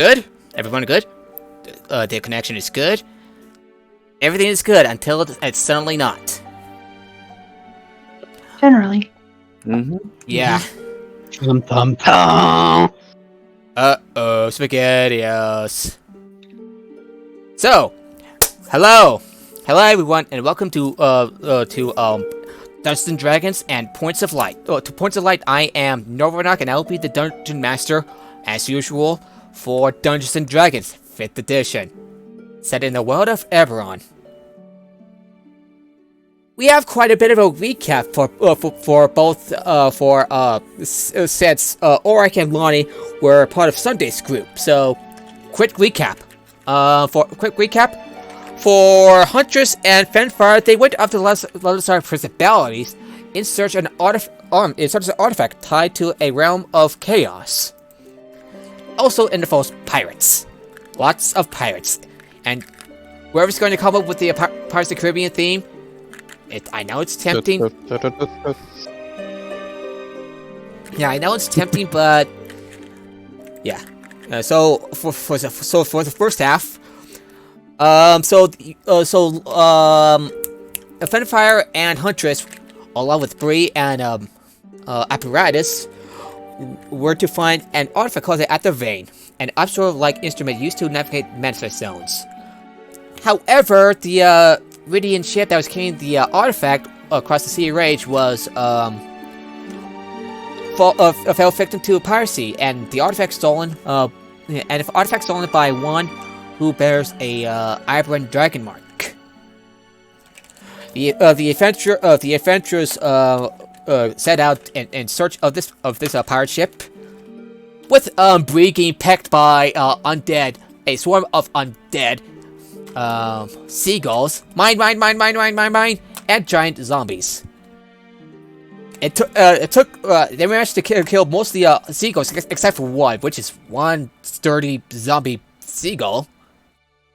Good? Everyone good? The connection is good? Everything is good until it's suddenly not. Generally. Mm-hmm. Yeah. Tum tum tum. Uh-oh, SpaghettiOs. So, hello everyone, and welcome to Dungeons and Dragons and Points of Light. To Points of Light, I am Norvarnak, and I'll be the Dungeon Master, as usual, for Dungeons and Dragons 5th Edition, set in the world of Eberron. We have quite a bit of a recap for both since Auric and Lonnie were part of Sunday's group. So, quick recap. For Huntress and Fenfire, they went after the Lullabye principalities in search of an artifact tied to a realm of chaos. Also involves pirates. Lots of pirates. And whoever's going to come up with the Pirates of the Caribbean theme, I know it's tempting. Yeah, I know it's tempting, but yeah. So for the first half, Fenfire and Huntress, along with Bree and Apparatus, were to find an artifact called the Ather Vein, an obscure-like instrument used to navigate manifest zones. However, the Ridian ship that was carrying the artifact across the Sea Rage was fell victim to piracy, and the artifact stolen. And if artifact stolen by one who bears a Eberron dragon mark. The adventurers set out in search of this pirate ship, with Bree getting pecked by undead, a swarm of undead seagulls, mine, and giant zombies. They managed to kill most of the seagulls except for one, which is one sturdy zombie seagull.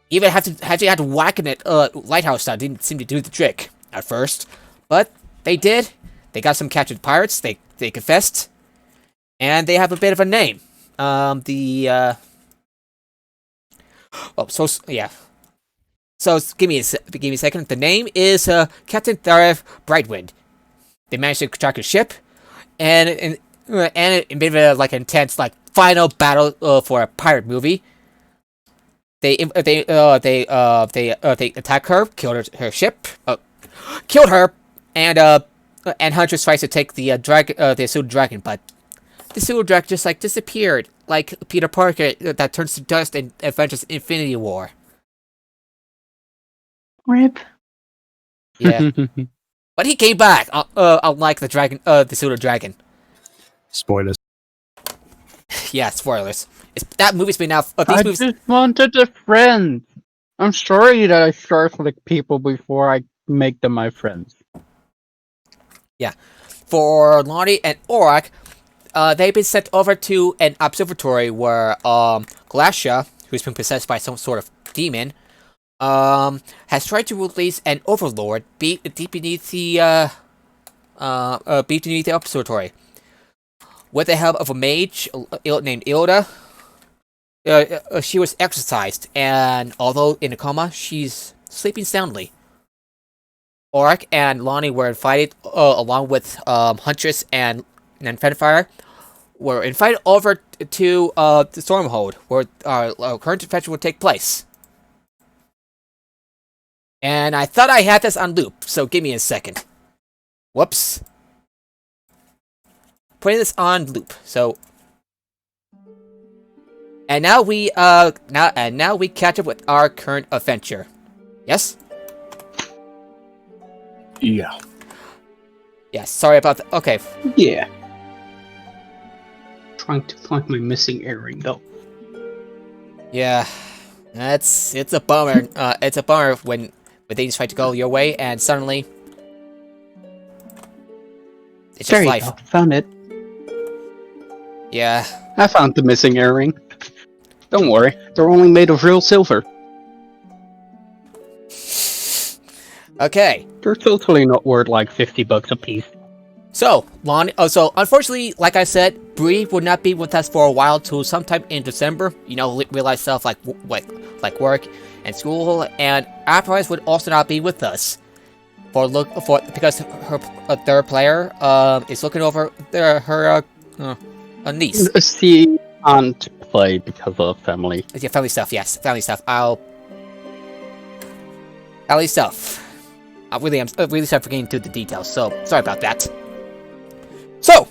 Even had to whack it lighthouse style. Didn't seem to do the trick at first, but they did. They got some captured pirates. They confessed, and they have a bit of a name. So give me a second. The name is Captain Thareth Brightwind. They managed to track a ship, and in a bit of an intense final battle for a pirate movie. They attack her, killed her ship, killed her, and Huntress tries to take the silver dragon, but the silver dragon just disappeared, like Peter Parker that turns to dust in Avengers Infinity War. RIP. Yeah. But he came back, unlike the silver dragon. Spoilers. Yeah, spoilers. That movie's been out. I just wanted a friend. I'm sorry that I start with people before I make them my friends. Yeah. For Lonnie and Auric, they've been sent over to an observatory where Glacia, who's been possessed by some sort of demon, has tried to release an overlord deep beneath the observatory. With the help of a mage named Ilda, she was exorcised, and although in a coma, she's sleeping soundly. Auric and Lonnie were invited, along with Huntress and Fenfire, were invited over to the Stormhold, where our current adventure would take place. And I thought I had this on loop, so give me a second. Whoops. Putting this on loop, so. And now we catch up with our current adventure. Yes? Yeah. Yes, sorry about that. Okay. Yeah. Trying to find my missing earring, though. Yeah. It's a bummer. It's a bummer when things try to go your way and suddenly it's just life. Go. Found it. Yeah. I found the missing earring. Don't worry, they're only made of real silver. Okay. They're totally not worth like $50 a piece. So, Lonnie, so unfortunately, like I said, Bree will not be with us for a while till sometime in December. You know, realize stuff like work and school, and Apprise would also not be with us because her third player is looking over her niece. She can't play because of family. Yeah, family stuff. Yes, family stuff. Family stuff. I'm really sorry for getting into the details. So sorry about that. So,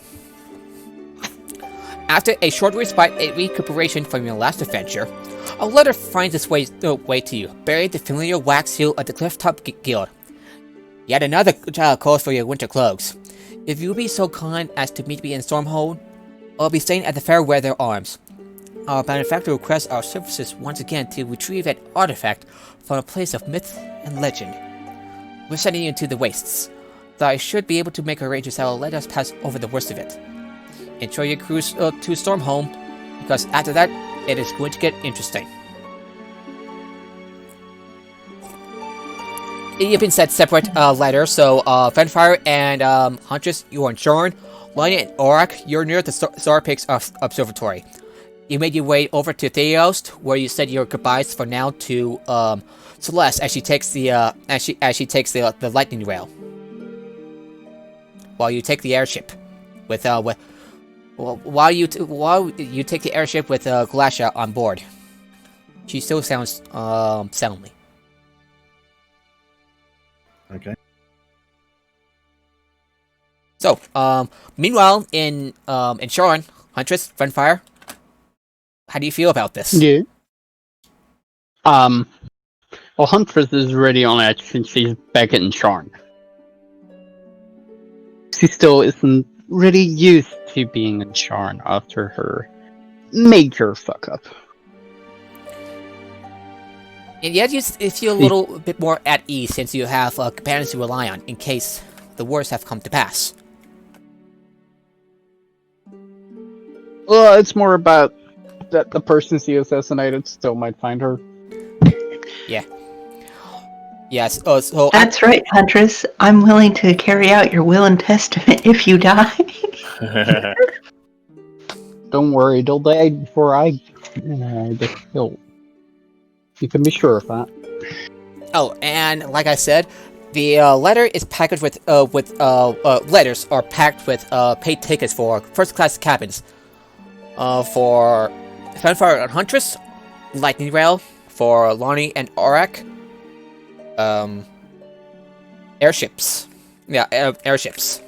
after a short respite and recuperation from your last adventure, a letter finds its way to you, bearing the familiar wax seal of the Clifftop Guild. Yet another calls for your winter clothes. If you will be so kind as to meet me in Stormhold, I'll be staying at the Fairweather Arms. Our benefactor requests our services once again to retrieve an artifact from a place of myth and legend. We're sending you into the wastes, though I should be able to make arrangements that will let us pass over the worst of it. Enjoy your cruise to Stormhome, because after that, it is going to get interesting. You've been sent separate letters, so Fenfire and Huntress, you are in Shorn. Lanya and Aurak, you're near the Starpix Observatory. You made your way over to Theost, where you said your goodbyes for now to Celeste as she takes the lightning rail. While you take the airship while you take the airship with Glacia on board. She still sounds soundly. Okay. So, meanwhile, in Sharon, Huntress, Fenfire, how do you feel about this? Yeah. Well, Huntress is already on edge since she's back in Sharn. She still isn't really used to being in Sharn after her major fuck up. And yet you feel a little bit more at ease since you have companions to rely on in case the worst have come to pass. Well, it's more about that the person she assassinated still might find her. Yeah. Yes. So That's right, Huntress. I'm willing to carry out your will and testament if you die. Don't worry, they'll die before I get killed. You can be sure of that. Oh, and like I said, the letter is packaged with letters are packed with paid tickets for first-class cabins. For Fenfire and Huntress, Lightning Rail. For Lonnie and Aurak, airships. Yeah, airships.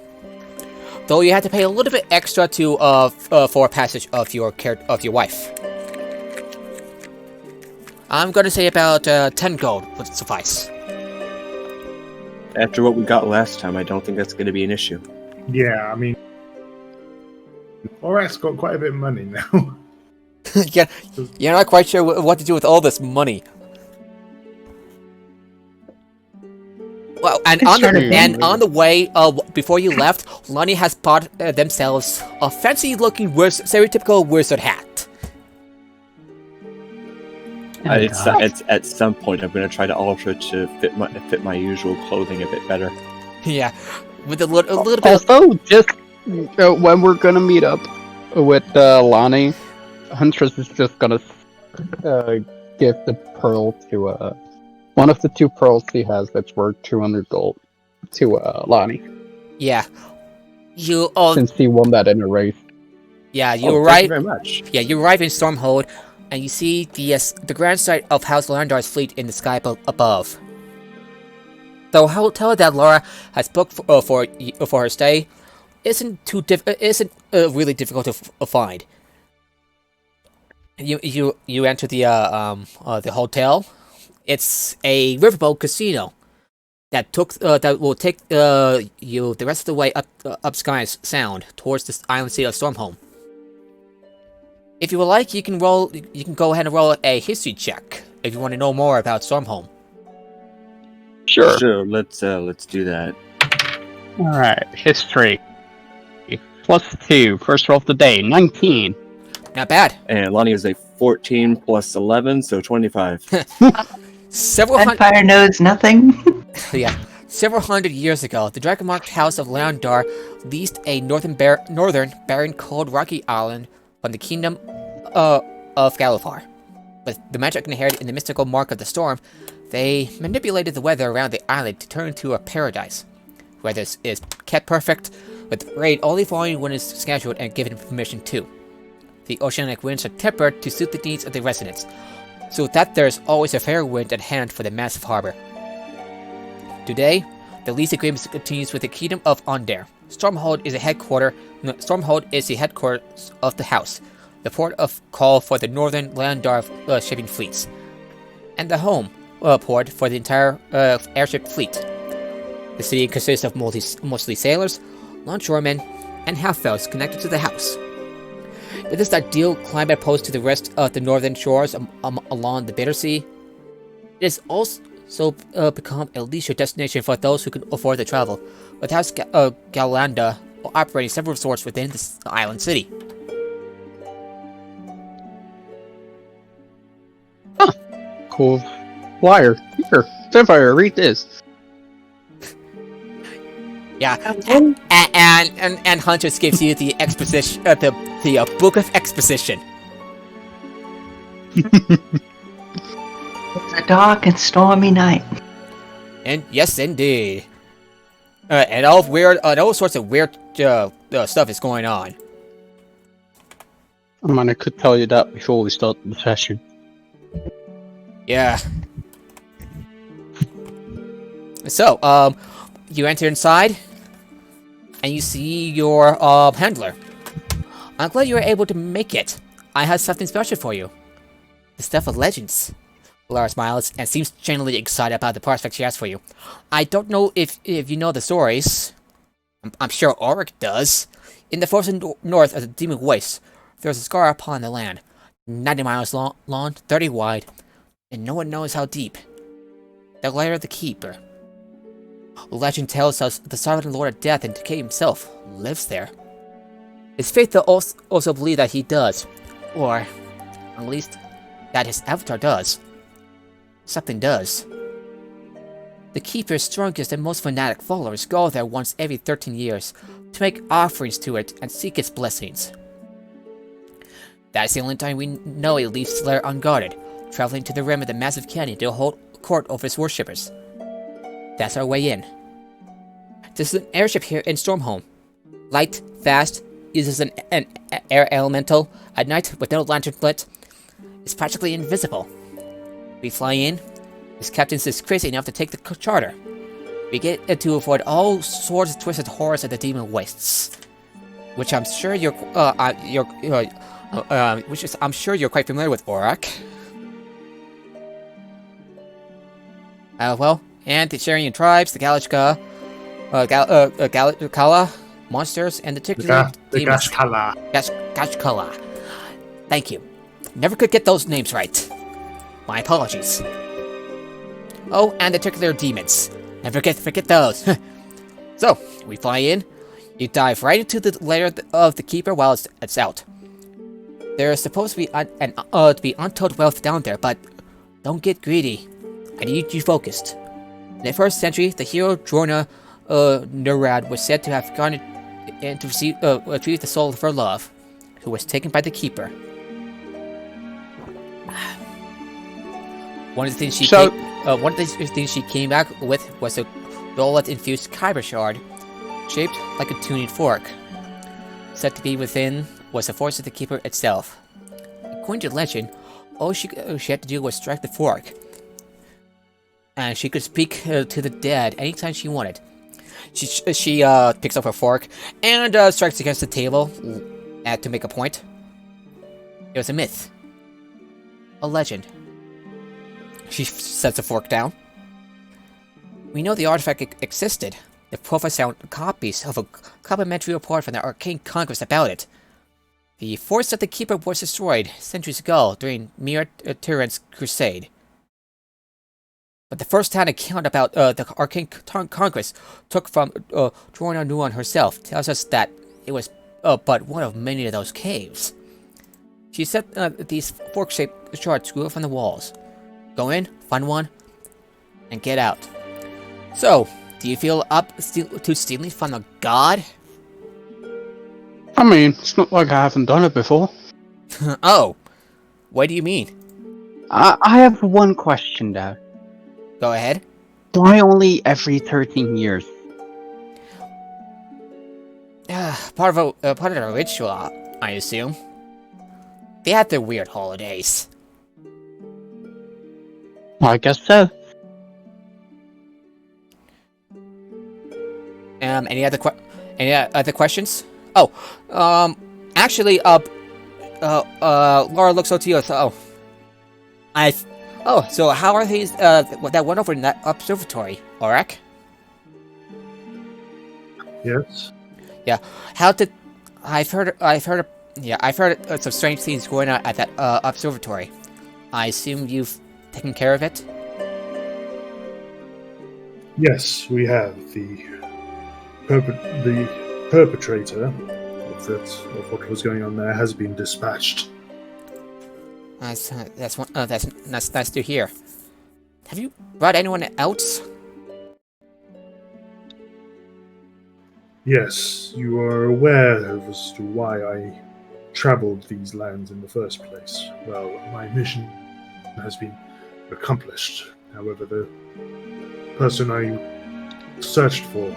Though you had to pay a little bit extra to for passage of your wife. I'm gonna say about 10 gold would suffice. After what we got last time, I don't think that's going to be an issue. Yeah, I mean, Aurak's got quite a bit of money now. Yeah, you're not quite sure what to do with all this money. Well, and on the way, before you left, Lonnie has bought themselves a fancy-looking, stereotypical wizard hat. It's at some point I'm going to try to alter it to fit my usual clothing a bit better. Yeah, with a little bit. Also, just when we're gonna meet up with Lonnie, Huntress is just gonna give the pearl to one of the two pearls he has that's worth 200 gold to Lonnie. Yeah, you since he won that in a race. Yeah, you arrive. Thank you very much. Yeah, you arrive in Stormhold, and you see the grand sight of House Landar's fleet in the sky above. The hotel that Laura has booked for her stay isn't really difficult to find. You enter the hotel. It's a riverboat casino that will take you the rest of the way up Sky's Sound towards the island city of Stormhome. If you would like, you can go ahead and roll a history check if you want to know more about Stormhome. Sure. Let's do that. All right, history. +2. First roll of the day, 19. Not bad. And Lonnie is a 14 plus 11, so 25. Several Fire knows nothing. Yeah, Several hundred years ago, the dragon-marked House of Leondar leased a northern barren cold rocky island from the kingdom of Galifar. With the magic inherent in the mystical mark of the storm, they manipulated the weather around the island to turn into a paradise. Weather is kept perfect, with rain only falling when it's scheduled and given permission to. The oceanic winds are tempered to suit the needs of the residents, so that there's always a fair wind at hand for the massive harbor. Today, the lease agreement continues with the Kingdom of Undead. Stormhold is the headquarters of the house, the port of call for the northern Leondar shipping fleets, and the home port for the entire airship fleet. The city consists of mostly sailors, longshoremen, and half-elves connected to the house. With this ideal climate opposed to the rest of the northern shores along the Bitter Sea, it has also become a leisure destination for those who can afford to travel, with House Galanda operating several resorts within the island city. Cool. Flyer. Here, Sapphire, read this. Yeah, and Huntress gives you the exposition, the Book of Exposition. It's a dark and stormy night. And yes, indeed. And all sorts of weird stuff is going on. I mean, I could tell you that before we start the session. Yeah. So, you enter inside, and you see your handler. I'm glad you were able to make it. I have something special for you. The stuff of legends. Lair smiles and seems genuinely excited about the prospect she has for you. I don't know if you know the stories. I'm sure Auric does. In the forest north of the Demon Waste, there's a scar upon the land. 90 miles long, 30 wide, and no one knows how deep. The Lair of the Keeper. Legend tells us the Sovereign Lord of Death and Decay himself lives there. It's faith to also believe that he does, or at least that his avatar does. Something does. The Keeper's strongest and most fanatic followers go there once every 13 years to make offerings to it and seek its blessings. That's the only time we know it leaves Lair unguarded, traveling to the rim of the massive canyon to hold court over its worshippers. That's our way in. This is an airship here in Stormhome. Light, fast, uses an air elemental. At night, with no lantern lit, it's practically invisible. We fly in. This captain is crazy enough to take the charter. We get it to avoid all sorts of twisted horrors of the Demon Wastes, which I'm sure you're quite familiar with, Aurak. Well, and the Sharian tribes, the Galachka, Galachkala monsters, and the titular demons. Gashkala. Thank you. Never could get those names right. My apologies. Oh, and the titular demons. Never forget those. So, we fly in. You dive right into the lair of the Keeper while it's out. There's supposed to be untold wealth down there, but don't get greedy. I need you focused. In the 1st century, the hero Drona Nurad was said to have gone in to retrieve the soul of her love, who was taken by the Keeper. One of the things she came back with was a Dollet-infused kyber shard, shaped like a tuning fork. Said to be within was the force of the Keeper itself. According to legend, all she had to do was strike the fork, and she could speak to the dead anytime she wanted. She picks up her fork and strikes against the table to make a point. It was a myth. A legend. She sets the fork down. We know the artifact existed. The prophets found copies of a complimentary report from the Arcane Congress about it. The force of the Keeper was destroyed centuries ago during Mir Tyrant's crusade. But the first-hand account about the Arcane Congress took from Drona Nuan herself tells us that it was but one of many of those caves. She said these fork-shaped shards grew from the walls. Go in, find one, and get out. So, Do you feel up to stealing from a god? I mean, it's not like I haven't done it before. Oh, what do you mean? I have one question, though. Go ahead. Why only every 13 years? Part of a ritual, I assume. They had their weird holidays. I guess so. Any other questions? Oh, actually, Laura looks up to you. So, so how are these? That went over in that observatory, Aurak? Yes. Yeah. I've heard some strange things going on at that observatory. I assume you've taken care of it. Yes, we have the perpetrator of what was going on there has been dispatched. That's nice to hear. Have you brought anyone else? Yes, you are aware as to why I traveled these lands in the first place. Well, my mission has been accomplished. However, the person I searched for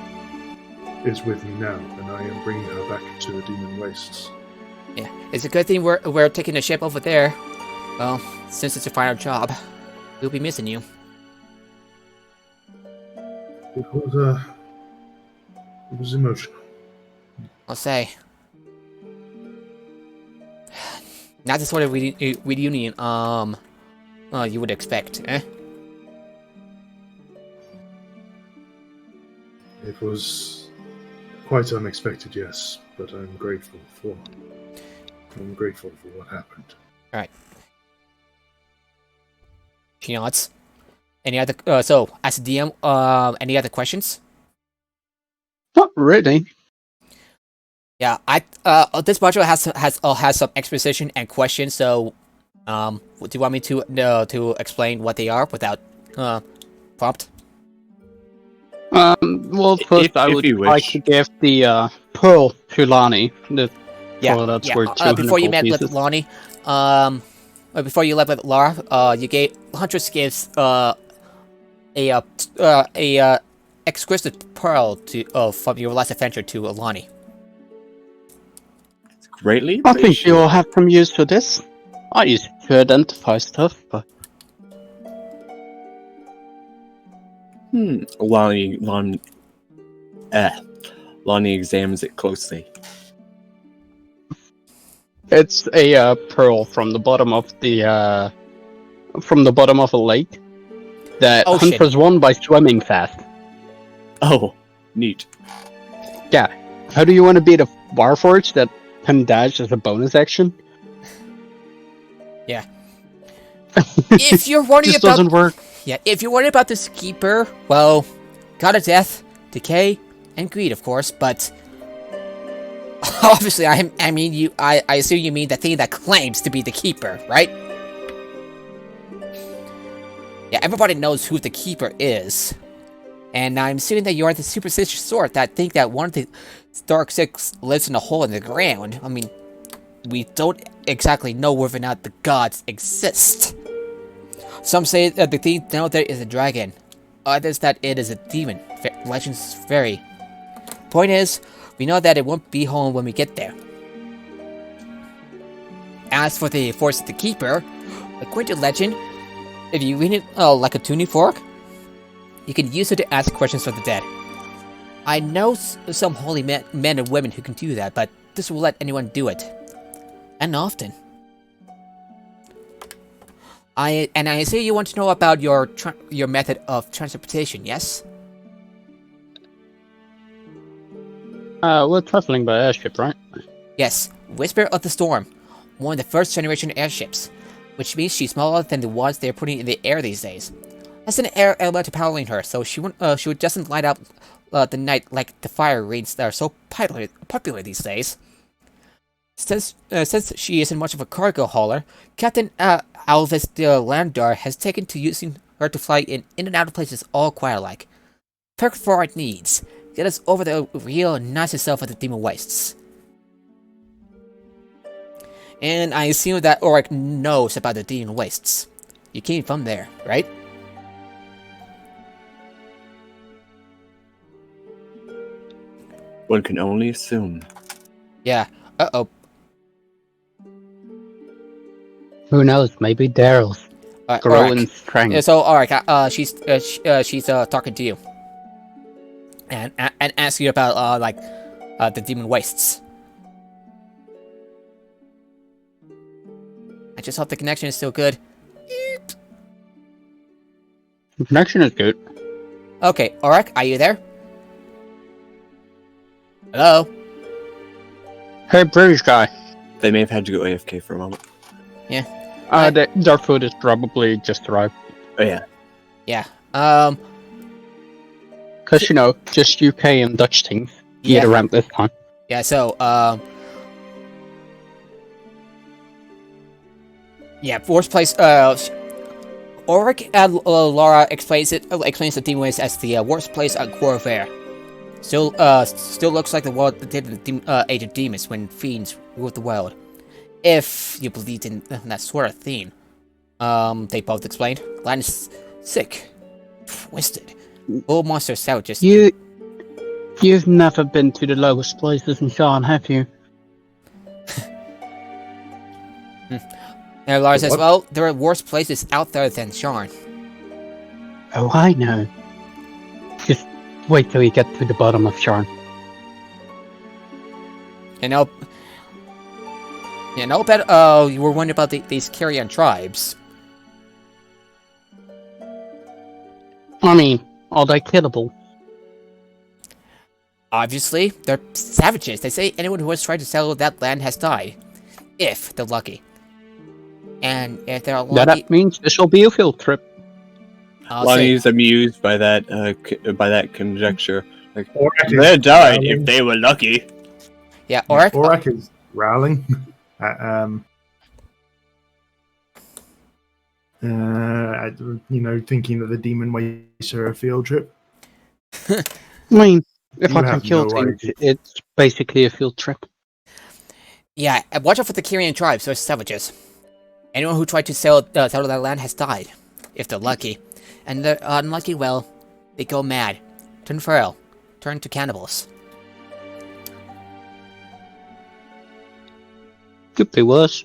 is with me now, and I am bringing her back to the Demon Wastes. Yeah, it's a good thing we're taking the ship over there. Well, since it's your final job, we'll be missing you. It was emotional. I'll say. Not the sort of reunion, you would expect, eh? It was quite unexpected, yes, but I'm grateful for what happened. Alright. She nods. Any other, so, as a DM, any other questions? Not really. Yeah, this module has some exposition and questions, so, do you want me to explain what they are without, prompt? Well, first I would like to give the, pearl to Lonnie. That's worth 200 before you met pieces. with Lonnie, before you left with Laura, you gave Huntress gives, a exquisite pearl to, from your last adventure to Lonnie. Greatly I think you'll have some use for this. I use it to identify stuff, but... Lonnie examines it closely. It's a pearl from the bottom of the a lake that Hunters won by swimming fast. Oh, neat. Yeah. How do you want to beat a Warforged that can dash as a bonus action? Yeah. If you're worried Just doesn't work. Yeah, if you're worried about this keeper, well, God of Death, Decay, and Greed, of course, but obviously, I assume you mean the thing that claims to be the keeper, right? Yeah, everybody knows who the keeper is, and I'm assuming that you are the superstitious sort that think that one of the Dark Six lives in a hole in the ground. I mean, we don't exactly know whether or not the gods exist. Some say that the thing down there is a dragon, others that it is a demon. Legends vary. Point is, we know that it won't be home when we get there. As for the force of the keeper, according to legend, if you read it like a tuning fork, you can use it to ask questions of the dead. I know some holy men and women who can do that, but this will let anyone do it. And often. I see you want to know about your method of transportation, yes? We're traveling by airship, right? Yes, Whisper of the Storm, one of the first generation airships, which means she's smaller than the ones they're putting in the air these days. Has an air element powering her, so she doesn't light up the night like the fire rings that are so popular these days. Since she isn't much of a cargo hauler, Captain Alvis de Landar has taken to using her to fly in and out of places all quiet-like. perfect for our needs. Get us over the real nasty stuff of the Demon Wastes. And I assume that Ulrich knows about the Demon Wastes. You came from there, right? One can only assume. Yeah. Uh-oh. Who knows? Maybe Daryl's growing strength. Yeah, so, Ulrich, she's talking to you. And asking you about, the Demon Wastes. I just hope the connection is still good. The connection is good. Okay, Ulrich, are you there? Hello? Hey, British guy. They may have had to go AFK for a moment. Yeah. Their food is probably just arrived. Oh yeah. Yeah. Because, just UK and Dutch things. Yeah. Get around this time. Yeah, so, yeah, worst place, Ulrich and Laura explains the Demon Waste as the worst place on Corvair. Still looks like the world that did the Age of Demons when fiends ruled the world. If you believed in that sort of theme. They both explained. Land is sick, twisted. All monsters savages. You've never been to the lowest places in Sean, have you? And Laura says, well, there are worse places out there than Sharn. Oh, I know. Just wait till you get to the bottom of Sharn. And I'll bet you were wondering about these Carrion tribes. I mean, are they killable? Obviously, they're savages. They say anyone who has tried to settle that land has died. If they're lucky. And if they're lucky... That means this will be a field trip. Lonnie's amused by that conjecture. Like, they died if they were lucky. Yeah, Ulrich? Ulrich is growling. Thinking that the Demon Wastes are a field trip. I mean, if I can have kill no things, idea. it's basically a field trip. Yeah, and watch out for the Carrion tribes, they're savages. Anyone who tried to settle that land has died, if they're lucky. And they're unlucky, well, they go mad, turn feral, turn to cannibals. Could be worse.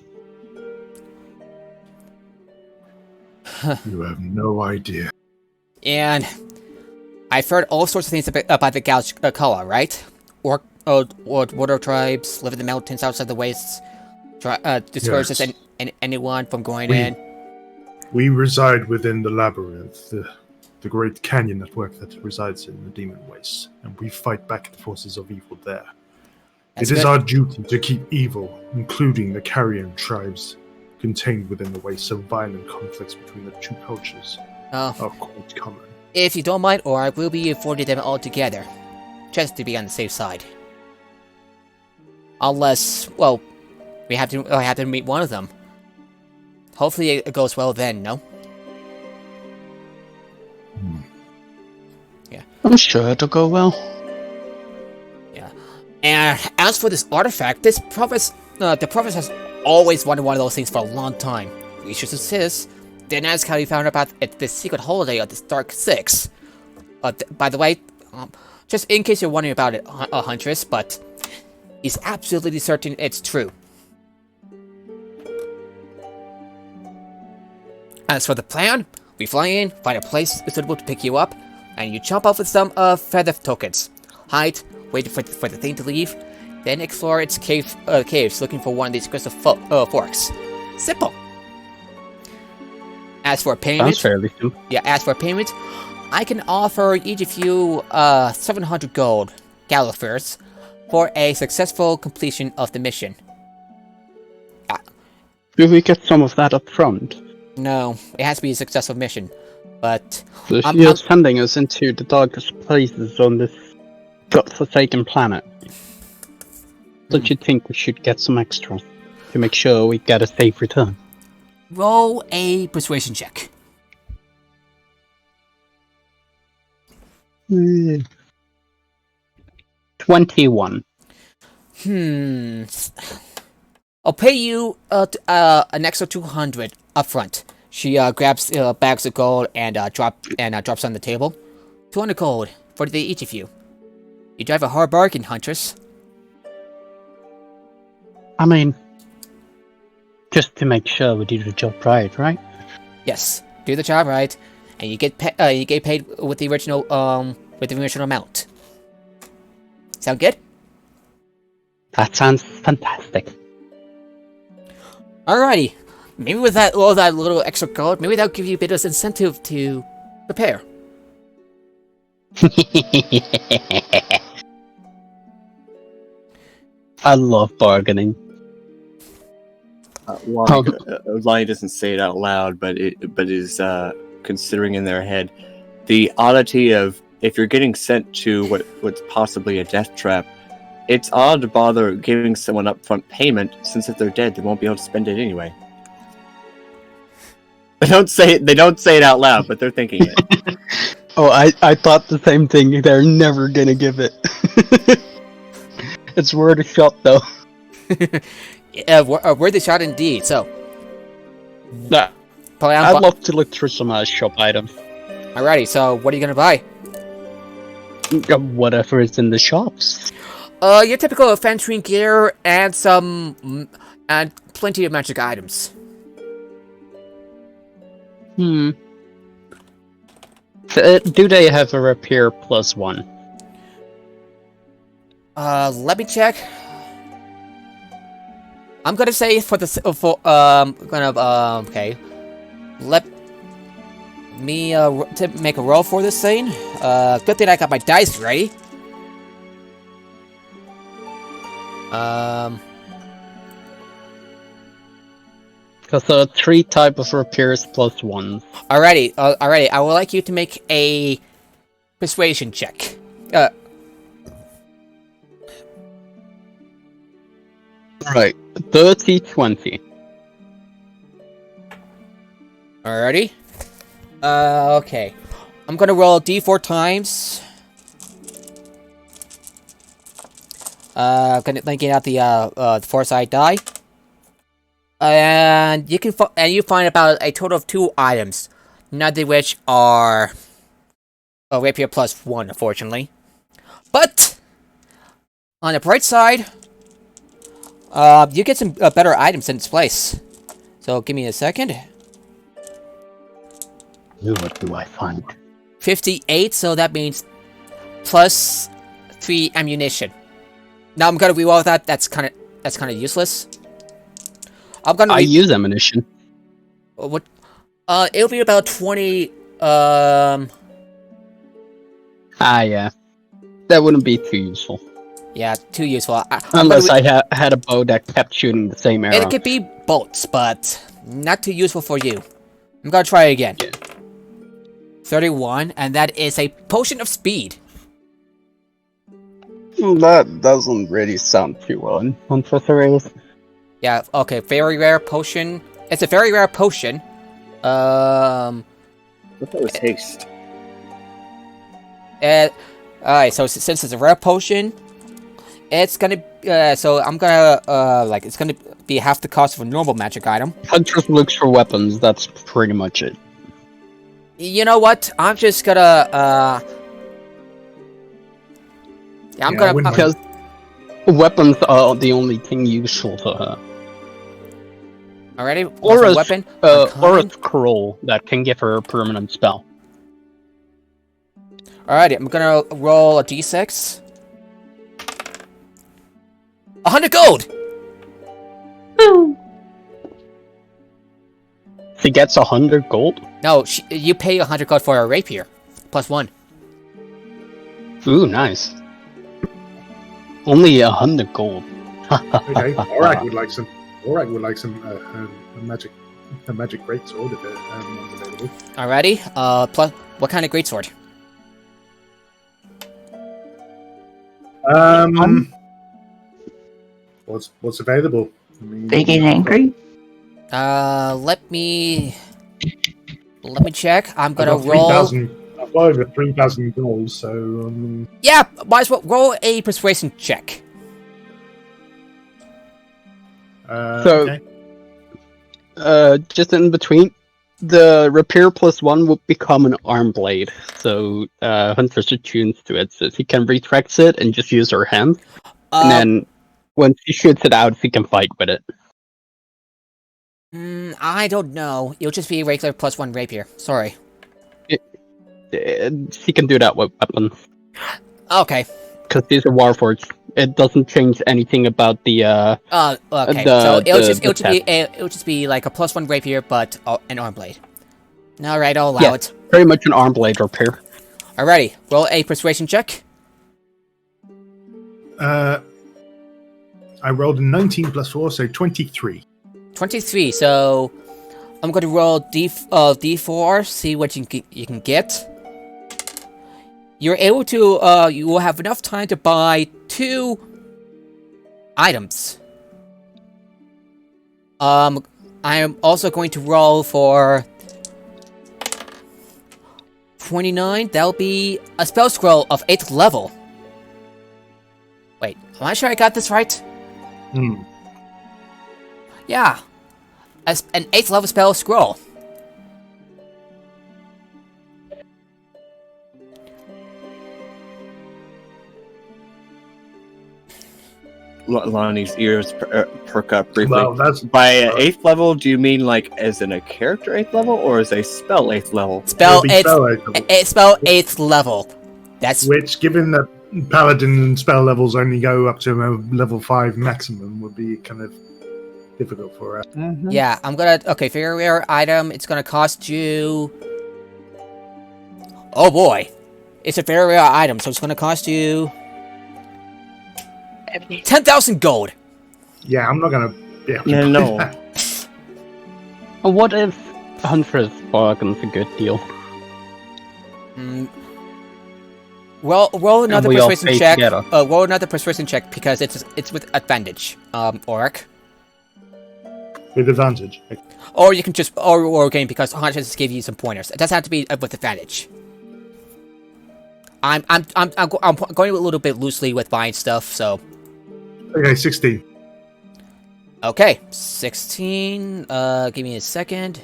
You have no idea. And I've heard all sorts of things about the Gouge Kala, right? Water tribes live in the mountains outside the wastes. Discourages anyone from going in. We reside within the labyrinth, the great canyon network that resides in the Demon Wastes, and we fight back the forces of evil there. It is our duty to keep evil, including the Carrion tribes, contained within the waste, so violent conflicts between the two cultures are quite common. If you don't mind, or I will be avoiding them altogether, just to be on the safe side. Unless, well, we have to meet one of them. Hopefully it goes well then, no? Yeah. I'm sure it'll go well. Yeah. And as for this artifact, the prophet has always wanted one of those things for a long time. We should insist. Then ask how he found out about the secret holiday of the Dark Six. By the way, just in case you're wondering about it, Huntress, but he's absolutely certain it's true. As for the plan, we fly in, find a place suitable to pick you up, and you jump off with some feather tokens. Hide, wait for the thing to leave, then explore its caves looking for one of these crystal forks. Simple. As for payment, as for payment, I can offer each of you 700 gold Gallifers for a successful completion of the mission. Do we get some of that up front? No, it has to be a successful mission, but... So you're sending us into the darkest places on this godforsaken planet. Don't you think we should get some extras to make sure we get a safe return? Roll a persuasion check. 21. I'll pay you an extra 200 up front. She grabs bags of gold and drops on the table. 200 gold for each of you. You drive a hard bargain, Huntress. I mean, just to make sure we do the job right? Yes, do the job right, and you get paid with the original amount. Sound good? That sounds fantastic. Alrighty. Maybe with that little extra gold, maybe that'll give you a bit of incentive to prepare. I love bargaining. Lonnie doesn't say it out loud, but is considering in their head the oddity of if you're getting sent to what's possibly a death trap. It's odd to bother giving someone upfront payment, since if they're dead, they won't be able to spend it anyway. They don't say it out loud, but they're thinking it. Oh, I thought the same thing. They're never gonna give it. It's worth a shot, though. Worth a shot indeed. So, I'd love to look through some shop items. Alrighty. So, what are you gonna buy? Whatever is in the shops. Your typical infantry gear and plenty of magic items. Do they have a repair +1? Let me check. I'm gonna say okay. Let me to make a roll for this thing. Good thing I got my dice ready. Because there are 3 types of repairs +1. Alrighty. I would like you to make a persuasion check. Right. 30-20. Alrighty. Okay. I'm gonna roll D4 times. Gonna get out the foresight die. And you find about a total of 2 items, none of which are a rapier +1, unfortunately. But on the bright side, you get some better items in its place. So give me a second. What do I find? 58, so that means +3 ammunition. Now I'm gonna reroll that. That's kind of useless. I use ammunition. What? It'll be about 20. Yeah. That wouldn't be too useful. Yeah, too useful. Unless I had a bow that kept shooting the same arrow. It could be bolts, but not too useful for you. I'm gonna try it again. Yeah. 31, and that is a potion of speed. That doesn't really sound too well on Professor. Yeah, okay, very rare potion. It's a very rare potion. I thought it was haste. Alright, so since it's a rare potion, it's gonna so I'm gonna it's gonna be half the cost of a normal magic item. Huntress looks for weapons, that's pretty much it. You know what? I'm just gonna because weapons are the only thing useful to her. Alrighty, or a weapon, or a scroll that can give her a permanent spell. Alrighty, I'm gonna roll a d6. 100 gold! Ooh. She gets 100 gold? No, you pay 100 gold for a rapier. +1. Ooh, nice. Only 100 gold. Okay, Aurak would like some. Aurak would like some a magic greatsword if one's available. Alrighty. Plus, what kind of greatsword? What's available? I mean, Big and angry. Let me check. I'm gonna I've got roll. 3,000. I've well over 3,000 gold, so... Yeah, might as well roll a persuasion check. So- just in between, the repair +1 will become an arm blade. So Huntress attunes to it, so he can retract it and just use her hand. And then once he shoots it out, he can fight with it. I don't know. It'll just be a regular +1 rapier. Sorry. He can do that with weapons. Okay. Because these are Warforged. It doesn't change anything about the okay. the- So the it'll just be like a +1 rapier, but an arm blade. Alright, I'll allow it. pretty much an arm blade repair. Alrighty, roll a persuasion check. I rolled a 19 plus 4, so 23. 23. So I'm going to roll D4, see what you can get. You're able to. You will have enough time to buy 2 items. I am also going to roll for 29. That'll be a spell scroll of 8th level. Wait, am I sure I got this right? Yeah. An 8th level spell scroll. Lonnie's ears perk up briefly. Well, that's... By 8th level, do you mean like as in a character 8th level, or as a spell 8th level? Spell It'll be 8th, spell 8th level. That's Which, given that Paladin spell levels only go up to a level 5 maximum, would be kind of difficult for us. yeah. I'm gonna very rare item. It's gonna cost you. Oh boy, it's a very rare item, so it's gonna cost you 10,000 gold. Yeah, I'm not going to be able to Yeah, buy no. that. What if Huntress bargains a good deal? Roll another we all persuasion pay check. together. Roll another persuasion check because it's with advantage. Oric. With advantage. Or you can just or again because Huntress just gave you some pointers. It doesn't have to be with advantage. I'm going a little bit loosely with buying stuff, so. Okay, 16. Okay, 16. Give me a second.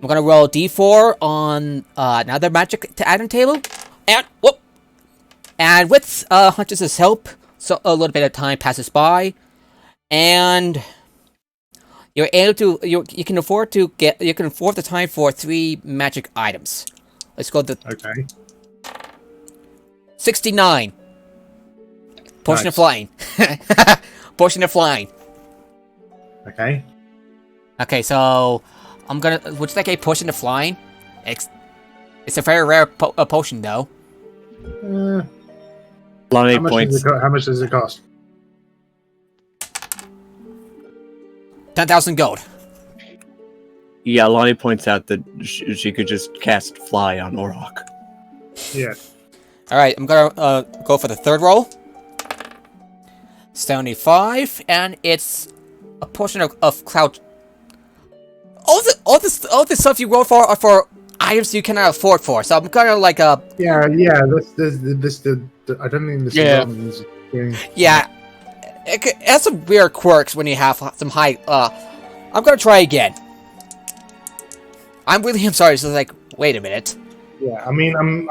I'm gonna roll D4 on another magic item table, and whoop. And with Huntress's help, so a little bit of time passes by, and you're able to you can afford the time for 3 magic items. Let's go to Okay. 69. Potion of flying. Potion of flying. Okay. Okay, so I'm gonna. Would you like a potion of flying? It's a very rare potion, though. Lonnie How points. much does it cost? 10,000 gold. Yeah, Lonnie points out that she could just cast fly on Orok. Yeah. All right, I'm gonna go for the third roll. 75, and it's a portion of cloud. All this stuff you roll for are for items you cannot afford for. So I'm gonna like Yeah. This I don't think this is doing. yeah. It has some weird quirks when you have some high. I'm gonna try again. I'm sorry. So like, wait a minute. Yeah, I mean, I'm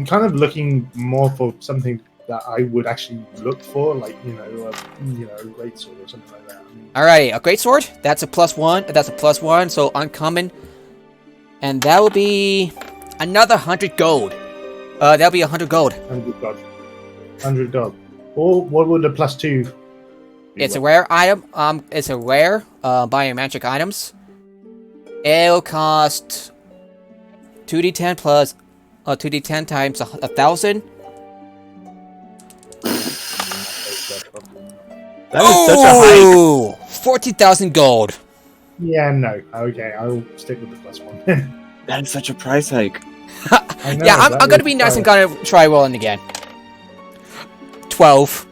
kind of looking more for something that I would actually look for, like a greatsword or something like that. Alrighty, a greatsword. That's a +1. That's a +1. So uncommon, and that will be another 100 gold. That'll be 100 gold. 100 gold. 100 gold. Or what would the +2 be? It's a rare item. It's a rare. Buying magic items. It'll cost 2d10 plus 2d10 times 1,000. That is such a hike. 40,000 gold. Yeah, no. Okay, I'll stick with the +1. That is such a price hike. I know, Yeah, that I'm gonna is be nice and fine. gonna try rolling again. 12.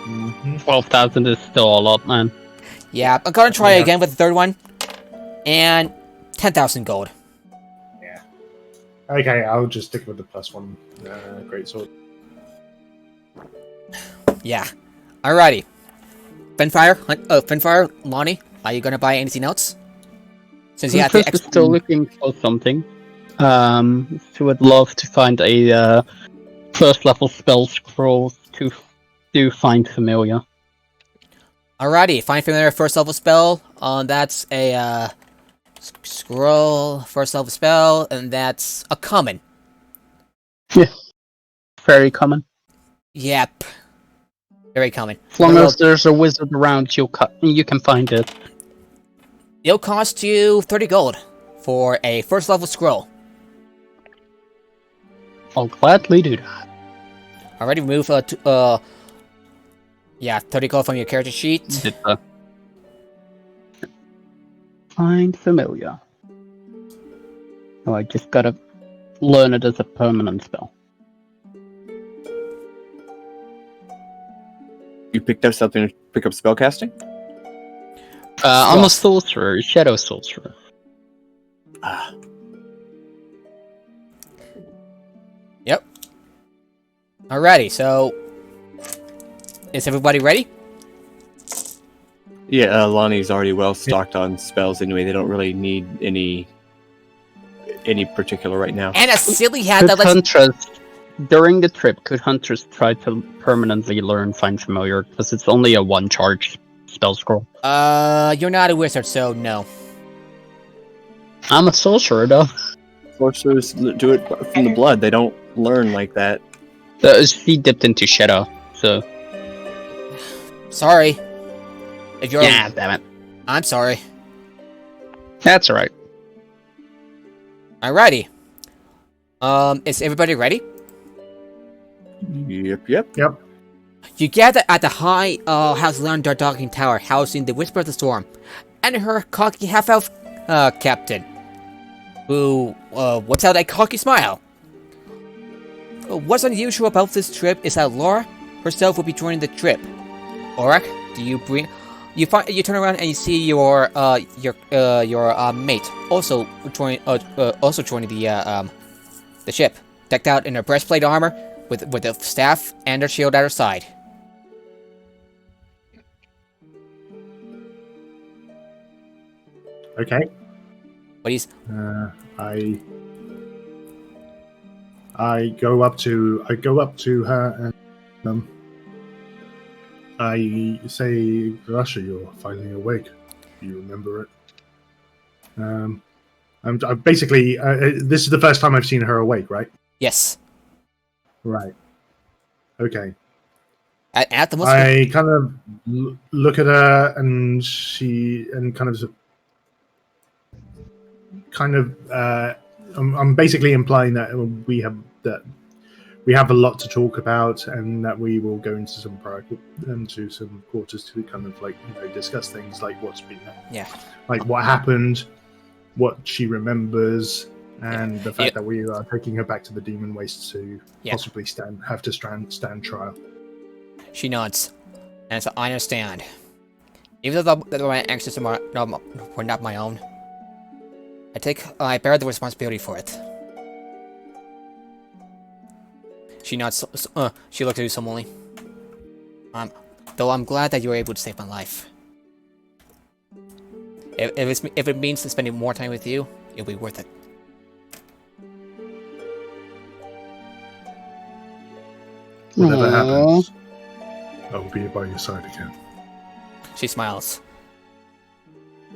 Mhm. 12,000 is still a lot, man. Yeah, I'm gonna try Yeah. again with the third one. and 10,000 gold. Okay, I'll just stick with the +1 greatsword. Yeah. Alrighty. Finfire, Lonnie, are you gonna buy anything else? Since you have the Huntress is still looking for something. She would love to find a first level spell scroll to do Find Familiar. Alrighty, Find Familiar first level spell. That's a scroll first level spell, and that's a common. Very common. Yep. Very common. As long as there's a wizard around, you can find it. It'll cost you 30 gold for a first level scroll. I'll gladly do that. Already remove 30 gold from your character sheet. Did Find Familiar. Oh, I just gotta learn it as a permanent spell. You picked up something to pick up spellcasting? I'm a sorcerer, shadow sorcerer. Ah. Yep. Alrighty, so is everybody ready? Yeah, Lonnie's already well stocked on spells anyway. They don't really need any particular right now. And a silly hat Could that lets Huntress, during the trip, could Huntress try to permanently learn Find Familiar? Because it's only a one-charge spell scroll. you're not a wizard, so no. I'm a sorcerer, though. Sorcerers do it from the blood. They don't learn like that. She dipped into shadow, so... Sorry. If you're Yeah, damn it. I'm sorry. That's alright. Alrighty. Is everybody ready? Yep. You gather at the high House Leon Docking Tower, housing the Whisper of the Storm, and her cocky half-elf captain, who whips out a cocky smile. What's unusual about this trip is that Laura herself will be joining the trip. Aurak, do you bring? You turn around and you see your mate also joining the ship, decked out in her breastplate armor with a staff and her shield at her side. Okay. What is? I go up to her and I say, Russia, you're finally awake. Do you remember it? I'm basically this is the first time I've seen her awake, right? Yes. Right. Okay. At the most. I kind of look at her, and I'm basically implying that we have a lot to talk about, and that we will go into some quarters to kind of discuss things like what's been like what happened, what she remembers, and the fact that we are taking her back to the Demon Waste to possibly stand trial. She nods, and so I understand. Even though my actions were not my own, I bear the responsibility for it. She nods. She looked at you solemnly. Though I'm glad that you were able to save my life. If it means spending more time with you, it'll be worth it. Whatever happens, I will be by your side again. She smiles.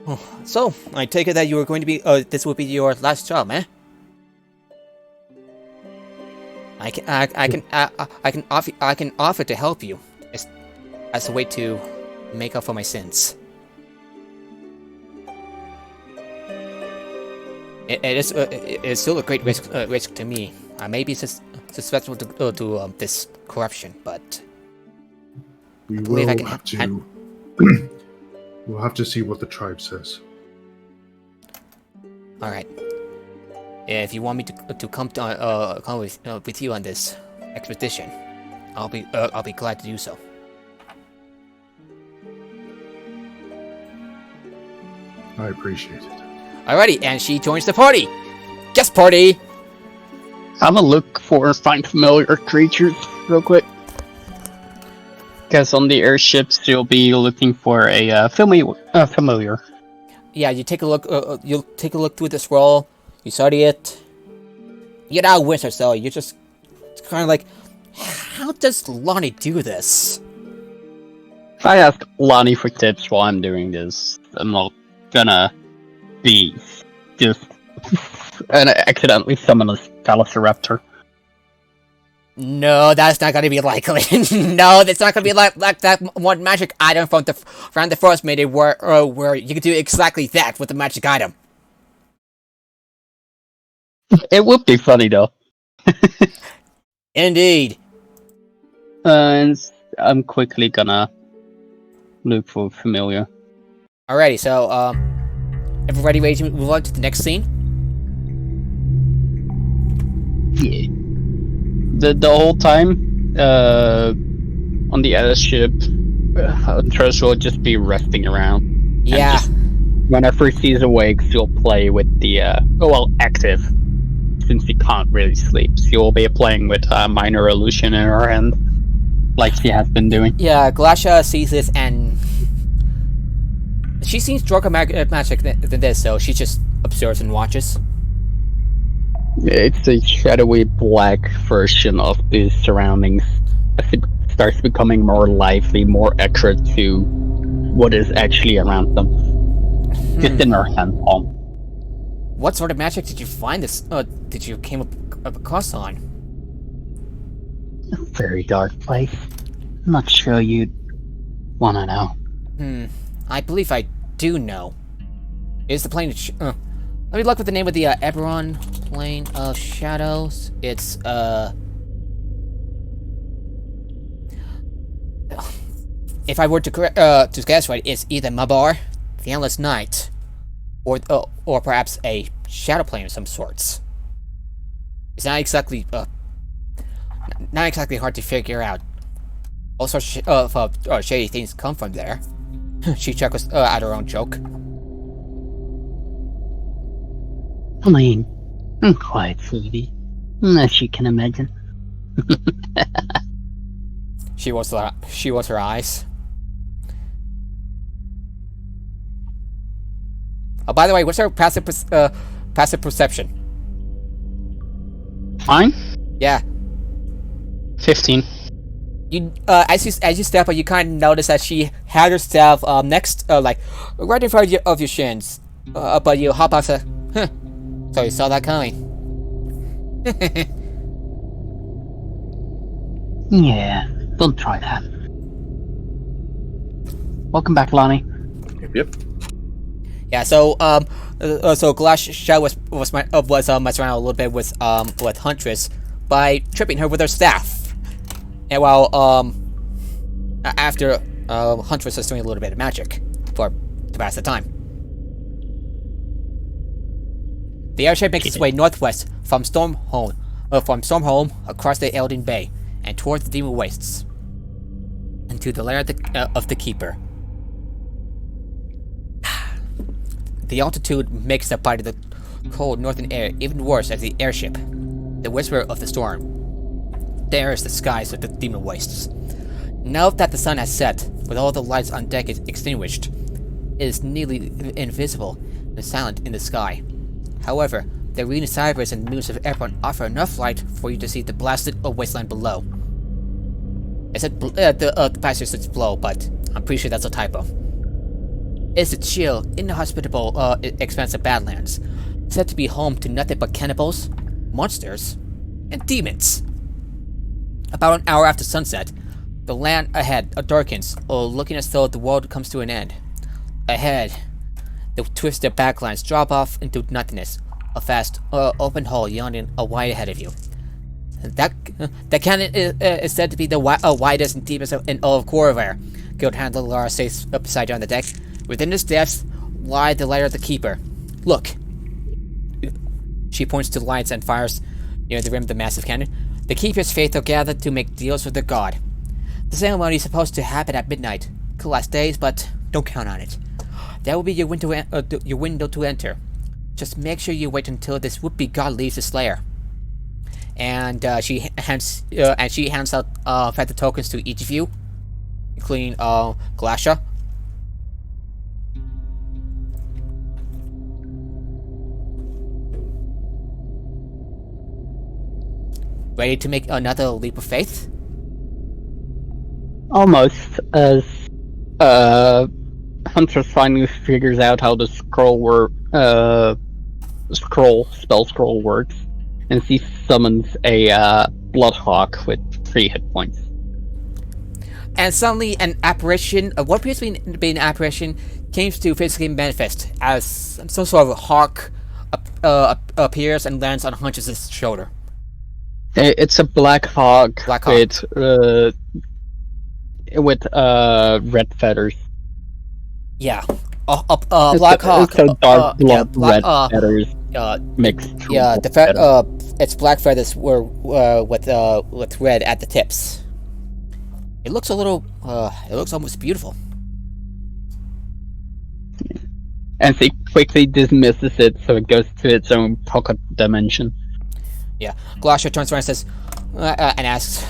Oh, so I take it that you are going to be. This will be your last job, eh? I can offer to help you as a way to make up for my sins. It is still a great risk to me. I may be susceptible to this corruption, but we will have to. We'll have to see what the tribe says. All right. If you want me to come with you on this expedition, I'll be glad to do so. I appreciate it. Alrighty, and she joins the party. Guest party. I'm gonna look for find familiar creatures real quick. Because on the airships, you'll be looking for a familiar. Yeah, you take a look. You'll take a look through the scroll. You study it. You're not a wizard, so you're just kind of like, how does Lonnie do this? I ask Lonnie for tips while I'm doing this. I'm not gonna be just and accidentally summon a Velociraptor. No, that's not gonna be likely. No, that's not gonna be like that one magic item from the first meeting where you can do exactly that with the magic item. It would be funny though. Indeed. And I'm quickly gonna look for familiar. Alrighty, so everybody ready to move on to the next scene? Yeah. The whole time, on the airship, Huntress will just be resting around. Yeah. Whenever she's awake, she'll play with the, active. Since she can't really sleep, she will be playing with minor illusion in her hand, like she has been doing. Yeah, Glasha sees this and she seems stronger magic than this, so she just observes and watches. It's a shadowy black version of the surroundings. As it starts becoming more lively, more accurate to what is actually around them. Just in her hand palm. What sort of magic did you find this? Did you came up across on? A very dark place. I'm not sure you'd wanna know. I believe I do know. It's the plane. Let me look with the name of the Eberron plane of shadows. It's if I were to guess right, it's either Mabar, the Endless Night, or perhaps a shadow plane of some sorts. It's not exactly hard to figure out. All sorts of shady things come from there. She chuckles at her own joke. I mean, I'm quite sleepy, as you can imagine. She rolls her eyes. Oh, by the way, what's her passive perception? Fine. Yeah. 15. You as you step up, you kind of notice that she had herself next, like right in front of your shins. But you hop off. Huh. So you saw that coming. Yeah, don't try that. Welcome back, Lonnie. Yep. Yeah. So Glasha was messing around a little bit with Huntress by tripping her with her staff, and while after Huntress was doing a little bit of magic to pass the time. The airship makes its way northwest from Stormholm across the Elden Bay and towards the Demon Wastes, and to the lair of the Keeper. The altitude makes the bite of the cold northern air even worse as the airship, the whisperer of the storm, dares the skies of the Demon Wastes. Now that the sun has set, with all the lights on deck extinguished, it is nearly invisible and silent in the sky. However, the radiant cybers and moons of Eberron offer enough light for you to see the blasted wasteland below. I said the passage says below, but I'm pretty sure that's a typo. It's a chill, inhospitable expanse of Badlands, said to be home to nothing but cannibals, monsters, and demons. About an hour after sunset, the land ahead darkens, looking as though the world comes to an end. Ahead, the twisted backlines drop off into nothingness, a vast, open hole yawning wide ahead of you. That cannon is said to be the widest and deepest in all of Corvair. Guild Handler Lara stays beside you on the deck. Within its depths lie the lair of the Keeper. Look. She points to the lights and fires near the rim of the massive cannon. The Keeper's faithful gather to make deals with their god. The ceremony is supposed to happen at midnight. Could last days, but don't count on it. That will be your window to enter. Just make sure you wait until this would-be god leaves his lair. And she hands out feather tokens to each of you, including Glacia. Ready to make another leap of faith? Almost, as Huntress finally figures out how the spell scroll works, and she summons a Bloodhawk with 3 hit points. And suddenly, an apparition, what appears to be an apparition, came to physically manifest as some sort of a hawk appears and lands on Huntress's shoulder. It's a Black Hawk, with red feathers. Yeah, Black Hawk. It's a dark red feathers mixed. Yeah, its black feathers were with red at the tips. It looks a little. It looks almost beautiful. And she quickly dismisses it, so it goes to its own pocket dimension. Yeah, Glacia turns around and says, and asks,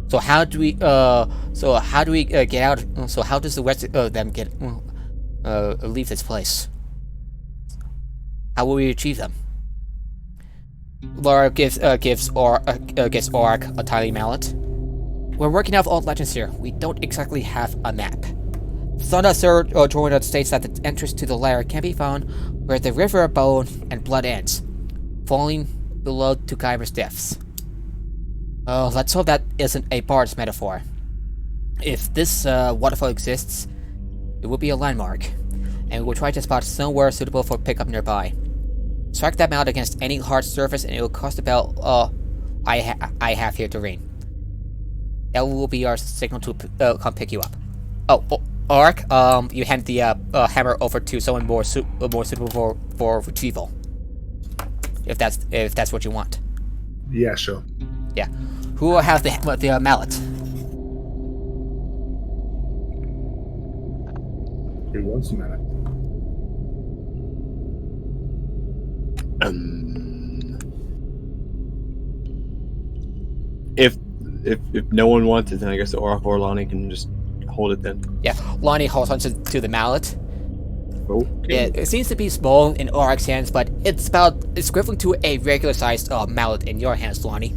"So how do we? Get out? So how does the rest of them get leave this place? How will we achieve them?" Laura gives Auric a tiny mallet. "We're working off old legends here. We don't exactly have a map. Thunda Jordan states that the entrance to the lair can be found where the river of bone and blood ends, falling below to Kyra's depths. Oh, let's hope that isn't a bard's metaphor. If this waterfall exists, it will be a landmark, and we will try to spot somewhere suitable for pickup nearby. Strike that mallet against any hard surface, and it will cost the bell I have here to ring. That will be our signal to come pick you up. Oh, Auric, you hand the hammer over to someone more suitable for retrieval. If that's what you want. Yeah, sure. Yeah. Who will have the mallet? Who wants the mallet? If no one wants it, then I guess Auric or Lonnie can just hold it then. Yeah, Lonnie holds on to the mallet. Okay. It seems to be small in Auric's hands, but it's equivalent to a regular-sized mallet in your hands, Lonnie.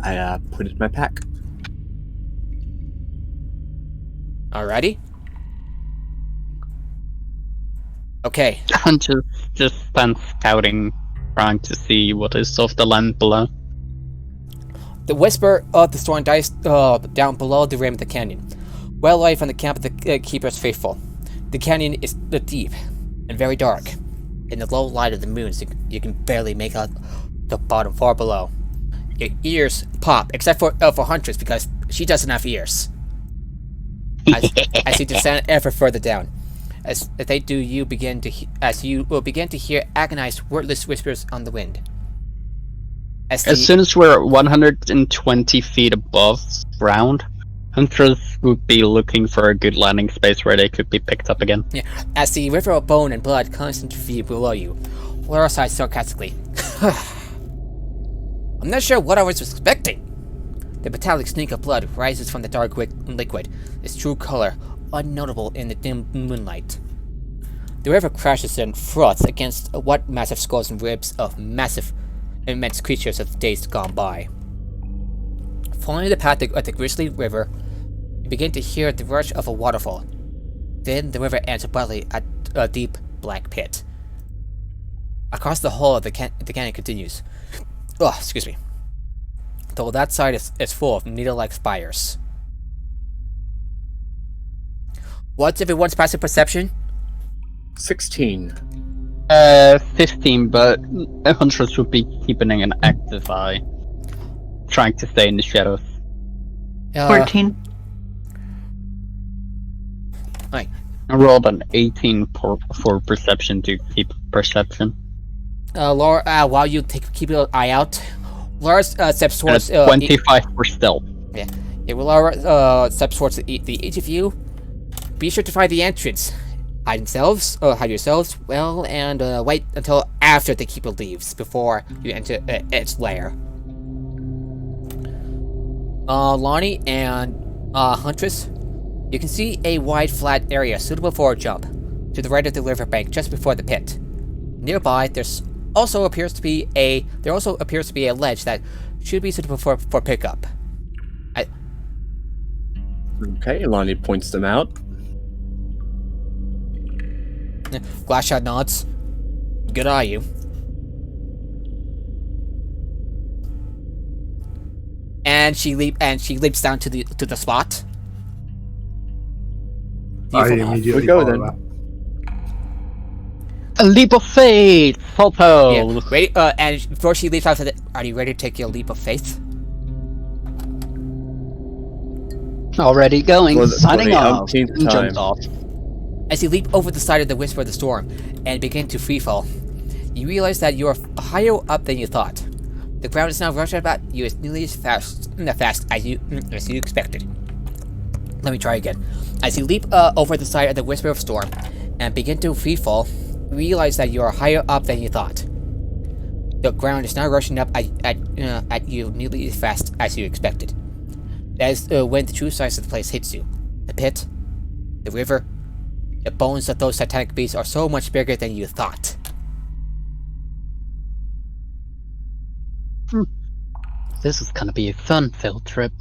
I put it in my pack. Alrighty. Okay. Hunter just stands scouting, trying to see what is of the land below. The whisper of the storm dies down below the rim of the canyon, well away from the camp of the Keeper's Faithful. The canyon is deep and very dark. In the low light of the moon, you can barely make out the bottom far below. Your ears pop, except for Huntress, because she doesn't have ears. As you descend ever further down, as they do, you will begin to hear agonized, wordless whispers on the wind. As soon as we're 120 feet above ground, Hunters would be looking for a good landing space where they could be picked up again. Yeah, as the river of bone and blood comes into view below you, Laura sighs sarcastically. I'm not sure what I was expecting. The metallic snake of blood rises from the dark liquid, its true color unnotable in the dim moonlight. The river crashes and froths against what massive skulls and ribs of immense creatures of days gone by. Following the path of the grisly river, you begin to hear the rush of a waterfall. Then the river ends abruptly at a deep, black pit. Across the hull of the canyon continues. Oh, excuse me. Though that side is full of needle-like spires. What's everyone's passive perception? 16. 15, but Huntress would be keeping an active eye, trying to stay in the shadows. 14. Right. I rolled an 18 for perception to keep perception. Laura, while you keep your eye out, Laura steps towards... 25 for stealth. Yeah, Laura steps towards the each of you, be sure to find the entrance. Hide yourselves well, and wait until after the keeper leaves before you enter its lair. Lonnie and Huntress, you can see a wide flat area suitable for a jump to the right of the riverbank just before the pit. Nearby, there also appears to be a ledge that should be suitable for pickup. Okay, Lonnie points them out. Glassshot nods. Good eye, you. And she leaps down to the spot. I Beautiful. immediately We go follow then. that. A leap of faith! Salto! Yeah, ready, and before she leaps out, are you ready to take your leap of faith? Already going, For the signing off. umpteenth And time. jumps off. As you leap over the side of the Whisper of the Storm and begin to freefall, you realize that you are higher up than you thought. The ground is now rushing about you as nearly as fast as you expected. Let me try again. As you leap over the side of the Whisper of Storm and begin to freefall, you realize that you are higher up than you thought. The ground is now rushing up at you nearly as fast as you expected. That is when the true size of the place hits you. The pit, the river, the bones of those titanic beasts are so much bigger than you thought. This is gonna be a fun field trip.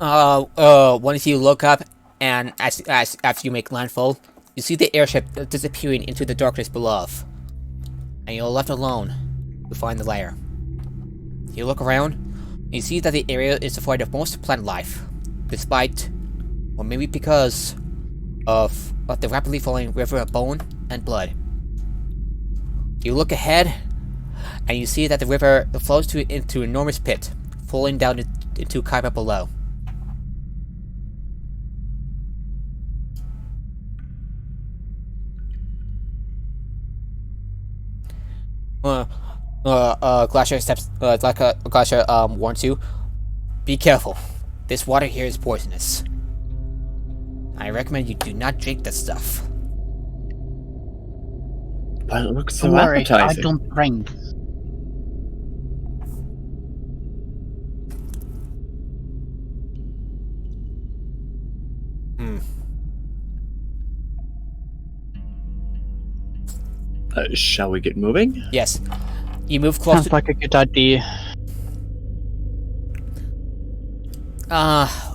Once you look up, and as after you make landfall, you see the airship disappearing into the darkness below, and you're left alone to find the lair. You look around, and you see that the area is devoid of most plant life, despite, or maybe because, of the rapidly flowing river of bone and blood. You look ahead, and you see that the river flows into an enormous pit, falling down into Kaiba below. Glacier steps, Glacier warns you, be careful. This water here is poisonous. I recommend you do not drink this stuff. But it looks so Don't worry, I appetizing. don't drink. Shall we get moving? Yes. You move closer. Sounds like a good idea.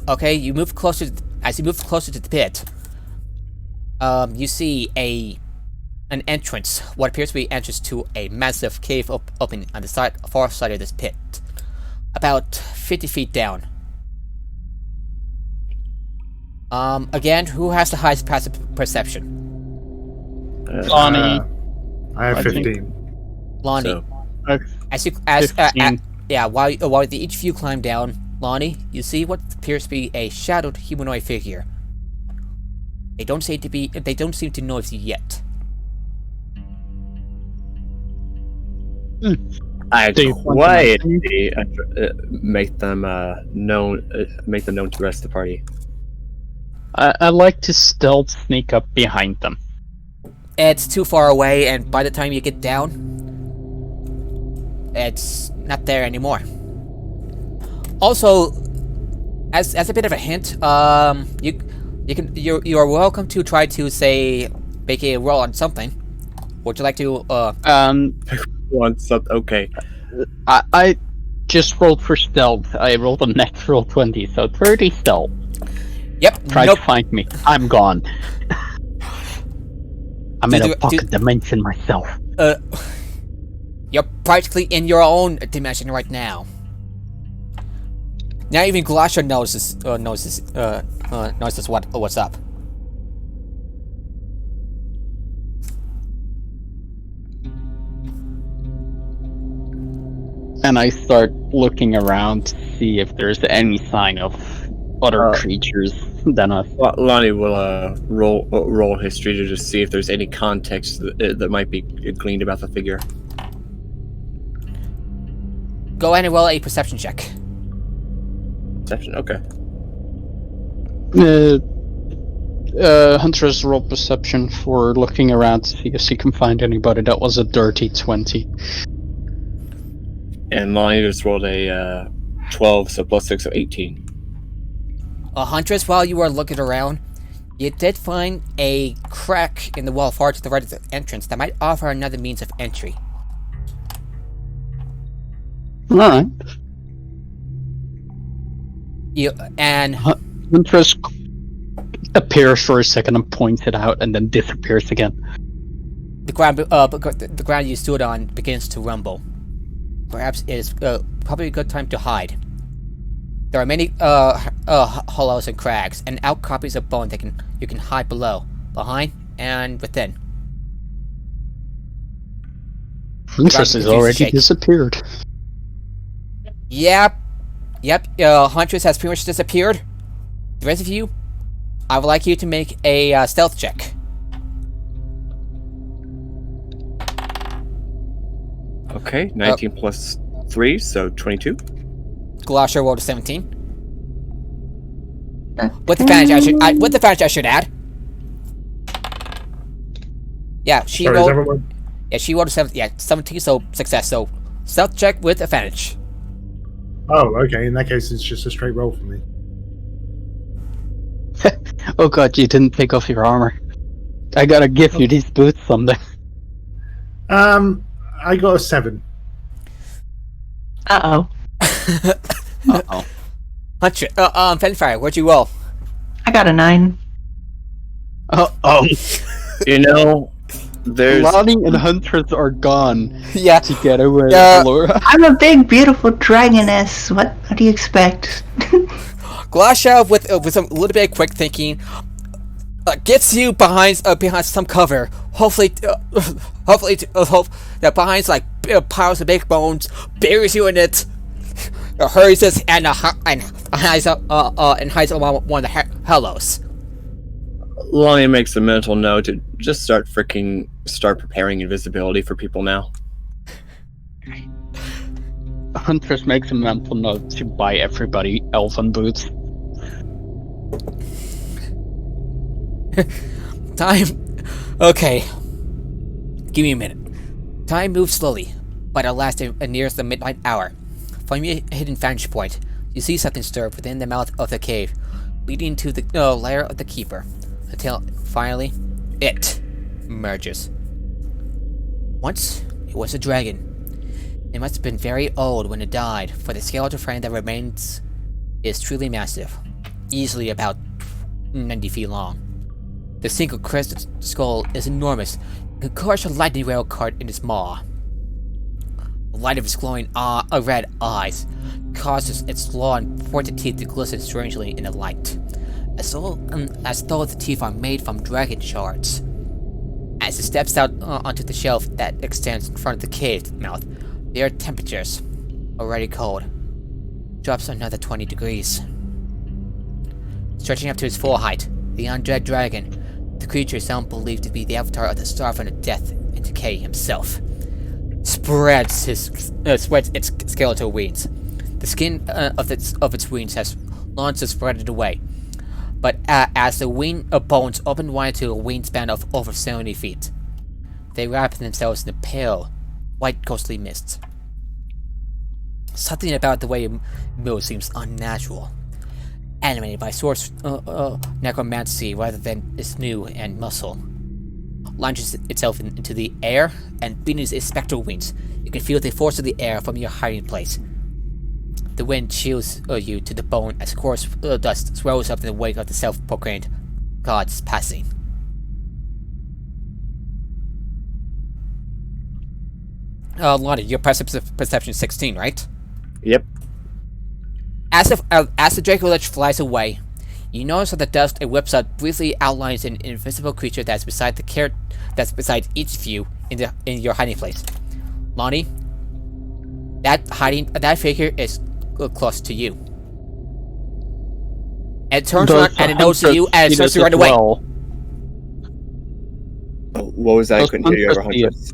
Okay, you move closer. As you move closer to the pit, you see an entrance. What appears to be entrance to a massive cave opening on the far side of this pit, about 50 feet down. Again, who has the highest passive perception? Lonnie. I have I think- 15. Lonnie. So, As 15. while each of you climb down, Lonnie, you see what appears to be a shadowed humanoid figure. They don't seem to notice you yet. I Do you want to quietly make them known to the rest of the party. I like to stealth sneak up behind them. It's too far away, and by the time you get down, it's not there anymore. Also, as a bit of a hint, you are welcome to try to make a roll on something. Would you like to Want something? Okay. I just rolled for stealth. I rolled a natural 20, so 30 stealth. Yep. Try Nope. to find me. I'm gone. I'm in a pocket dimension myself. You're practically in your own dimension right now. Now even Glacier knows what's up. And I start looking around to see if there's any sign of other creatures than us. Lonnie will roll history to just see if there's any context that might be gleaned about the figure. Go ahead and roll a perception check. Perception. Okay. Huntress roll perception for looking around to see if she can find anybody. That was a dirty 20. And Lonnie just rolled a 12, so plus 6, so 18. Huntress, while you were looking around, you did find a crack in the wall far to the right of the entrance that might offer another means of entry. Alright. Huntress appears for a second and points it out and then disappears again. The ground you stood on begins to rumble. Perhaps it is probably a good time to hide. There are many hollows and crags, and outcroppings of bone that you can hide below, behind, and within. Huntress has already disappeared. Yep. Huntress has pretty much disappeared. The rest of you, I would like you to make a stealth check. Okay, 19 plus 3, so 22. Galosha rolled a 17. With the advantage, I should add. Yeah, she rolled. Yeah, she rolled a 17. So success. So stealth check with advantage. Oh, okay. In that case, it's just a straight roll for me. Oh god, you didn't take off your armor. I gotta give you these boots someday. I got a 7. Uh-oh. Uh-oh. Huntress, Fenfire, what'd you roll? I got a 9. Oh. You know, there's... Lonnie and Huntress are gone. Yeah. Together with Laura. I'm a big, beautiful dragoness. What do you expect? Galosha, with some little bit of quick thinking, gets you behind some cover. Hopefully, behind like piles of big bones, buries you in it, hurries us and hides on one of the hollows. Lonnie makes a mental note to just start preparing invisibility for people now. Huntress makes a mental note to buy everybody elven boots. Time. Okay. Give me a minute. Time moves slowly, but at last it nears the midnight hour. From your hidden vantage point, you see something stir within the mouth of the cave, leading to the lair of the keeper, until finally, it emerges. Once, it was a dragon. It must have been very old when it died, for the skeletal frame that remains is truly massive, easily about 90 feet long. The single crested skull is enormous, and could crush a lightning rail cart in its maw. The light of its glowing red eyes causes its claw and pointed teeth to glisten strangely in the light, as though the teeth are made from dragon shards. As it steps out onto the shelf that extends in front of the cave mouth, the air temperatures, already cold, drops another 20 degrees. Stretching up to its full height, the undead dragon, the creature some believe to be the avatar of the Stormfront of death and decay himself, spreads its skeletal wings. The skin of its wings has long since spread away, but as the wing bones open wide to a wingspan of over 70 feet, they wrap themselves in a pale, white ghostly mist. Something about the way it moves seems unnatural, animated by source necromancy rather than sinew and muscle. Launches itself into the air, and beneath its spectral wings, you can feel the force of the air from your hiding place. The wind chills you to the bone as coarse dust swells up in the wake of the self-proclaimed god's passing. Lonnie, your perception 16, right? Yep. As the Draco Lich flies away, you notice that the dust it whips out briefly outlines an invisible creature that's beside each of you in your hiding place. Lonnie, that figure is close to you. And it turns around and it notices you and it starts to run away. What was that? I couldn't hear you over Huntress.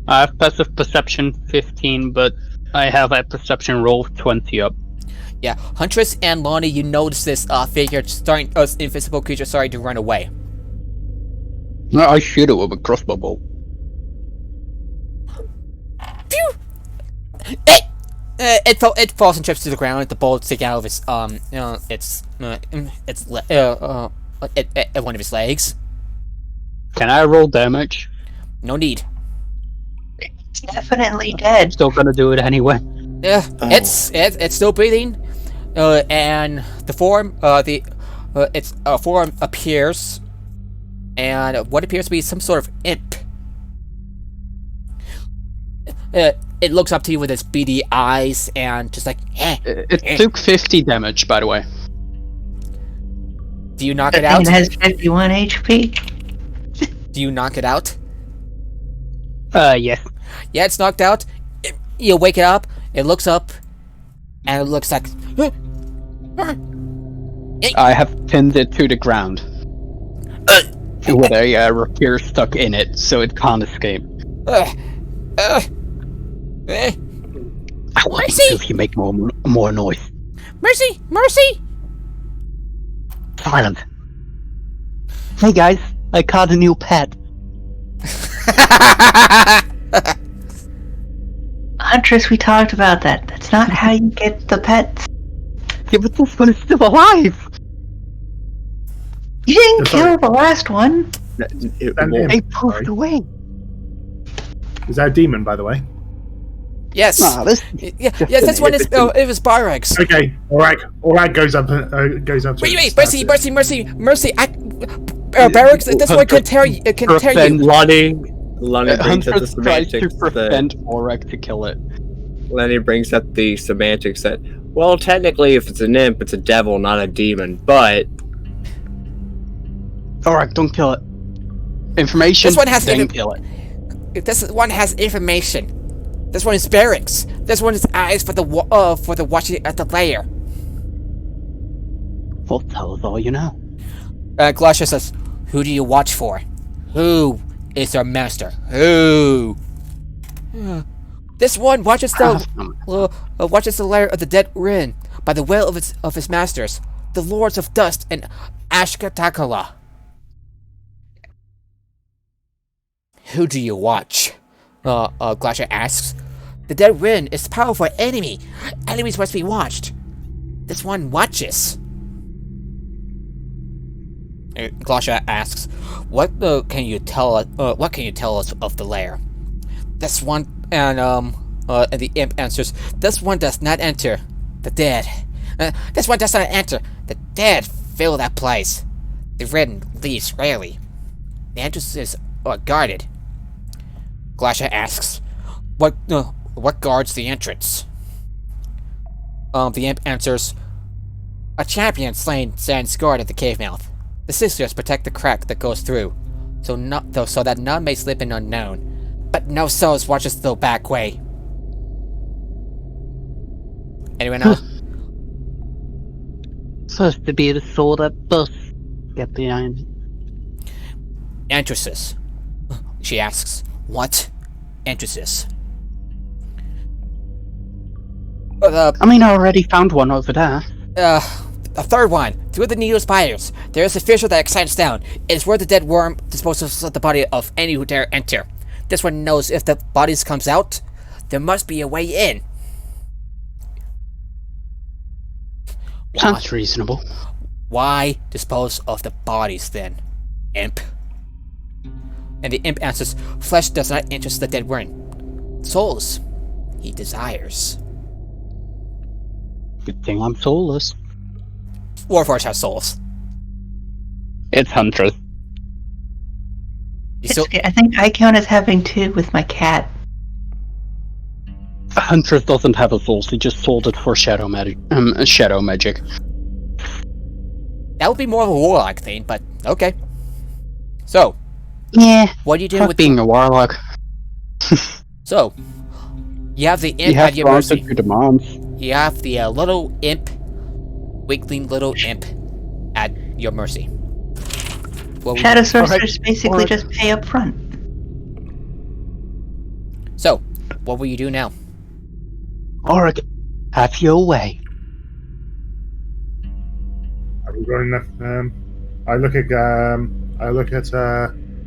I have passive perception 15, but I have a perception roll 20 up. Yeah, Huntress and Lonnie, you notice this figure starting, invisible creature starting to run away. No, I shoot it with a crossbow bolt. Phew! It falls and trips to the ground. The bolt sticking out of its one of its legs. Can I roll damage? No need. It's definitely dead. Still gonna do it anyway. It's still breathing, and the form its form appears, and what appears to be some sort of imp. It looks up to you with its beady eyes and just like, It took 50 damage, by the way. Do you knock it out? It has 51 HP. Do you knock it out? Yes. Yeah, it's knocked out. You wake it up. It looks up, and it looks like. I have pinned it to the ground. With a rapier stuck in it, so it can't escape. I want Mercy! if you make more noise. Mercy! Mercy! Silence. Hey guys, I caught a new pet. Huntress, we talked about that. That's not how you get the pets. Yeah, but this one is still alive. You didn't kill the last one. They pushed away. Is that a demon, by the way? Yes. This Yes, this one is. It was Byrex. Okay, alright goes up to Wait, Mercy! Byrex, this one can tear you. Lonnie brings up the Huntress tries to semantics prevent Orek to kill it. Lenny brings up the semantics that, well, technically, if it's an imp, it's a devil, not a demon, but... Orek, don't kill it. Information, This one has then inf- kill it. This one has information. This one is barracks. This one is eyes for the watching at the lair. Well, tell us all you know. Glasha says, "Who do you watch for? Who is our master? Who?" This one watches the lair of the dead Rin by the will of his masters, the lords of dust and Ashkatakala. Who do you watch? Glasha asks. The dead Rin is a powerful enemy. Enemies must be watched. This one watches. Glasha asks, "What can you tell us? What can you tell us of the lair?" This one, and the imp answers, "This one does not enter. The dead. This one does not enter. The dead fill that place. The Rin leaves rarely. The entrances are guarded." Glasha asks, "What guards the entrance?" The imp answers, "A champion slain stands guard at the cave mouth. The sisters protect the crack that goes through, so that none may slip in unknown. But no souls watches the back way." Anyone else? Supposed to be the sword that busts. Get behind it. Entrances. She asks, "What? Entrances?" I mean, I already found one over there. A third one. Through the needle spires. There is a fissure that extends down. It is where the dead worm disposes of the body of any who dare enter. This one knows if the bodies comes out, there must be a way in. Sounds reasonable. Why dispose of the bodies then, imp? And the imp answers, "Flesh does not interest the dead worm. Souls he desires." Good thing I'm soulless. Warforged has souls. It's Huntress. I think I count as having two with my cat. Huntress doesn't have a soul, she just sold it for shadow magic. That would be more of a warlock thing, but okay. So, Yeah. what are you doing Fuck with being a warlock. So, you have the imp You have at your to answer mercy. to demands. You have the little imp, weakling little imp, at your mercy. What would Shadow you- sorcerers basically Or- just pay up front. So, what will you do now? Orek, have your way. Are we going? I look at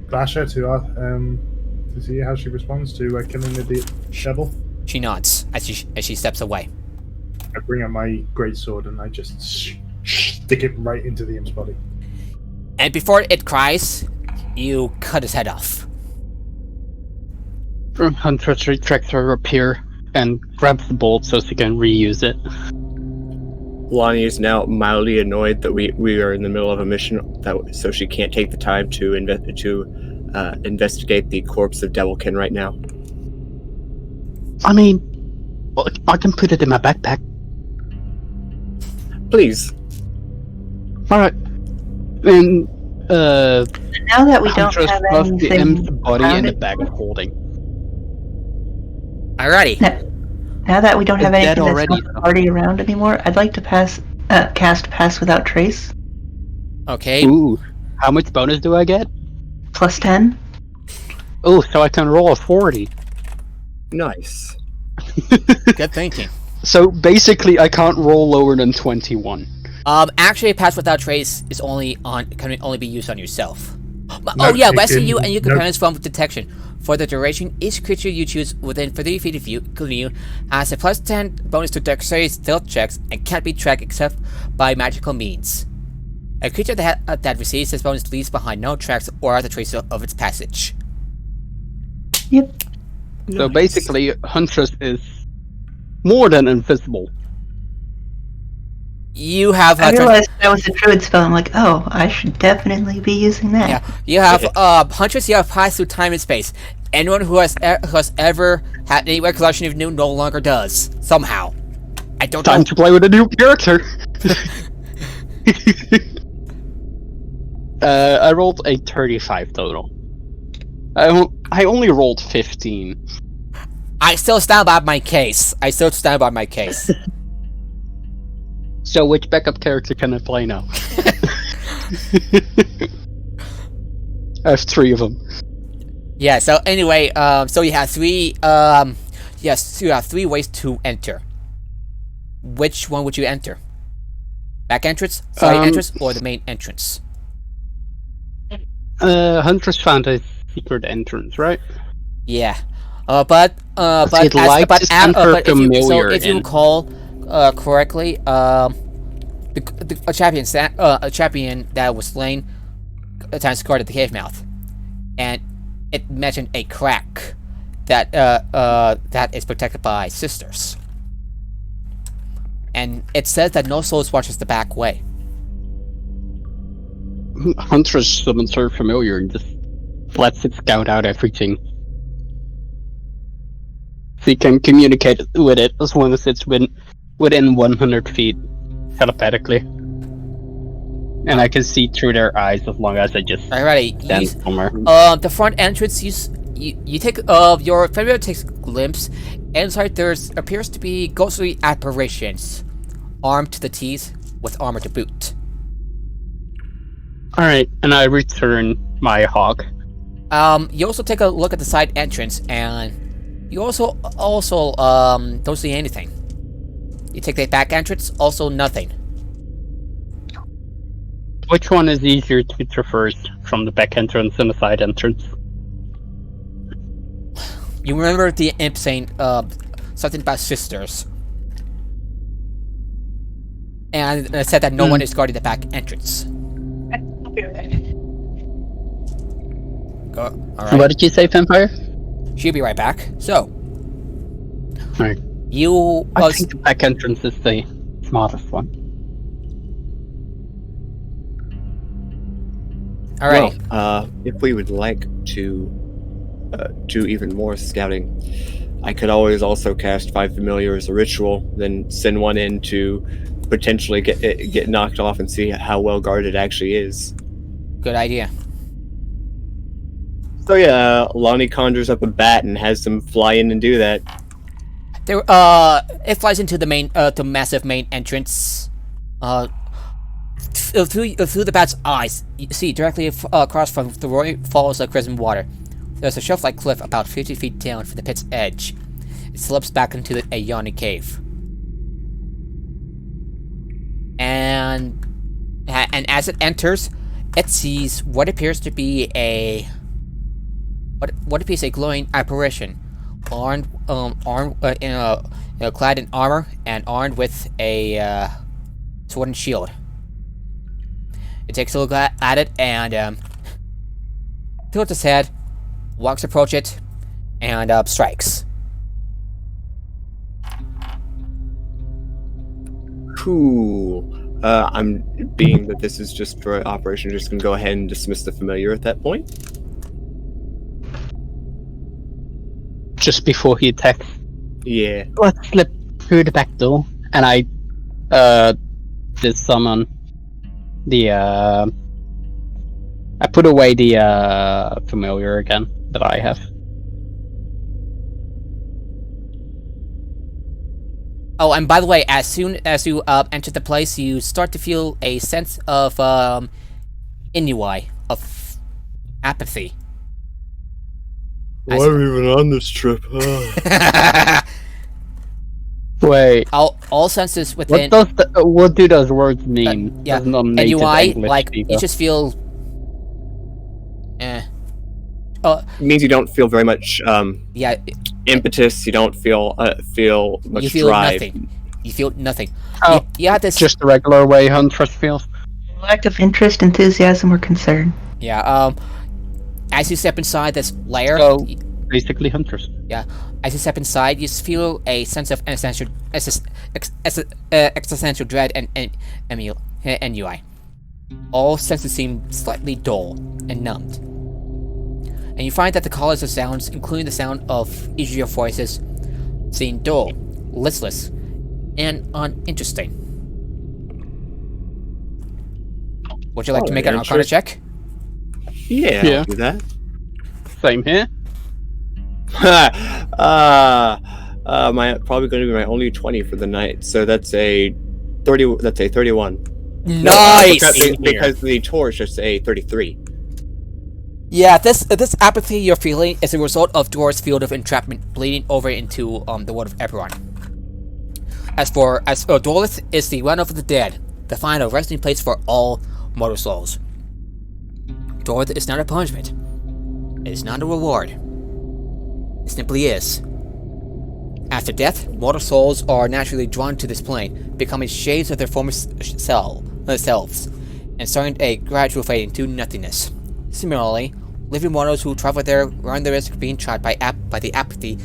Glasha to see how she responds to killing the devil. She nods as she steps away. I bring out my greatsword and I just stick it right into the imp's body. And before it cries, you cut his head off. Huntress retracts her rapier and grabs the bolt so she can reuse it. Lonnie is now mildly annoyed that we are in the middle of a mission, so she can't take the time to investigate the corpse of Devilkin right now. I mean, I can put it in my backpack. Please. Alright. And, Now that we don't Huntress have stuffs the anything imp's body around in the it- bag of holding. Alrighty. Now that we don't have It's dead anything already, that's not already around anymore, I'd like to cast Pass Without Trace. Okay. Ooh, how much bonus do I get? Plus 10. Oh, so I can roll a 40. Nice. Good thinking. So basically, I can't roll lower than 21. Actually, Pass Without Trace is can only be used on yourself. No, Oh yeah, it rescue can- you and your no. companions from detection. For the duration, each creature you choose within 30 feet of you, including you, has a plus 10 bonus to dexterity stealth checks and can't be tracked except by magical means. A creature that receives this bonus leaves behind no tracks or other traces of its passage. Yep. So basically, Huntress is more than invisible. You have I realized that was a druid spell. I'm like, oh, I should definitely be using that. yeah, you have Huntress. You have passed through time and space. Anyone who has ever had any recollection of you no longer does somehow. I don't Time know. to play with a new character. I rolled a 35 total. I only rolled 15. I still stand by my case. So which backup character can I play now? I have 3 of them. Yeah. So anyway, so you have 3. Yes, so you have 3 ways to enter. Which one would you enter? Back entrance, side entrance, or the main entrance? Huntress found a secret entrance, right? Yeah. But I'd like to send her familiar if you in. recall correctly, a champion that was slain times guarded the cave mouth, and it mentioned a crack that is protected by sisters, and it says that no souls watches the back way. Huntress summons her familiar and just lets it scout out everything. She can communicate with it as long as it's within 100 feet telepathically. And I can see through their eyes as long as I just Alrighty, stand somewhere. the front entrance. You take your familiar takes a glimpse. Inside there appears to be ghostly apparitions, armed to the teeth with armor to boot. Alright, and I return my hawk. You also take a look at the side entrance, and you also don't see anything. You take the back entrance, also nothing. Which one is easier to traverse from the back entrance and the side entrance? You remember the imp saying something about sisters, and it said that no one is guarding the back entrance. Alright. What did you say, Vampire? She'll be right back. So, Alright. you. I think the back entrance is the smartest one. Alright. Well, if we would like to do even more scouting, I could always also cast 5 familiar as a ritual, then send one in to potentially get knocked off and see how well guarded it actually is. Good idea. So yeah, Lonnie conjures up a bat and has them fly in and do that. There, it flies into the main, the massive main entrance. Through the bat's eyes, you see directly across from the roaring falls of crimson water. There's a shelf-like cliff about 50 feet down from the pit's edge. It slips back into a yawning cave. And and as it enters, it sees what appears to be a glowing apparition, clad in armor and armed with a sword and shield. It takes a look at it and tilts its head, walks approach it, and strikes. Cool. I'm being that this is just for operation, just gonna go ahead and dismiss the familiar at that point. Just before he attacks. Yeah. Let's slip through the back door, and I just summon the I put away the familiar again that I have. Oh, and by the way, as soon as you enter the place, you start to feel a sense of ennui, of apathy. Why are we even on this trip? Wait. All senses within. What do those words mean? Yeah, As non-native ennui, English like speaker. you just feel. It means you don't feel very much Yeah. impetus. You don't feel much You feel drive. nothing. You feel nothing. Oh, You have this. just the regular way Huntress feels. Lack of interest, enthusiasm, or concern. Yeah. As you step inside this lair, So, basically Huntress. as you step inside, you feel a sense of existential dread and ennui. All senses seem slightly dull and numbed. And you find that the callers of sounds, including the sound of each of your voices, seem dull, listless, and uninteresting. Would you like to make an Arcana check? Yeah, Yeah. I'll do that. Same here. Probably going to be my only 20 for the night. So that's a 30. That's a 31. Nice. Because the tour is just a 33. Yeah, this apathy you're feeling is a result of Dor's field of entrapment bleeding over into the world of Eberron. As Dorlith is the realm of the dead, the final resting place for all mortal souls. Dorlith is not a punishment. It is not a reward. It simply is. After death, mortal souls are naturally drawn to this plane, becoming shades of their former selves, and starting a gradual fade into nothingness. Similarly, living mortals who travel there run the risk of being trapped by the apathy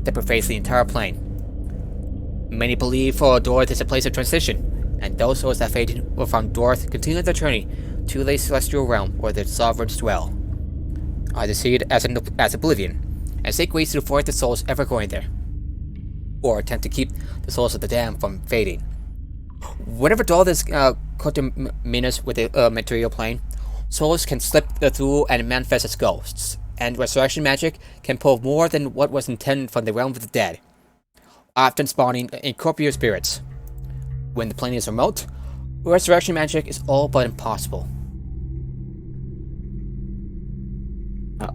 that pervades the entire plane. Many believe Dorth is a place of transition, and those souls that fade from Dorth continue their journey to the celestial realm where their sovereigns dwell. Either see it as oblivion, and seek ways to avoid the souls ever going there, or attempt to keep the souls of the damned from fading. Whenever Dorth is conterminous with the material plane, souls can slip through and manifest as ghosts, and resurrection magic can pull more than what was intended from the realm of the dead, often spawning incorporeal spirits. When the plane is remote, resurrection magic is all but impossible.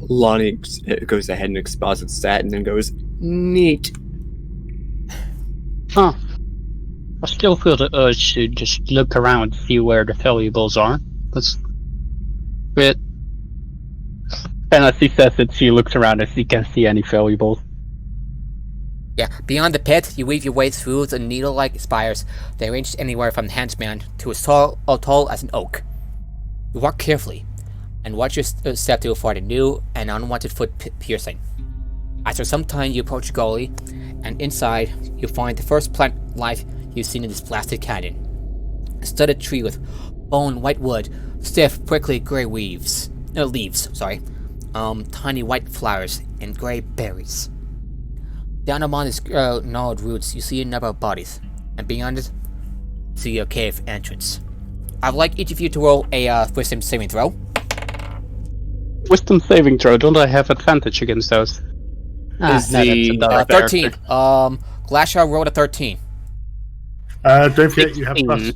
Lonnie goes ahead and exposits that and then goes, neat. Huh. I still feel the urge to just look around to see where the valuables are. That's it. And as he says it, she looks around and she can't see any valuables. Yeah, beyond the pit, you weave your way through the needle-like spires that range anywhere from the handspan to as tall as an oak. You walk carefully, and watch your step to avoid a new and unwanted foot piercing. After some time, you approach the gully, and inside, you find the first plant life you've seen in this blasted canyon. A studded tree with bone white wood, stiff, prickly gray leaves, tiny white flowers, and gray berries. Down among its gnarled roots, you see a number of bodies, and beyond it, you see a cave entrance. I'd like each of you to roll a wisdom saving throw. Wisdom saving throw, don't I have advantage against those? Is the 13. Glacier rolled a 13. Don't forget you have 16. plus.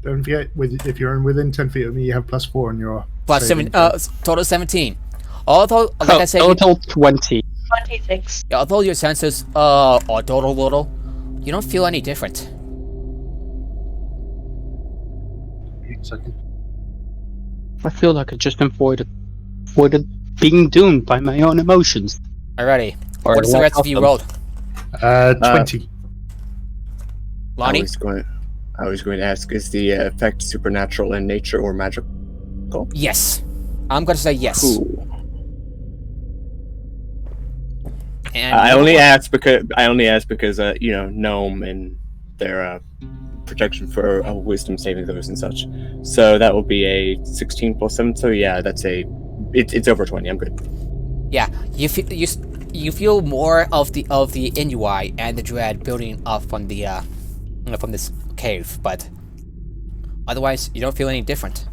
Don't forget if you're within 10 feet of me, you have +4 on your. Plus saving 7. throw. Total 17. Although, like I said, total 20. 26. although your senses are total little, you don't feel any different. Wait a second. I feel like I just avoided being doomed by my own emotions. Alrighty. Or What's the lack rest of of you them. rolled? 20. Lonnie? I was going to ask, is the effect supernatural in nature or magical? Yes. I'm gonna say yes. Cool. And I only ask because gnome and their protection for wisdom saving throws and such. So that will be a 16 plus 7. So yeah, it's over 20. I'm good. Yeah, you feel more of the Inuai and the dread building up from the from this cave, but otherwise you don't feel any different.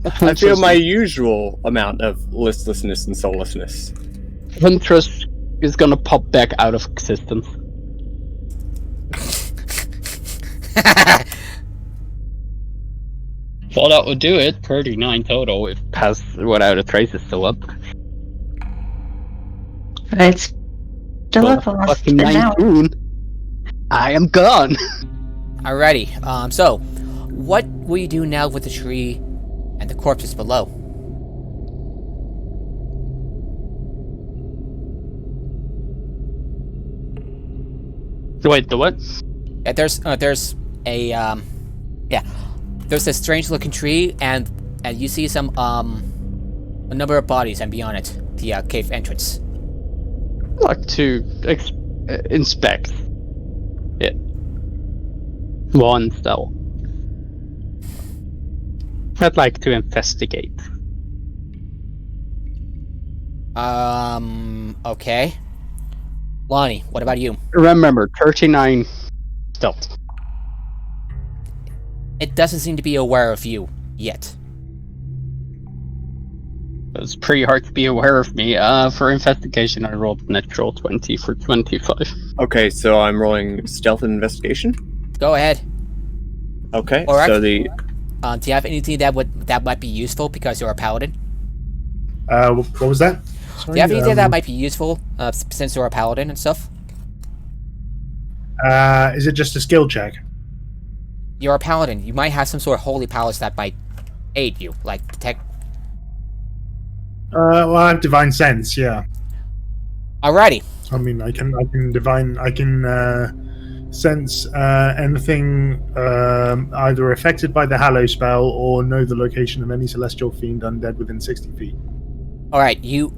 I feel my usual amount of listlessness and soullessness. Huntress is gonna pop back out of existence. Well, that would do it. 39 total if Pass Without a Trace is still up. It's still up a lot Fucking now. 19. I am gone. Alrighty. So what will you do now with the tree and the corpses below? Wait, the what? Yeah, there's a strange looking tree, and you see some a number of bodies and beyond it the cave entrance. I'd like to inspect it. One still. I'd like to investigate. Okay. Lonnie, what about you? Remember, 39 stealth. It doesn't seem to be aware of you yet. It's pretty hard to be aware of me. For investigation, I rolled natural 20 for 25. Okay, so I'm rolling stealth and investigation. Go ahead. Okay, Or so do you have anything that might be useful because you're a paladin? What was that? Sorry, Do you have anything that might be useful since you're a paladin and stuff? Is it just a skill check? You're a paladin. You might have some sort of holy powers that might aid you, like detect. Well, I have divine sense. Yeah. Alrighty. I mean, I can sense anything either affected by the Hallow spell or know the location of any celestial fiend undead within 60 feet. All right, you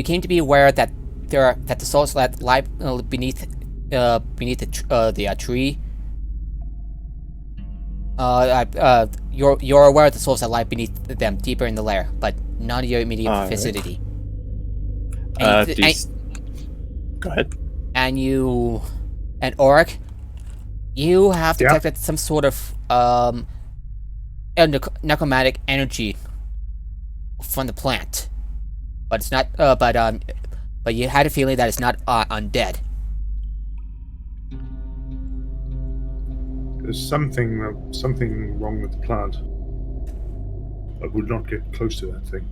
came to be aware that the souls that lie beneath the tree. You're aware of the souls that lie beneath them, deeper in the lair, but not in your immediate vicinity. Go ahead. And Oric, you have detected some sort of necromantic energy from the plant. But it's not. But you had a feeling that it's not undead. There's something wrong with the plant. I would not get close to that thing.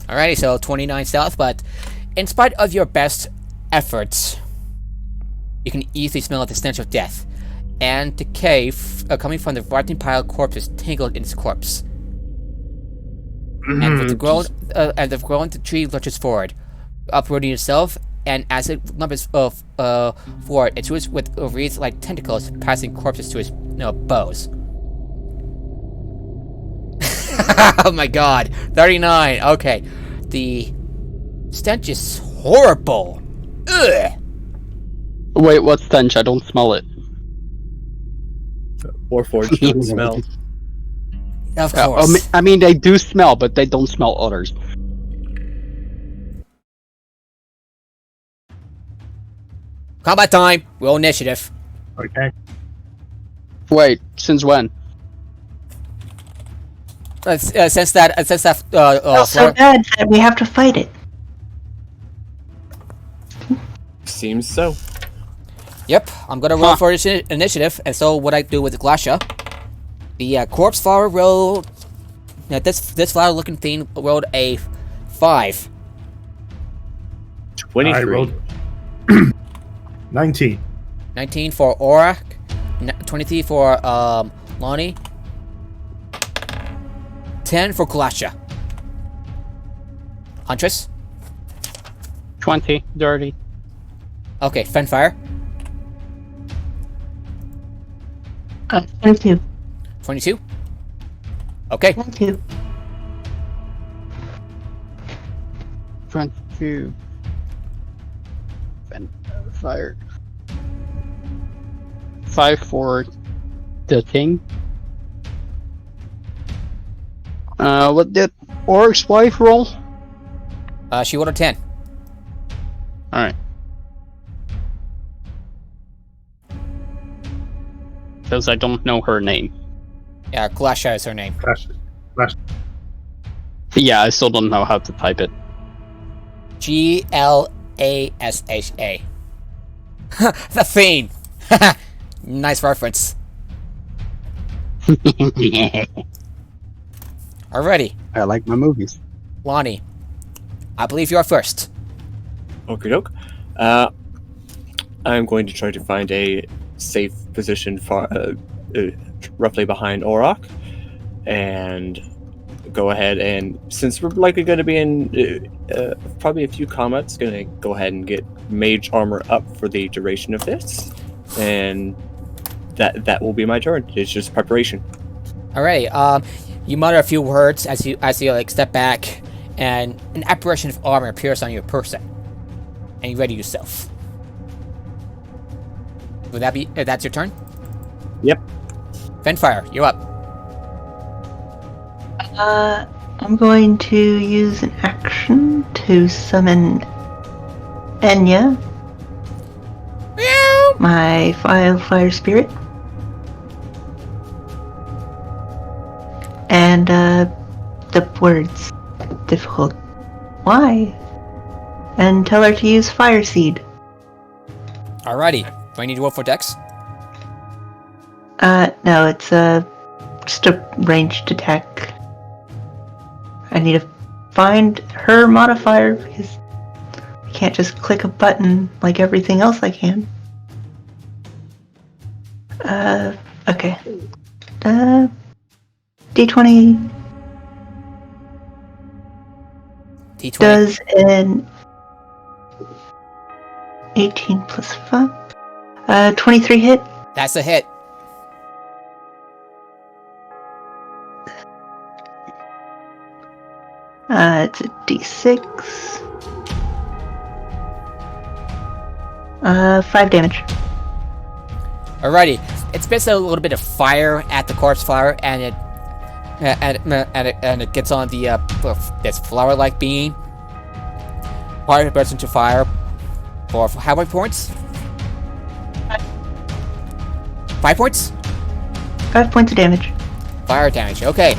Alrighty, so 29 stealth, but in spite of your best efforts, you can easily smell the stench of death, and decay coming from the rotting pile of corpses tingled in its corpse. And with the grown, the tree lurches forward, uprooting itself, and as it lumbers forward, its roots with wreaths like tentacles passing corpses to its bows. Oh my god, 39. Okay, the stench is horrible. Ugh. Wait, what stench? I don't smell it. Warforged doesn't smell. Of course. I mean, they do smell, but they don't smell others. Combat time. Roll initiative. Okay. Wait, since when? Since that It's so bad that we have to fight it. Seems so. Yep, I'm gonna roll for initiative, and so what I do with Glasha, the corpse flower rolled. Now this flower-looking thing rolled a 5. 23. I rolled 19. 19 for Aurak. 23 for Lonnie. 10 for Kalasha. Huntress. 20, dirty. Okay, Fenfire. 22. 22. Okay. 22. 22. Fire. 5 for the king. What did Orc's wife roll? She rolled a 10. Alright. Because I don't know her name. Yeah, Kalasha is her name. Flash. Yeah, I still don't know how to type it. Glasha. The Fiend. Nice reference. Alrighty, I like my movies. Lonnie. I believe you're first. Okie doke. I'm going to try to find a safe position far, roughly behind Aurak, and go ahead and, since we're likely going to be in probably a few combats, going to go ahead and get mage armor up for the duration of this, and that will be my turn. It's just preparation. Alrighty, you mutter a few words as you like step back, and an apparition of armor appears on your person, and you ready yourself. Would that be? That's your turn. Yep. Fenfire, you're up. I'm going to use an action to summon Enya, my fire spirit. And the words difficult. Why? And tell her to use Fire Seed. Alrighty. Do I need to roll for Dex? No, it's just a ranged attack. I need to find her modifier because I can't just click a button like everything else I can. Okay. D20 D20. does an 18 plus 5. 23 hit. That's a hit. It's a D6. 5 damage. Alrighty. It spits out a little bit of fire at the corpse flower, and it gets on the this flower-like being. Fire bursts into fire. For how many points? 5 points? 5 points of damage. Fire damage. Okay.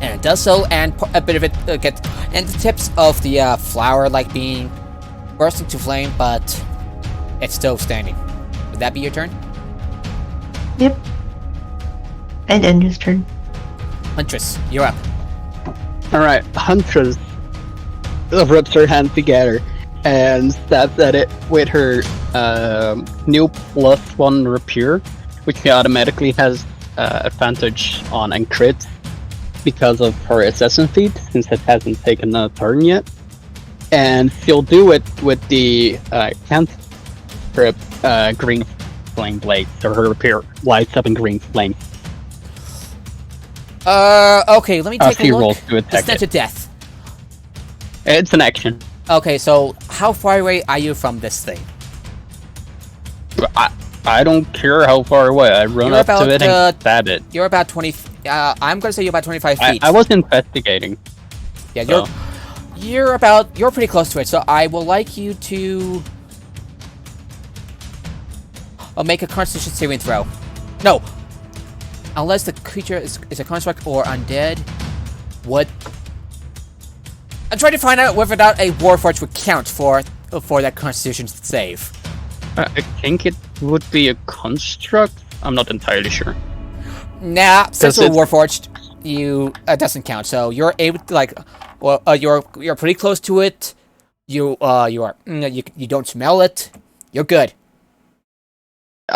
And it does so, and a bit of it gets, and the tips of the flower-like being burst into flame, but it's still standing. Would that be your turn? Yep. And Enya's turn. Huntress, you're up. Alright, Huntress rubs her hands together and stabs at it with her new +1 rapier, which she automatically has advantage on and crit because of her assassin feat, since it hasn't taken a turn yet. And she'll do it with the cantrip green flame blade, so her rapier lights up in green flame. Okay, let me take a look. Rolls to attack It's not to death. It's an action. Okay, so how far away are you from this thing? I don't care how far away. I run You're up to it and stab it. You're about 20. I'm gonna say you're about 25 feet. I was investigating. Yeah, you're pretty close to it. So I will like you to make a Constitution saving throw. No, unless the creature is a construct or undead. What? I'm trying to find out whether or not a Warforged would count for that Constitution save. I think it would be a construct. I'm not entirely sure. Nah, since Does you're Warforged, you doesn't count. So you're able to you're pretty close to it. You don't smell it. You're good.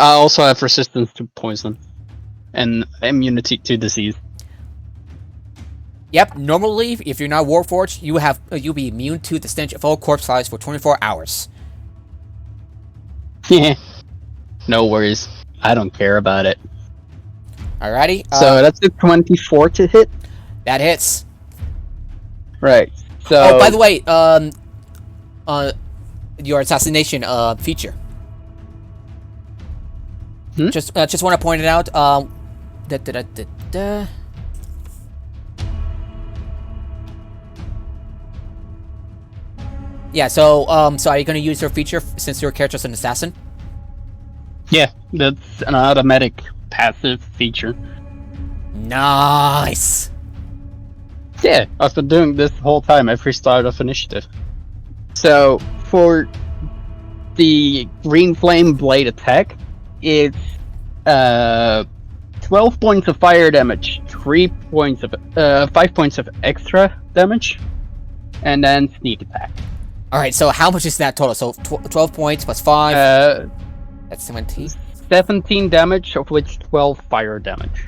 I also have resistance to poison and immunity to disease. Yep, normally, if you're not Warforged, you'll be immune to the stench of all corpse flies for 24 hours. Yeah. No worries. I don't care about it. Alrighty. So that's a 24 to hit? That hits. Right. So. Oh, by the way, your assassination feature. Just want to point it out. Yeah. So are you gonna use your feature since your character's an assassin? Yeah, that's an automatic passive feature. Nice. Yeah, I've been doing this the whole time every start of initiative. So for the green flame blade attack, it's 12 points of fire damage, 5 points of extra damage, and then sneak attack. All right. So how much is that total? So 12 points plus 5. That's 17. 17 damage, of which 12 fire damage.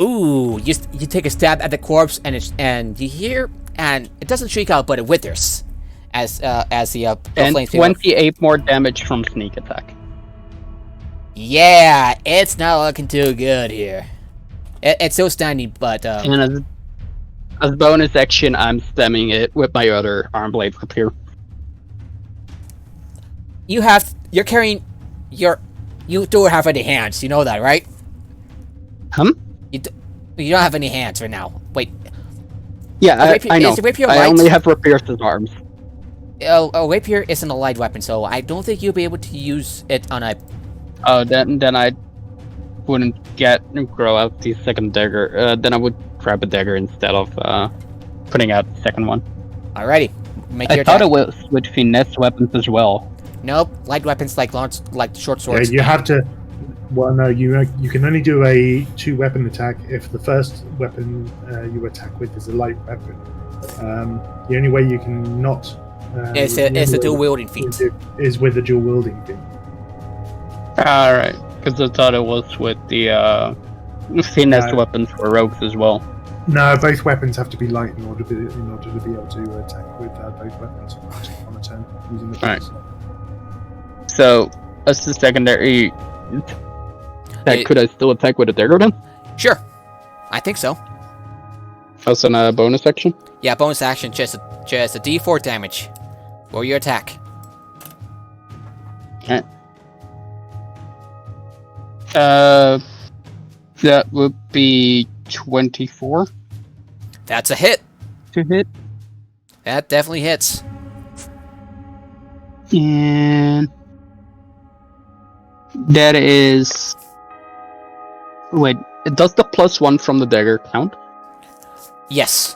Ooh, you take a stab at the corpse and you hear, and it doesn't shriek out, but it withers as the and flames 28 more damage from sneak attack. Yeah, it's not looking too good here. It's so standing, but and as bonus action, I'm stemming it with my other arm blade rapier. you're carrying you don't have any hands. You know that, right? You don't have any hands right now. Wait. Yeah, I know. Is the rapier I light? only have rapiers as arms. A rapier isn't a light weapon, so I don't think you'll be able to use it on a. Oh, then I wouldn't grow out the second dagger. Then I would grab a dagger instead of putting out the second one. Alrighty, make I your thought attack. it was with finesse weapons as well. Nope, light weapons like short swords. Yeah, you have to. Well, no, you can only do a 2-weapon attack if the first weapon you attack with is a light weapon. The only way you can not It's a dual wielding feat. is with the dual wielding feat. Alright, because I thought it was with the finesse No. weapons for rogues as well. No, both weapons have to be light in order to be able to attack with both weapons on a turn using the Right. feats. So, as the secondary attack, could I still attack with a dagger then? Sure, I think so. As a bonus action? Yeah, bonus action, just a D4 damage for your attack. Okay. That would be 24 That's a hit. to hit. That definitely hits. And that is... Wait, does the +1 from the dagger count Yes.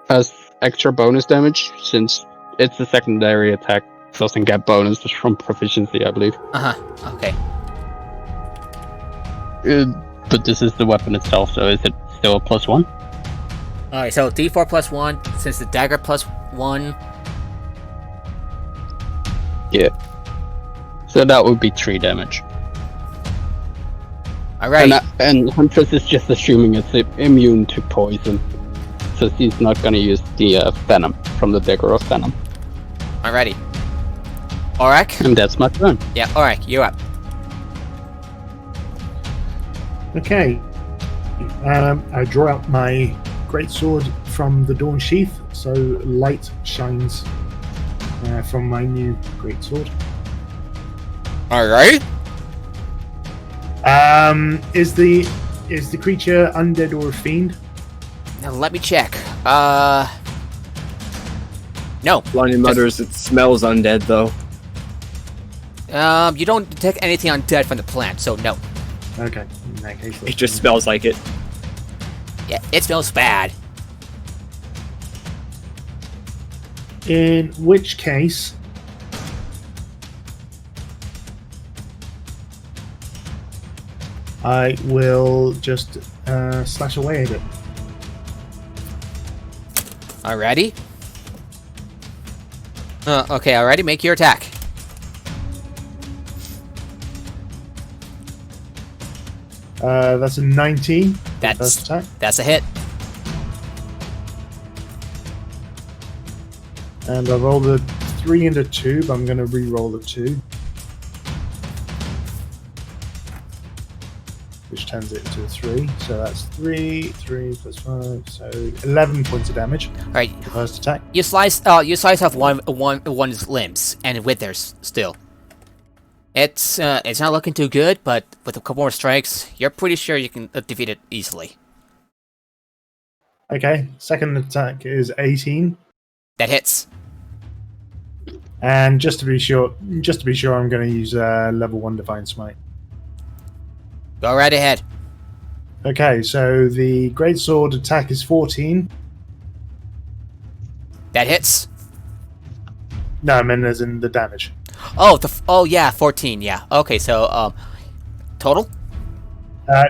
as extra bonus damage? Since it's a secondary attack, doesn't get bonuses from proficiency, I believe. Okay. But this is the weapon itself, so is it still a +1? Alright, so D4 plus 1, since the dagger plus 1. Yeah. So that would be 3 damage. Alright. And Huntress is just assuming it's immune to poison. So she's not gonna use the venom from the dagger of venom. Alrighty. Aurak? And that's my turn. Yeah, Aurak, you're up. Okay. I draw out my greatsword from the dawn sheath, so light shines from my new greatsword. Alright. Is the creature undead or a fiend? Now let me check. No. Lonnie mutters, it smells undead though. You don't detect anything undead from the plant, so no. Okay, in that case, It just smells like it. Yeah, it smells bad. in which case I will just slash away at it. Alrighty. Okay, alrighty, make your attack. That's a 19. That's First attack. that's a hit. And I rolled a 3 and a 2, but I'm going to re-roll the 2. Which turns it into a 3. So that's 3 plus 5, so 11 points of damage. All right, The first attack. you slice off one's limbs, and withers still. It's not looking too good, but with a couple more strikes, you're pretty sure you can defeat it easily. Okay, second attack is 18. That hits. And just to be sure, I'm going to use level 1 Divine Smite. Go right ahead. Okay, so the Greatsword attack is 14. That hits. No, I mean as in the damage. Oh yeah, 14. Yeah. Okay, so total.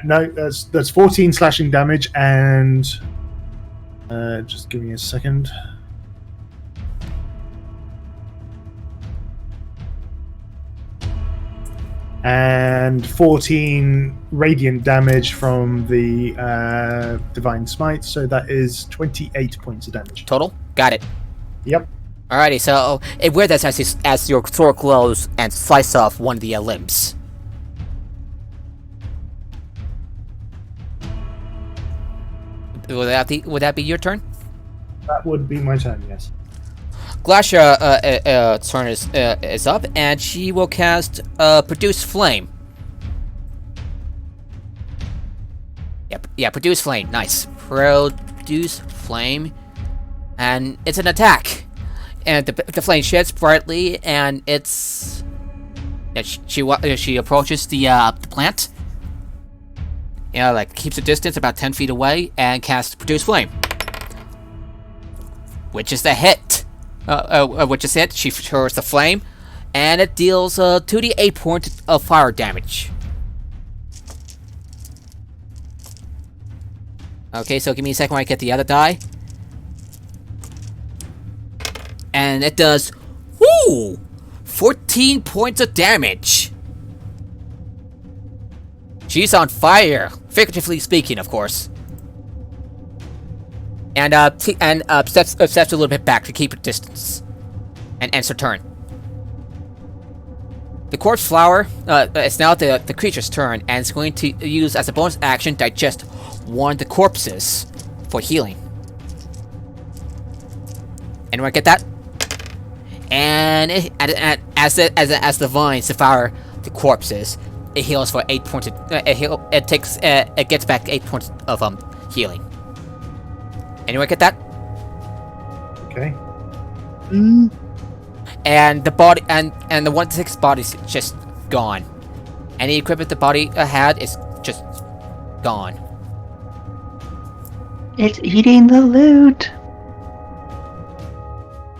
No, that's 14 slashing damage, and just give me a second. And 14 radiant damage from the Divine Smite, so that is 28 points of damage. Total. Got it. Yep. Alrighty, so it wear this as your sword glows and slice off one of the limbs. Would that be your turn? That would be my turn, yes. Glacia's turn is up, and she will cast Produce Flame. Yep, Produce Flame. Nice. Produce Flame, and it's an attack. And the flame sheds brightly, and it's she approaches the plant. Like keeps a distance about 10 feet away, and casts Produce Flame, which is the hit. Which is hit. She throws the flame, and it deals 2d8 points of fire damage. Okay, so give me a second while I get the other die. And it does, 14 points of damage. She's on fire, figuratively speaking, of course. And steps a little bit back to keep her distance, and ends her turn. The corpse flower it's now the creature's turn, and it's going to use as a bonus action digest one of the corpses for healing. Anyone get that? And as the vines devour the corpses, it heals for 8 points. It gets back 8 points of healing. Anyone get that? Okay. And the body and the 1/6 body's just gone. Any equipment the body had is just gone. It's eating the loot.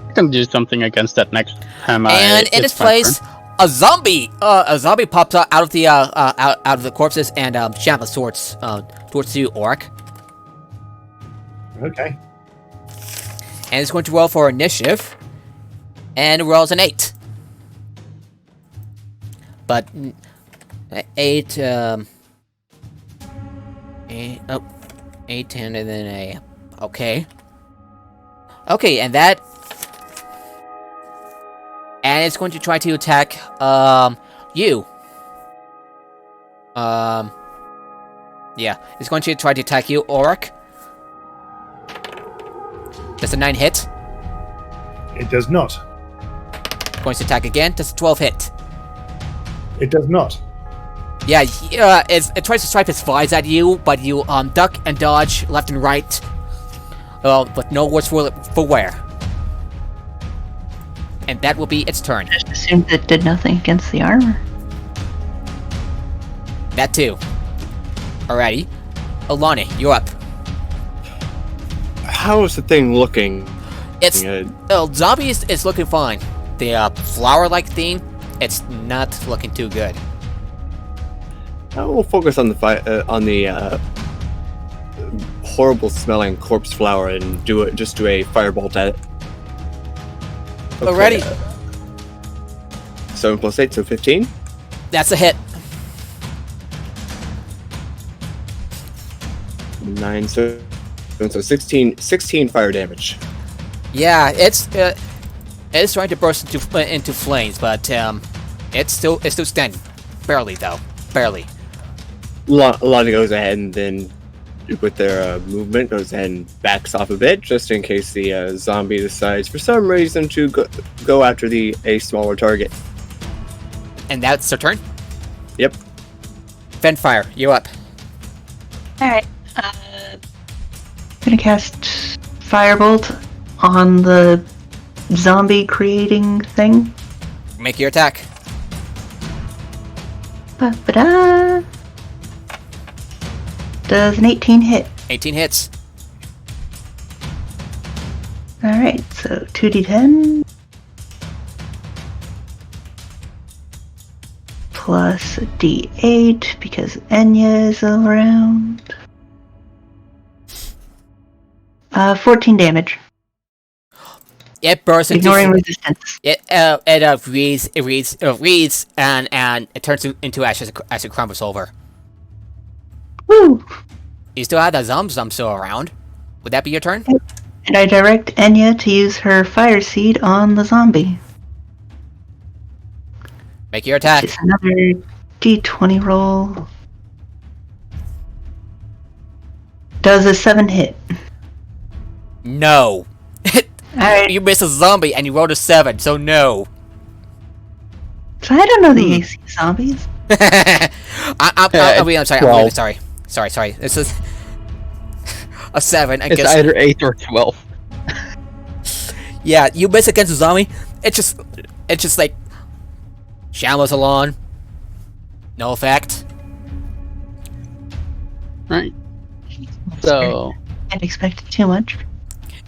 I can do something against that next time. And in its place, a zombie pops out of the corpses and shambles towards you, Oric. Okay. And it's going to roll for initiative, and it rolls an 8. But 8, 8, and then a, okay, and that, and it's going to try to attack you. Yeah, it's going to try to attack you, Oric. Does a 9 hit? It does not. Going to attack again. Does a 12 hit? It does not. Yeah, it tries to swipe its vines at you, but you duck and dodge left and right. But no words for where. And that will be its turn. Just assumed it did nothing against the armor. That too. Alrighty. Alani, you're up. How is the thing looking? It's zombie is looking fine. The flower-like thing, it's not looking too good. We'll focus on the horrible-smelling corpse flower and do a firebolt at it. Okay. Alrighty. 7 + 8, so 15. That's a hit. 9, so 16 fire damage. Yeah, it's trying to burst into flames, but it's still standing, barely though, barely. Lana goes ahead and then, with their movement, goes ahead and backs off a bit, just in case the zombie decides for some reason to go after a smaller target. And that's their turn. Yep. Fenfire, you up. Alright. Gonna cast Firebolt on the zombie creating thing. Make your attack. Ba-ba-da. Does an 18 hit? 18 hits. Alright, so 2d10. Plus a d8 because Enya is around. 14 damage. It bursts Ignoring into resistance. it reads and it turns into ash as it crumbles over. Woo! You still have that Zum still around. Would that be your turn? And I direct Enya to use her fire seed on the zombie. Make your attack. It's another d20 roll. Does a 7 hit? No. Alright. You missed a zombie and you rolled a 7, so no. So I don't know the AC of zombies. I'm really sorry. I'm 12. really sorry. Sorry. This is a 7. I It's guess. either 8 or 12. Yeah, you miss against a zombie. It's just like shambles along. No effect. Right. So, Can't expect too much.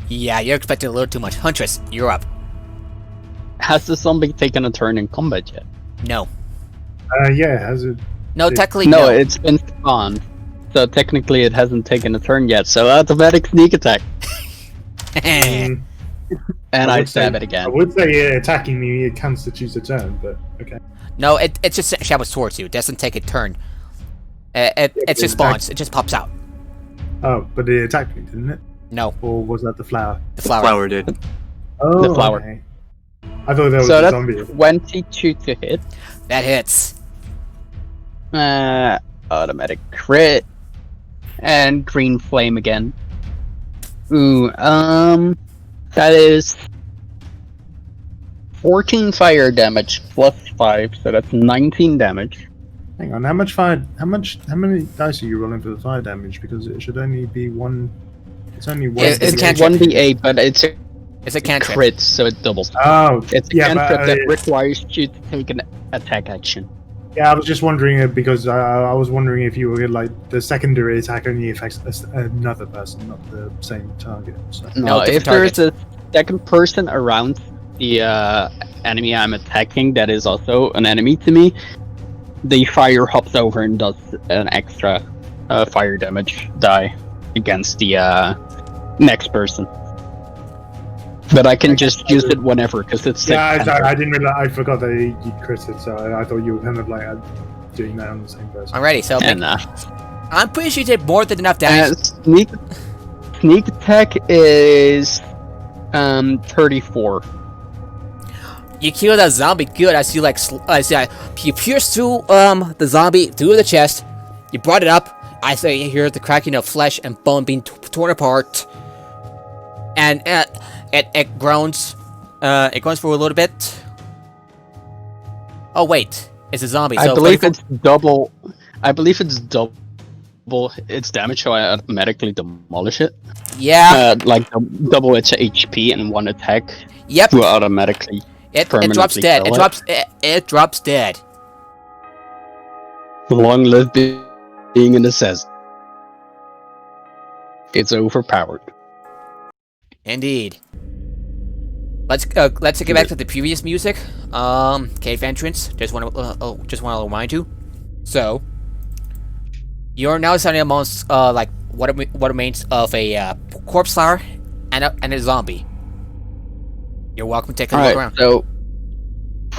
Yeah, you're expecting a little too much. Huntress, you're up. has the zombie taken a turn in combat yet? No. Yeah, has it? No, technically No, no. it's been spawned. So technically it hasn't taken a turn yet, so automatic sneak attack. Mm, And I would stab say- it again. I would say attacking me it constitutes a turn, but okay. No, it just shambles towards you. It doesn't take a turn. It just spawns. It just pops out. Oh, but it attacked me, didn't it? No, Or was that the flower? the flower. Flower did. Oh, The flower. Okay. I thought that was So a that's zombie. 22 to hit. That hits. Automatic crit. And green flame again. Ooh, that is 14 fire damage plus 5, so that's 19 damage. Hang on, how many dice are you rolling for the fire damage? Because it should only be one. It's only one. It's It's cantrip. 1d8, but it's a It's a cantrip. crit, so it doubles. Oh, It's a yeah, cantrip but, that requires you to take an attack action. yeah. I was just wondering because I was wondering if you were like the secondary attack only affects another person, not the same target. So. No, No, different if there's a second person around the enemy I'm attacking that is also an enemy to me, the fire hops over and does an extra fire damage die against the next person. But I can just use it whenever because it's Yeah, I didn't realize. I forgot that you critted, so I thought you were kind of like doing that on the same person. Alrighty, so and I'm pretty sure you did more than enough damage. sneak attack is 34. You kill that zombie good. I see you pierce through the zombie through the chest. You brought it up. I say you hear the cracking of flesh and bone being torn apart, and it groans. It groans for a little bit. Oh wait, it's a zombie. I So believe 34 it's double. I believe it's double its damage, so I automatically demolish it. Yeah. Double its HP in one attack Yep. to automatically. It drops permanently dead. kill It drops dead. Long live being an assassin. It's overpowered. Indeed. Let's get back to the previous music. Cave entrance. Just want to remind you. So, you're now standing amongst what remains of a corpse flower and a zombie. You're welcome to take a look around. So,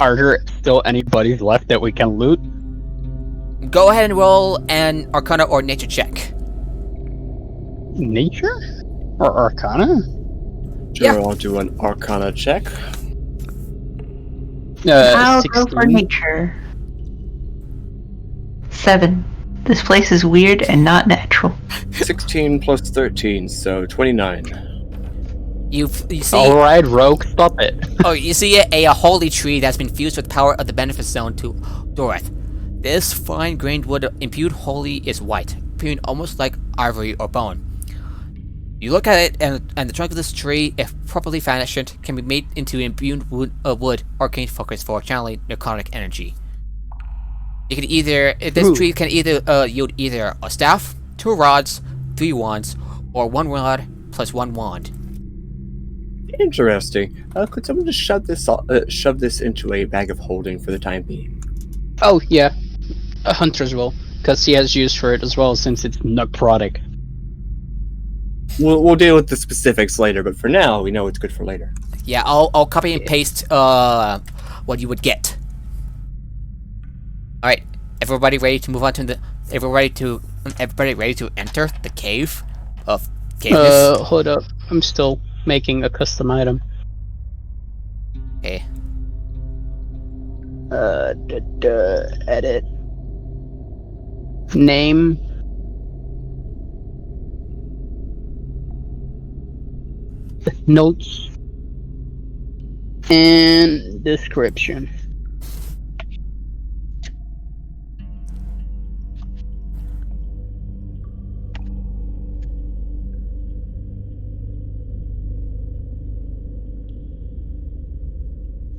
are there still anybody left that we can loot? Go ahead and roll an Arcana or Nature check. Nature? Or Arcana? Sure, Yeah. I'll do an Arcana check. I'll go for 16. nature. 7. This place is weird and not natural. 16 plus 13, so 29. You see. Alright, Rogue, stop it. Oh, you see a holy tree that's been fused with power of the Benefice Zone to Dorith. This fine-grained wood imbued wholly is white, appearing almost like ivory or bone. You look at it, and the trunk of this tree, if properly fashioned, can be made into imbued wood arcane focus for channeling narcotic energy. You can this tree can either yield either a staff, 2 rods, 3 wands, or 1 rod plus 1 wand. Interesting. Could someone just shove this into a bag of holding for the time being? Oh, yeah. A Hunter's will, because he has use for it as well, since it's necrotic. We'll deal with the specifics later, but for now, we know it's good for later. Yeah, I'll copy and paste what you would get. All right, everybody ready to move on to everybody ready to enter the cave of caveness? Hold up. I'm still making a custom item. Okay. Edit. Name. Notes. And description.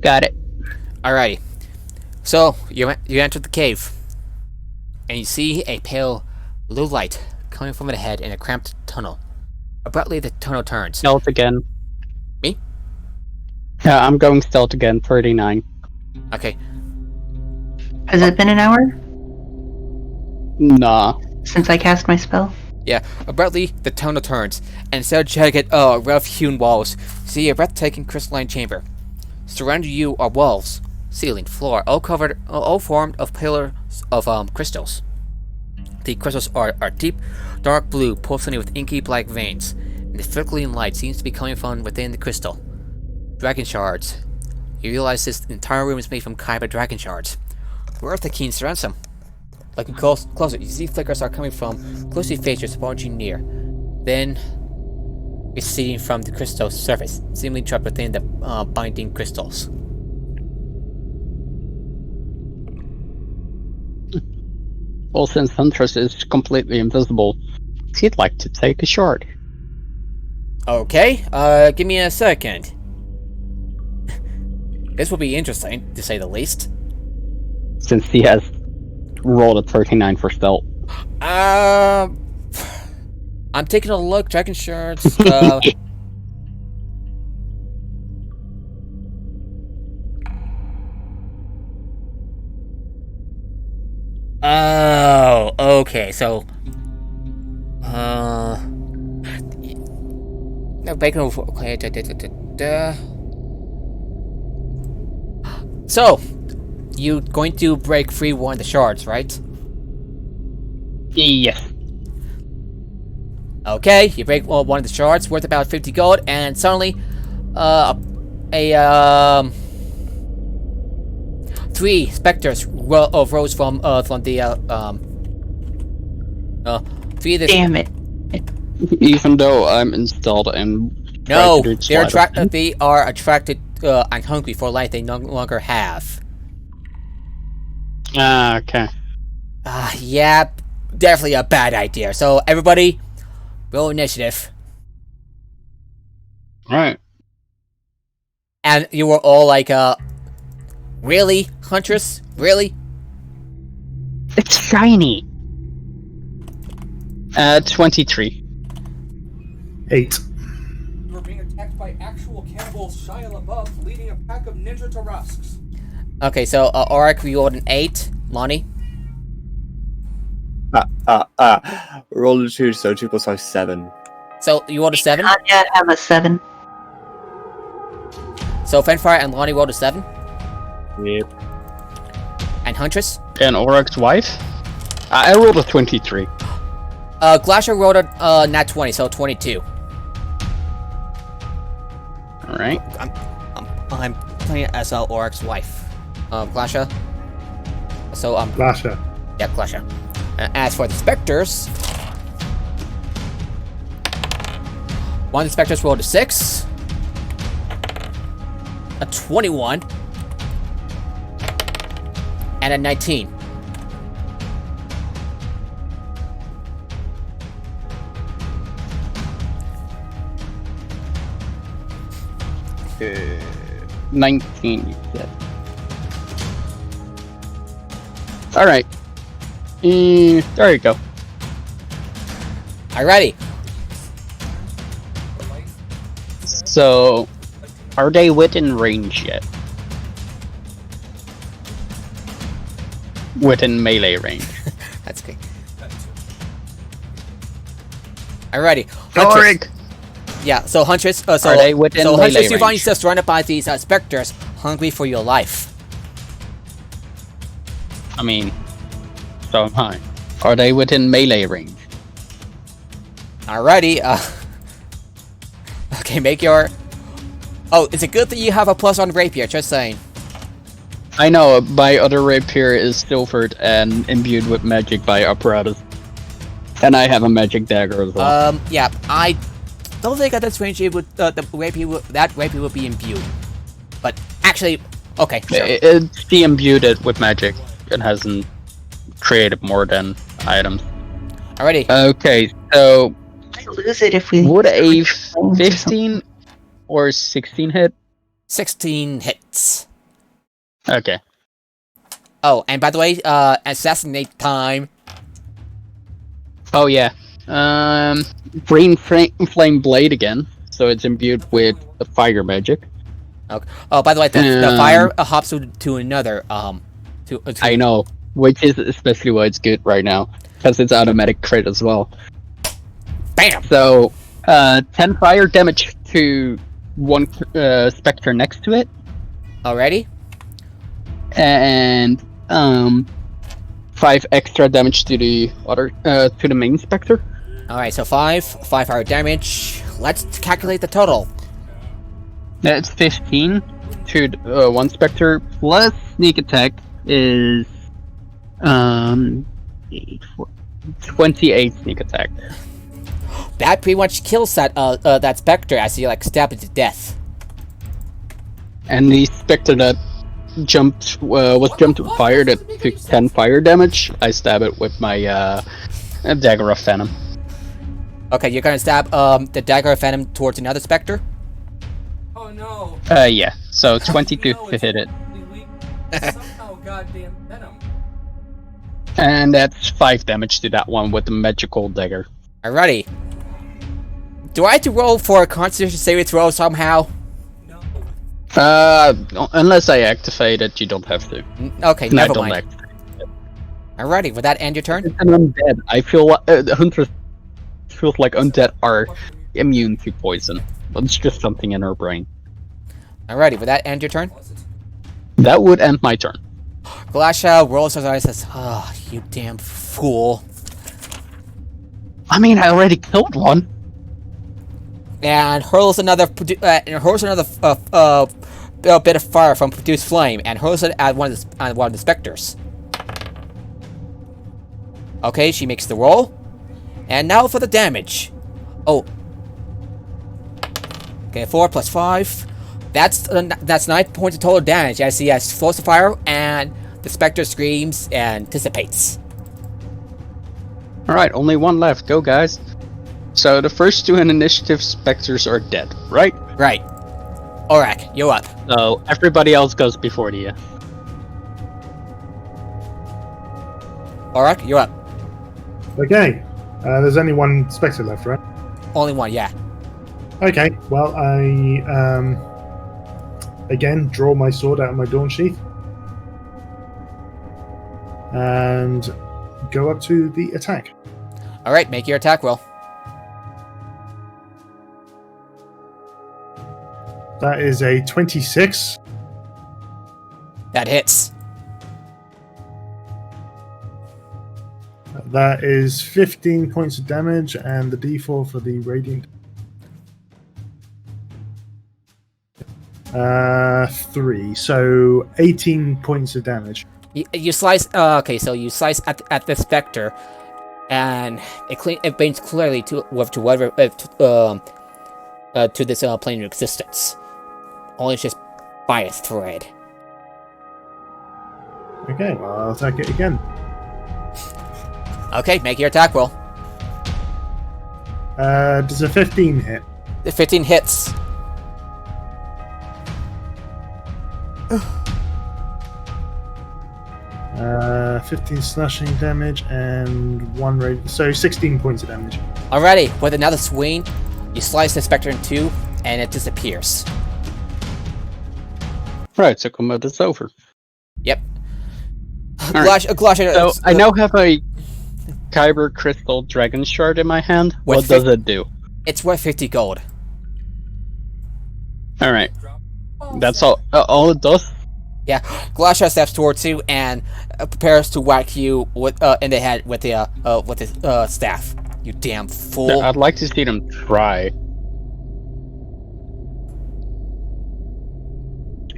Got it. Alrighty. So you enter the cave, and you see a pale blue light coming from ahead in a cramped tunnel. Abruptly, the tunnel turns. Stealth again. Me? Yeah, I'm going stealth again. 39. Okay. Has it been an hour Nah. since I cast my spell? Yeah. Abruptly, the tunnel turns, and instead of jagged, rough-hewn walls, you see a breathtaking crystalline chamber. Surrounding you are walls, ceiling, floor, all formed of pillars of crystals. The crystals are deep, dark blue, pulsating with inky black veins, and the flickering light seems to be coming from within the crystal. Dragon shards. You realize this entire room is made from Kaiba dragon shards. Where the keen surrounds them. Looking closer, you see flickers are coming from ghostly features approaching near. Then, receding from the crystal's surface, seemingly trapped within the binding crystals. Well, since Huntress is completely invisible, he'd like to take a shard. Okay, give me a second. This will be interesting, to say the least. Since he has rolled a 39 for stealth. I'm taking a look, dragon shards, Oh, okay, so... No, bacon over... Okay, So, you going to break free one of the shards, right? Yes. Okay, you break one of the shards, worth about 50 gold, and suddenly, 3 specters rose from the, 3 of the... Damn it. Even though I'm installed and... No, they are attracted and hungry for life they no longer have. Ah, okay. Yeah, definitely a bad idea. So, everybody, roll initiative. Alright. And you were all like, really, Huntress? Really? It's shiny! 23. 8. You are being attacked by actual cannibals Shia LaBeouf leading a pack of ninja Tarasques. Okay, so, Auric, we rolled an 8. Lonnie? Rolled a 2, so 2 plus 5, 7. So, you rolled a 7? Anya have a 7. So, Fenfire and Lonnie rolled a 7? Yep. And Huntress? And Orak's wife? I rolled a 23. Glacier rolled a nat 20, so 22. Alright. I'm playing as Oric's wife. Glacia. So, Lasher. yeah, Glacia. As for the specters, one of the specters rolled a 6, a 21, and a 19. Uh, 19, you said. Alright. There you go. Alrighty. So, are they within range yet? Within melee range. That's good. Alrighty. Doric! Yeah, so Huntress, Are they within so melee Huntress, you find range? yourself surrounded by these specters, hungry for your life. I mean, so am I. Are they within melee range? Alrighty, okay, make your... Oh, it's a good that you have a plus on rapier, just saying. I know, my other rapier is silvered and imbued with magic by apparatus. And I have a magic dagger as well. Yeah, I don't think at this range it would, that rapier would be imbued. But, actually, okay, sure. It's de-imbued it with magic. It hasn't created more than items. Alrighty. Okay, so I lose it if we. would a 15 or 16 hit? 16 hits. Okay. Oh, and by the way, assassinate time. Oh yeah. Green flame blade again, so it's imbued with the fire magic. Okay. Oh, by the way, the fire hops to another, I know, which is especially why it's good right now, because it's automatic crit as well. BAM! So, 10 fire damage to one specter next to it, Alrighty. and 5 extra damage to the other to the main specter. Alright, so 5 fire damage. Let's calculate the total. That's 15 to one specter plus sneak attack is 28 sneak attack. That pretty much kills that specter as you like stab it to death. And the specter that jumped was jumped with fire that took 10 fire damage. I stab it with my dagger of venom. Okay, you're gonna stab the dagger of venom towards another specter. Oh no. Yeah. So 22 to hit it, Somehow goddamn venom. and that's 5 damage to that one with the magical dagger. Alrighty. Do I have to roll for a Constitution saving throw somehow? No. Unless I activate it, you don't have to. Okay, And I never don't mind. activate it. Alrighty, would that end your turn? It's an undead. I feel like hunters feels like undead are immune to poison. It's just something in her brain. Alrighty, would that end your turn? That would end my turn. Glacia rolls her eyes and says, "Ah, you damn fool." I mean, I already killed one. And hurls another bit of fire from produced flame and hurls it at one of the specters. Okay, she makes the roll. And now for the damage. Oh. Okay, 4 plus 5. That's 9 points of total damage as he has flows of fire and the specter screams and dissipates. Alright, only one left. Go, guys. So the first 2 in initiative specters are dead, right? Right. Oric, you're up. So everybody else goes before you. Oric, you're up. Okay. There's only one spectre left, right? Only one, yeah. Okay. Well, I again draw my sword out of my dawn sheath and go up to the attack. Alright, make your attack roll. That is a 26. That hits. That is 15 points of damage, and the d4 for the radiant. 3, so 18 points of damage. You slice. Okay, so you slice at this specter, and it brings clearly to this plane of existence. Only just by a thread. Okay, well, I'll attack it again. Okay, make your attack roll. Does a 15 hit? The 15 hits. Uh, 15 slashing damage and 1 radiant, so 16 points of damage. Alrighty, with another swing, you slice the specter in two, and it disappears. Right, so combat is over. Yep. Alright. So I now have a Kyber Crystal Dragon Shard in my hand. With What does it do? It's worth 50 gold. Alright. That's all it does? Yeah, Glacier steps towards you and prepares to whack you with in the head with the staff. You damn fool! I'd like to see them try.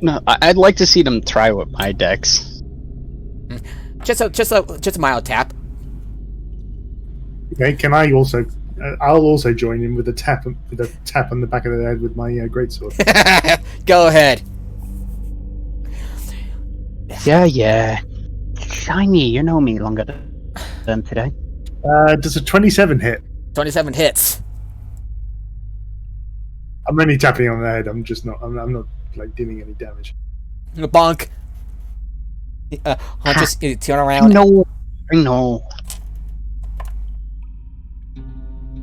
No, I'd like to see them try with my decks. Just a mild tap. Okay, can I also? I'll also join in with a tap on the back of the head with my greatsword. Go ahead. Yeah. Shiny, you know me longer than today. Does a 27 hit? 27 hits. I'm only tapping on the head. I'm not like dealing any damage. Bonk. Huntress, you turn around. I know.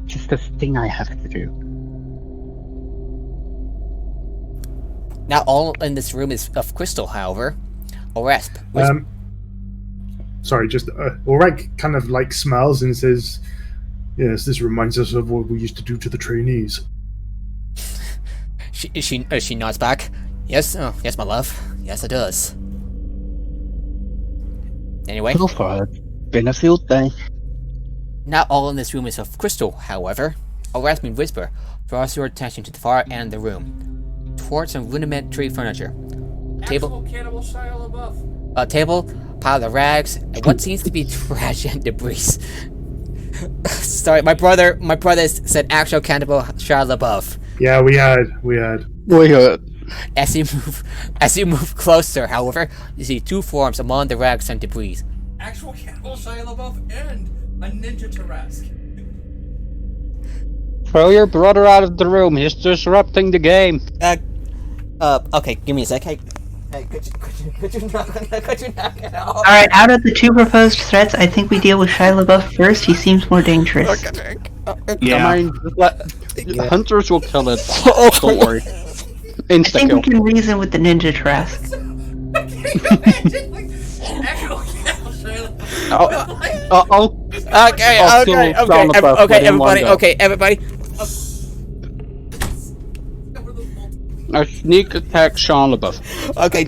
Just this thing I have to do. Not all in this room is of crystal, however. Oresp. Sorry, just Oreg kind of like smiles and says, "Yes, this reminds us of what we used to do to the trainees." She nods back. Yes, yes, my love. Yes, it does. Anyway. So far, it's been a field day. Not all in this room is of crystal, however. A rasping whisper draws your attention to the far end of the room, towards some rudimentary furniture. Actual cannibal style above. A table, pile of rags, and what seems to be trash and debris. Sorry, my brother said actual cannibal Shia LaBeouf. Yeah, we had. As you move closer, however, you see two forms among the rags and debris. Actual cannibal Shia LaBeouf and a ninja Tarrasque. Throw your brother out of the room. He's disrupting the game. Okay, give me a sec. Hey, could you knock it off? Alright, out of the two proposed threats, I think we deal with Shia LaBeouf first. He seems more dangerous. Yeah. I mean, hunters will kill it. Don't worry. I think Insta-kill. we can reason with the ninja Tarrasque. Actual cannibal Shia LaBeouf. Okay, everybody. I sneak attack Sean LaBeouf. Okay,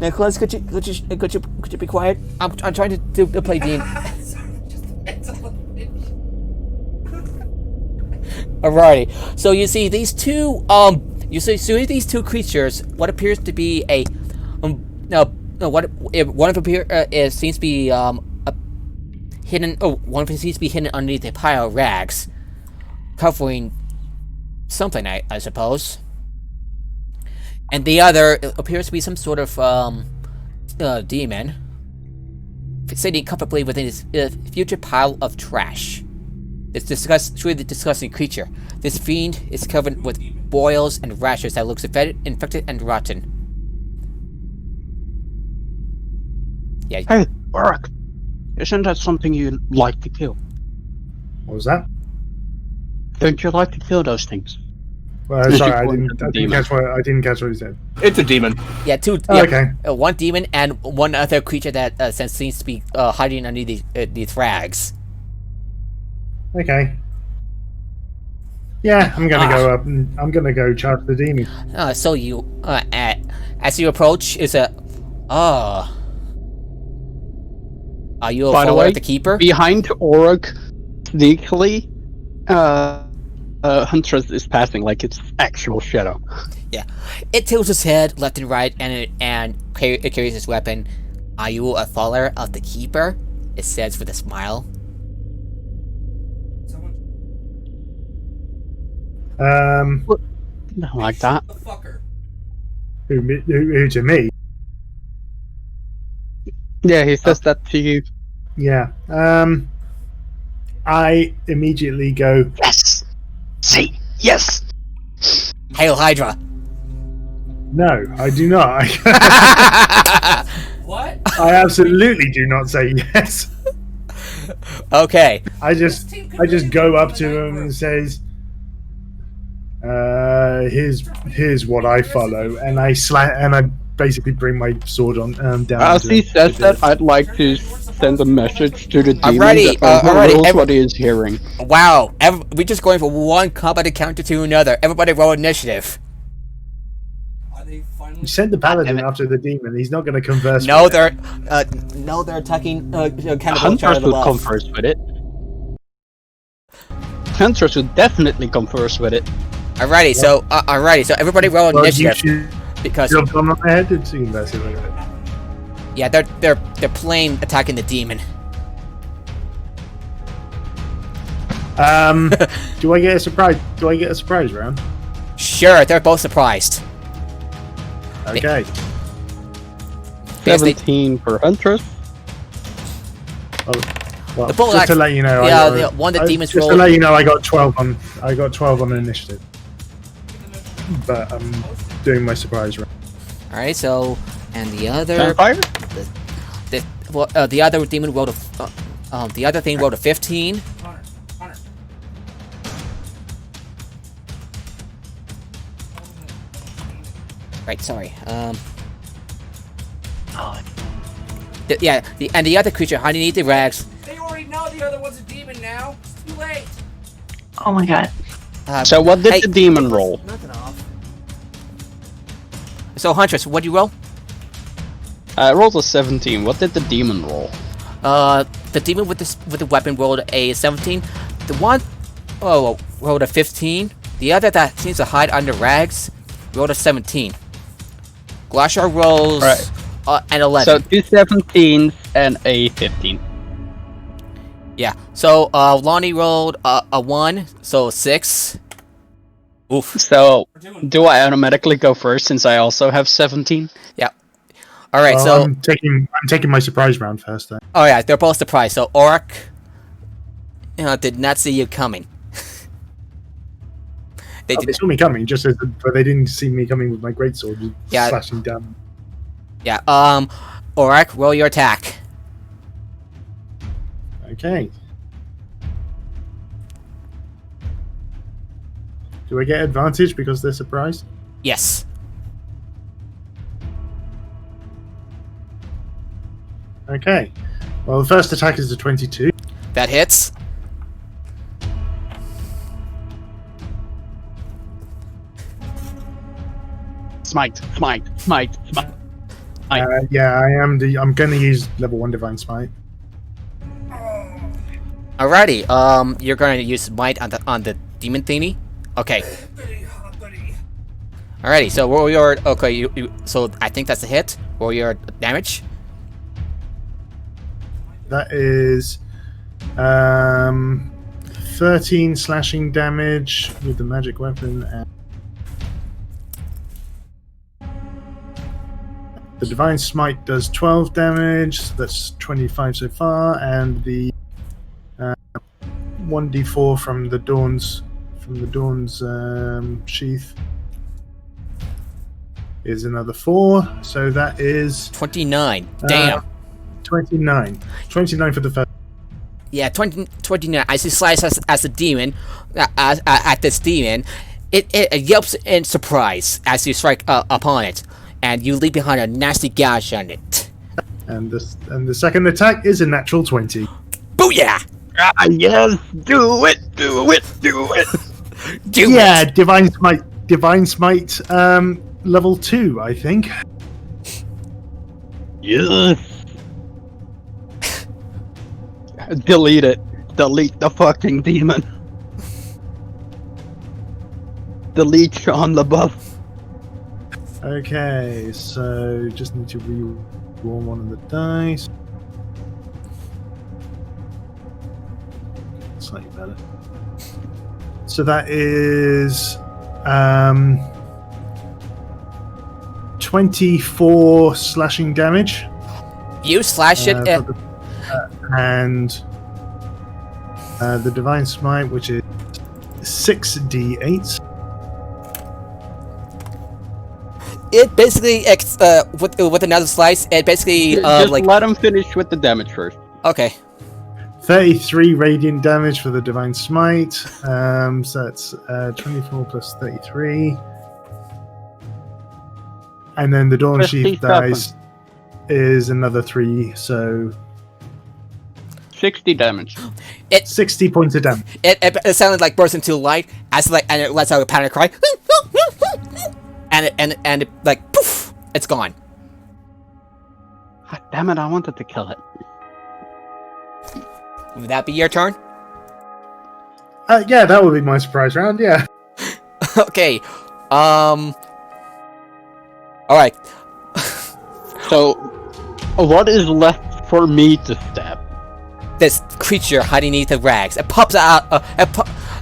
Nicholas, could you be quiet? I'm trying to play Dean. Alrighty. So you see these two these two creatures. What appears to be a one of them seems to be hidden. Oh, one of them seems to be hidden underneath a pile of rags, covering something. I suppose. And the other appears to be some sort of demon, sitting comfortably within his future pile of trash. It's truly the disgusting creature. This fiend is covered with boils and rashes that looks infected and rotten. Yeah. Hey, Barak. Isn't that something you'd like to kill? What was that? Don't you like to kill those things? Sorry, I didn't catch what he said. It's a demon. Yeah, two. Oh, Yeah, okay. One demon and one other creature that seems to be hiding under these rags. Okay. Yeah, I'm gonna go up and I'm gonna go charge the demon. So you, as you approach, is a, Are you a By the follower way, of the Keeper? behind Orc, sneakily, Huntress is passing like it's actual shadow. Yeah. It tilts its head left and right, and it carries its weapon. Are you a follower of the Keeper? It says with a smile. Someone Not like that. the fucker. Who to me? Yeah, he says that to you. Yeah. I immediately go, Yes! Say yes! Hail Hydra! no, I do not. What? I absolutely do not say yes. Okay. I just go up to him and says, here's what I follow, and I basically bring my sword on down. As to he him. says that, I'd like to send a message to the demon Alrighty, that alrighty, reveals what he is hearing. Wow. We're just going from one combat encounter to another. Everybody roll initiative. Are they finally? You send the paladin after the demon. He's not going to converse. No, with it. they're attacking cannibal Huntress child would above. come first with it. Huntress would definitely come first with it. Alrighty, so everybody roll Well, you initiative should because jump on my head and see conversing with it. yeah, they're plain attacking the demon. Do I get a surprise? Do I get a surprise round? Sure, they're both surprised. Okay. Yes, they- 17 for Huntress. Well, The bullet just to act- let you know, yeah, I the got, one that demons just rolled- to let you know, I got 12 on. I got 12 on initiative, but I'm doing my surprise round. Alright, so and the other Vampire? the other demon rolled the other thing rolled a 15. Hunter. Right, sorry. The other creature underneath the rags. They already know the other one's a demon now. It's too late. Oh my god. So what did hey, the demon roll? Nothing off. So Huntress, what'd you roll? I rolled a 17. What did the demon roll? The demon with the weapon rolled a 17. The one rolled a 15. The other that seems to hide under rags rolled a 17. Glacier rolls Right. an 11. So 2 17s and a 15. Yeah. So Lonnie rolled a 1, so 6. Oof. So do I automatically go first since I also have 17? Yeah. All right. Well, So I'm taking my surprise round first. Then. oh yeah, they're both surprised. So Orc, did not see you coming. They They did. saw me coming, just as, but they didn't see me coming with my greatsword, just Yeah. slashing down. Yeah. Orc, roll your attack. Okay. Do I get advantage because they're surprised? Yes. Okay. Well, the first attack is a 22. That hits. Smite. Yeah, I'm going to use level 1 Divine Smite. Alrighty. You're going to use might on the demon thingy. Okay. Alrighty. So roll your so I think that's a hit. Roll your damage. That is 13 slashing damage with the magic weapon, and the Divine Smite does 12 damage, so that's 25 so far, and the 1d4 from the Dawn's sheath is another 4, so that is 29. Damn. 29. 29 for the first. Yeah, 29. As you slice as a demon, at this demon, it yelps in surprise as you strike upon it, and you leave behind a nasty gash on it. And the second attack is a natural 20. Booyah! Yes! Do it! Do Yeah, it! Divine Smite, level 2, I think. Yes! Delete it. Delete the fucking demon. Delete Sean LaBeouf. Okay, so just need to re-roll one of the dice. Slightly better. So that is 24 slashing damage. You slash it. And the Divine Smite, which is 6d8. It basically with another slice. It basically Just let him finish with the damage first. Okay. 33 radiant damage for the Divine Smite. So that's 24 plus 33. And then the Dawn Sheath dice is another 3, so 60 damage. 60 points of damage. It sounded like burst into light and it lets out a panic cry. and it like poof, it's gone. God damn it, I wanted to kill it. Would that be your turn? Yeah, that would be my surprise round, yeah. Okay. Alright. So, what is left for me to stab? This creature hiding beneath the rags. It pops out.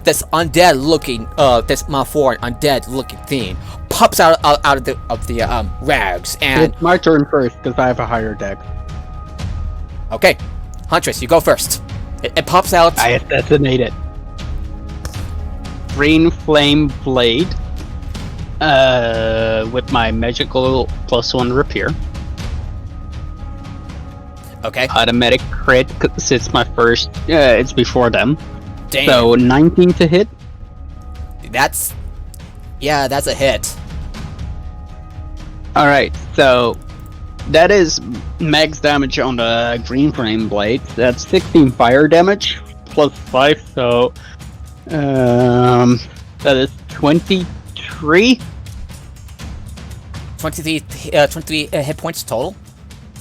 This undead looking. This malformed undead looking thing pops out of the rags. And It's my turn first because I have a higher deck. okay, Huntress, you go first. It pops out. I assassinate it. Green flame blade. With my magical +1 repair. Okay. Automatic crit because it's my first. It's before them. Damn. So 19 to hit. That's a hit. All right. So that is max damage on the green flame blade. That's 16 fire damage +5. So that is 23. 23 hit points total.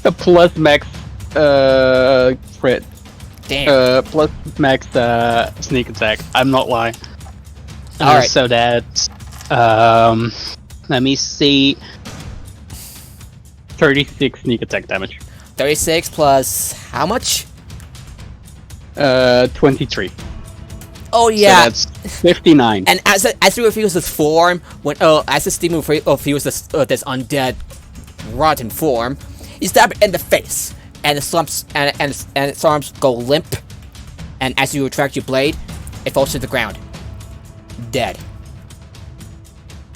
Plus max crit. Damn. Plus max sneak attack. I'm not lying. Alright. So that's let me see. 36 sneak attack damage. 36 plus how much? 23. Oh yeah. So that's 59. And as he reveals his form, as the demon reveals this undead, rotten form, you stab it in the face, and its arms go limp. And as you retract your blade, it falls to the ground, dead.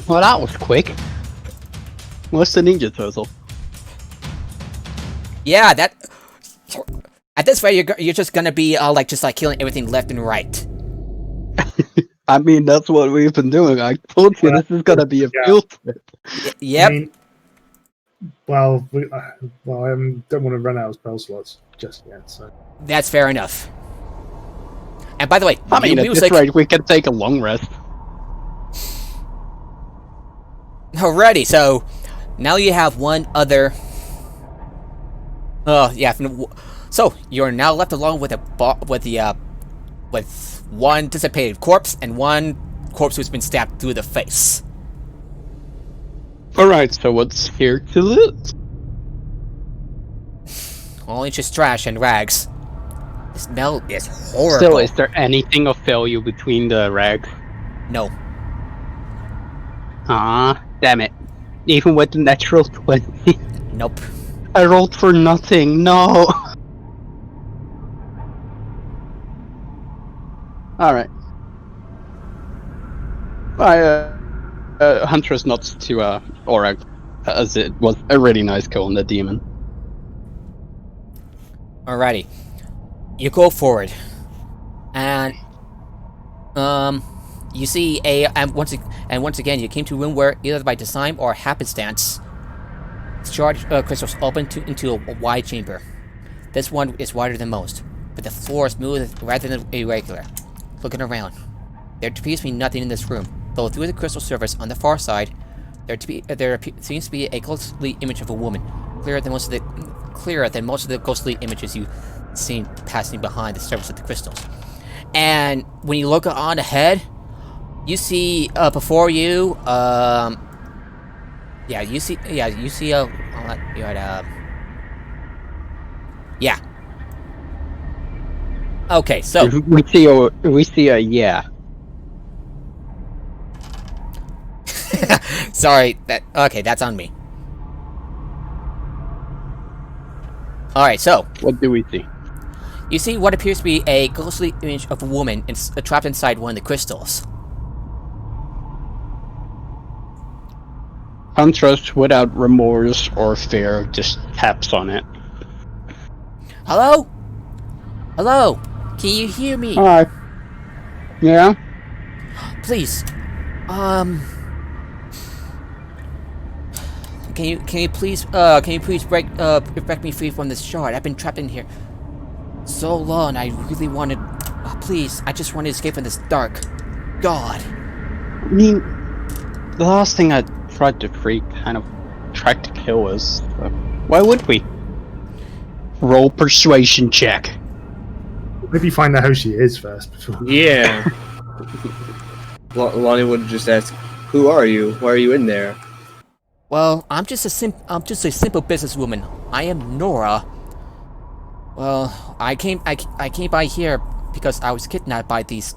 Well, that was quick. What's the ninja turtle? Yeah, that. At this rate, you're just gonna be just killing everything left and right. I mean, that's what we've been doing. I told you this is gonna be a field trip. Yep. I mean, well, I don't want to run out of spell slots just yet, so. That's fair enough. And by the way, I mean, at this rate, we can take a long rest. Alrighty, so now you have one other. So you're now left alone with with one dissipated corpse and one corpse who's been stabbed through the face. Alright, so what's here to loot? Only just trash and rags. The smell is horrible. Still, is there anything of value between the rags? No. Ah, damn it. Even with the natural 20. Nope. I rolled for nothing, no! Alright. Huntress nods to Orag, as it was a really nice kill on the demon. Alrighty. You go forward. And you see and once again you came to a room where either by design or happenstance charged crystals open into a wide chamber. This one is wider than most, but the floor is smooth rather than irregular. Looking around, there appears to be nothing in this room, though through the crystal surface on the far side, there seems to be a ghostly image of a woman, clearer than most of the ghostly images you seen passing behind the surface of the crystals. And when you look on ahead, you see before you, you see you're at yeah. Okay, so we see a yeah. sorry, that's on me. Alright, so What do we see? you see what appears to be a ghostly image of a woman trapped inside one of the crystals. Huntress, without remorse or fear, just taps on it. Hello? Hello? Can you hear me? Alright. Yeah? Please. Can you please break me free from this shard? I've been trapped in here so long. I really wanted. Please, I just want to escape from this dark. God. I mean, the last thing I tried to freak kind of tried to kill us. Why would we? Roll persuasion check. Maybe find out who she is first before. Yeah. Lonnie would just ask, "Who are you? Why are you in there?" Well, I'm just a simple businesswoman. I am Nora. Well, I came by here because I was kidnapped by these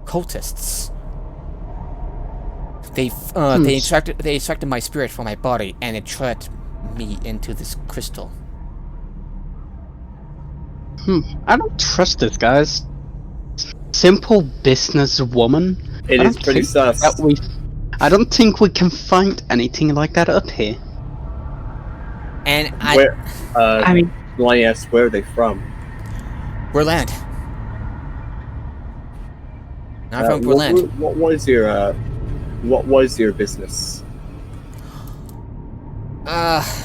cultists. They extracted my spirit from my body and it trapped me into this crystal. I don't trust this, guys. Simple businesswoman. It is pretty sus. I don't think we can find anything like that up here. And I mean, Lonnie asks, "Where are they from?" Berland. I'm from Berland. What was your business?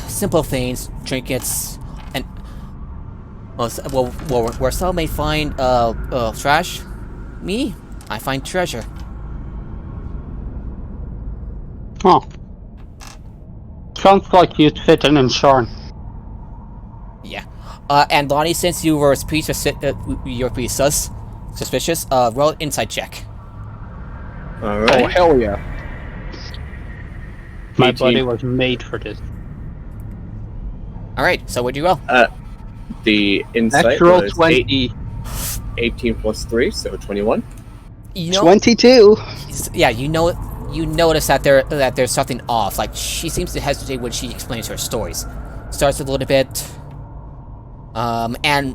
Simple things, trinkets, and where some may find trash, me, I find treasure. Huh. Sounds like you'd fit in Sharn. Yeah. And Lonnie, since you were you're pretty suspicious, roll an insight check. Alright. Oh, hell yeah. My 18. body was made for this. Alright, so what'd you roll? The insight Natural was 20. 18 plus 3, so 21. You know, 22. yeah, you notice that there's something off. Like, she seems to hesitate when she explains her stories. Starts a little bit, and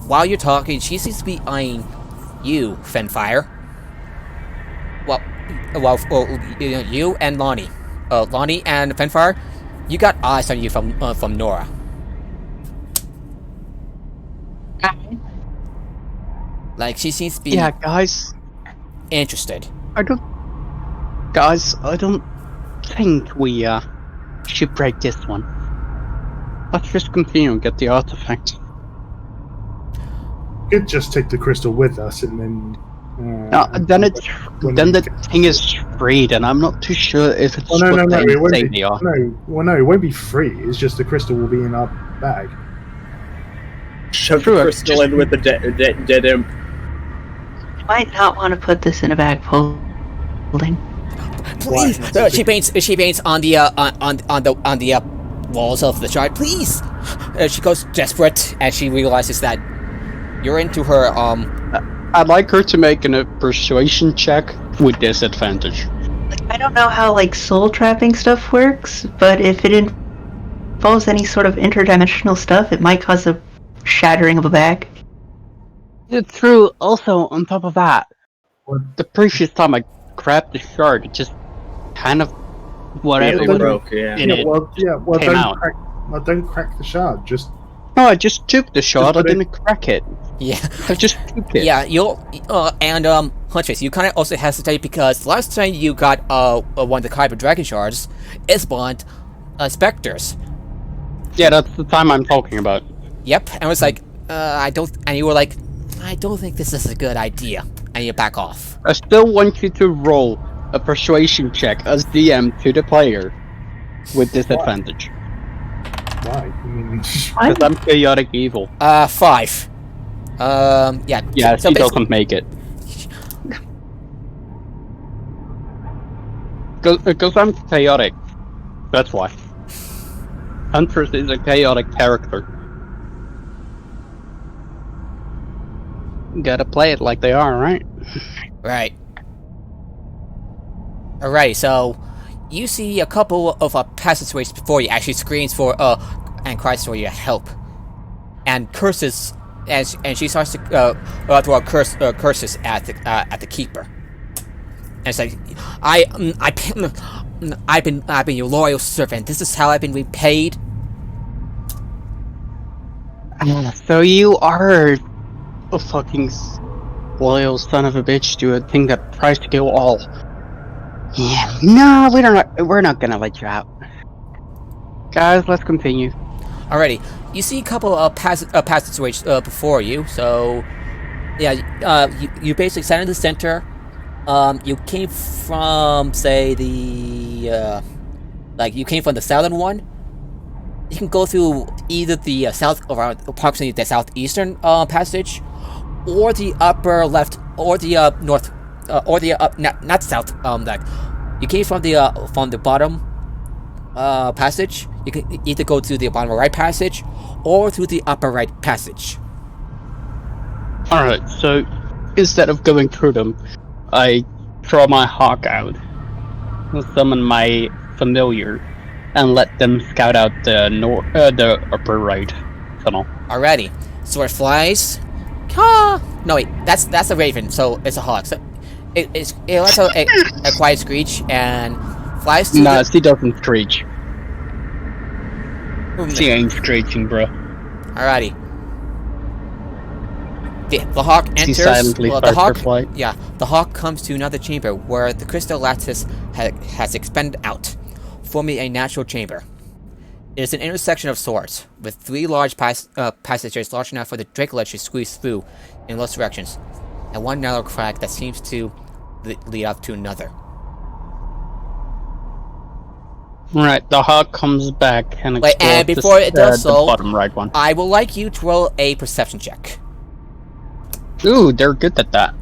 while you're talking, she seems to be eyeing you, Fenfire. Well, you and Lonnie. Lonnie and Fenfire, you got eyes on you from Nora. Like, she seems to be Yeah, guys. interested. I don't think we should break this one. Let's just continue and get the artifact. We could just take the crystal with us and then. Then the thing is freed, and I'm not too sure if it's Oh, no, what they it won't say be. they are. No, it won't be free. It's just the crystal will be in our bag. Shove True, the crystal in with the dead imp. you might not want to put this in a bag folding. Please, she paints on the walls of the shard. Please, she goes desperate as she realizes that you're into her. I'd like her to make a persuasion check with disadvantage. I don't know how soul trapping stuff works, but if it involves any sort of interdimensional stuff, it might cause a shattering of a bag. It's true. Also, on top of that, What? the previous time I grabbed the shard, it just kind of whatever It was broke, yeah. in it. Well, came out. don't crack the shard. Just No, I just took the shard. I put it- didn't crack it. Yeah, I just took it. yeah. Huntress, you kind of also hesitate because last time you got one of the Kyber Dragon shards, it spawned specters. Yeah, that's the time I'm talking about. Yep, and I was like, and you were like, I don't think this is a good idea, and you back off. I still want you to roll a persuasion check as DM to the player with disadvantage. Why? I mean, Because I'm chaotic evil. 5. Yeah. Yeah, so he basically- doesn't make it. Because I'm chaotic. That's why. Huntress is a chaotic character. Gotta play it like they are, right? Right. Alright, so you see a couple of passageways before you actually screams for and cries for your help, and curses, and she starts to throw curses at the keeper. And it's like, I've been your loyal servant. This is how I've been repaid. So you are a fucking loyal son of a bitch to a thing that tries to kill all. Yeah, no, we're not gonna let you out. Guys, let's continue. Alrighty, you see a couple of passageways before you. So yeah, you basically stand in the center. You came from, say, the you came from the southern one. You can go through either the south, around approximately the southeastern passage, or the upper left, or the north, or the not south. You came from the bottom passage. You can either go to the bottom right passage, or through the upper right passage. Alright, so instead of going through them, I throw my hawk out, summon my familiar, and let them scout out the upper right tunnel. Alrighty, so it flies. Ah! No wait, that's a raven, so it's a hawk. So it lets out a quiet screech and flies to Nah, she doesn't screech. the... She ain't screeching, bro. Alrighty. The hawk She enters. silently The starts her hawk. flight. Yeah, the hawk comes to another chamber where the crystal lattice has expanded out, forming a natural chamber. It is an intersection of sorts, with 3 large passages large enough for the Dracolet to squeeze through in most directions, and 1 narrow crack that seems to lead up to another. Right, the hawk comes back and Wait, and explores before it does the so, bottom right one. I would like you to roll a perception check. Ooh, they're good at that.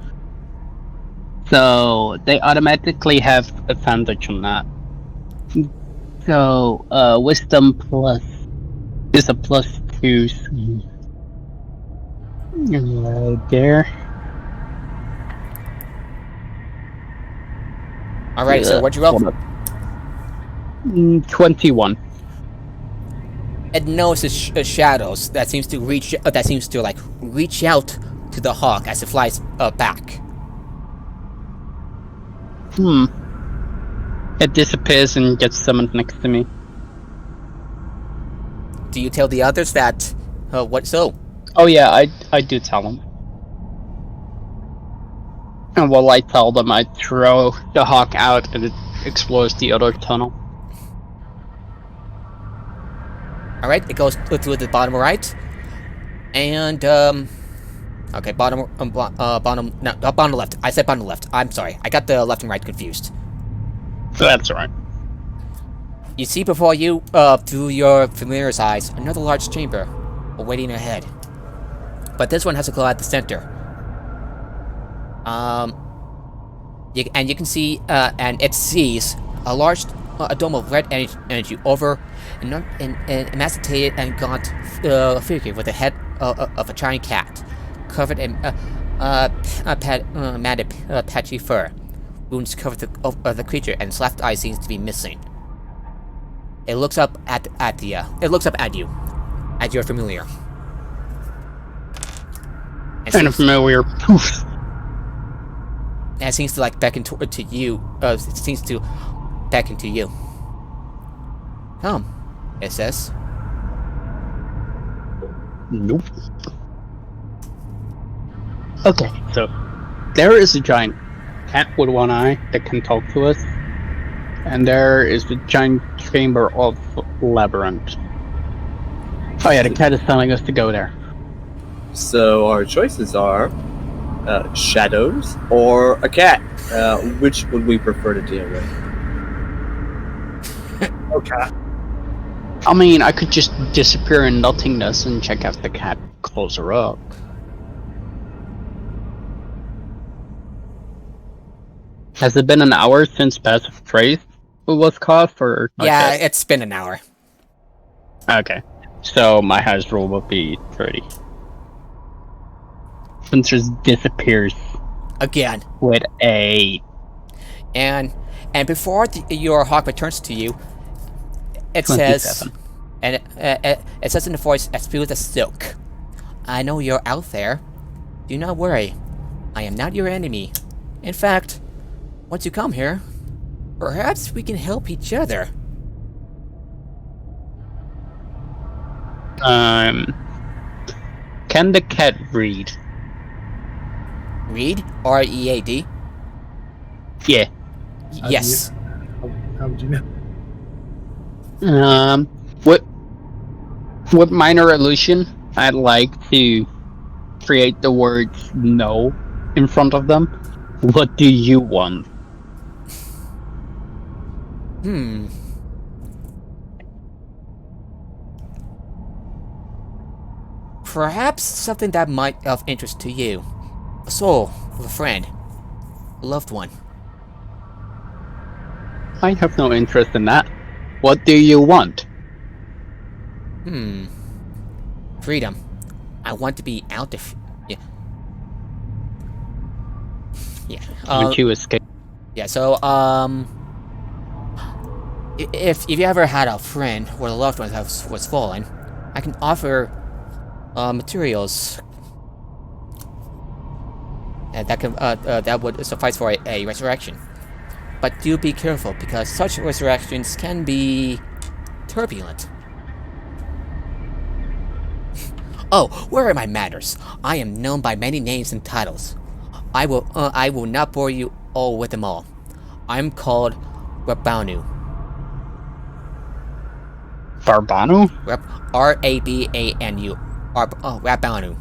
So they automatically have advantage on that. So wisdom plus is a +2. There. Alright, so what'd you roll? Hold up. 21. It notices shadows that seems to reach out to the hawk as it flies back. It disappears and gets summoned next to me. Do you tell the others that what so? Oh yeah, I do tell them. And while I tell them, I throw the hawk out and it explores the other tunnel. Alright, it goes to the bottom right. And okay, bottom left. I said bottom left. I'm sorry. I got the left and right confused. That's alright. You see before you, through your familiar's eyes, another large chamber awaiting ahead. But this one has a glow at the center. You can see, and it sees a large dome of red energy over an emaciated and gaunt figure with the head of a giant cat, covered in matted patchy fur. Wounds cover the creature, and its left eye seems to be missing. It looks up at you, at your familiar. Kind of familiar. Poof. And it seems to beckon to you. It seems to beckon to you. Come, it says. Nope. Okay, so there is a giant cat with one eye that can talk to us, and there is the giant chamber of labyrinth. Oh yeah, the cat is telling us to go there. So our choices are shadows or a cat. Which would we prefer to deal with? Okay. I mean, I could just disappear in nothingness and check if the cat closer up. Has it been an hour since Passive Trace was cast, or not Yeah, yet? it's been an hour. Okay, so my highest roll would be 30. Since just disappears Again. with a... And before your hawk returns to you, it says, 27. and it says in a voice as smooth as silk, "I know you're out there. Do not worry. I am not your enemy. In fact, once you come here, perhaps we can help each other." Can the cat read? Read? R-E-A-D? Yeah. Yes. How would you know? With minor illusion, I'd like to create the words "no" in front of them. What do you want? Perhaps something that might of interest to you. A soul of a friend. A loved one. I have no interest in that. What do you want? Freedom. I want to be out of... Yeah. Yeah. Want you escape? Yeah, so, if you ever had a friend where the loved one was fallen, I can offer materials that would suffice for a resurrection. But do be careful, because such resurrections can be turbulent. Oh, where are my manners? I am known by many names and titles. I will not bore you all with them all. I'm called Rabanu. Barbanu? R-A-B-A-N-U. Rabanu.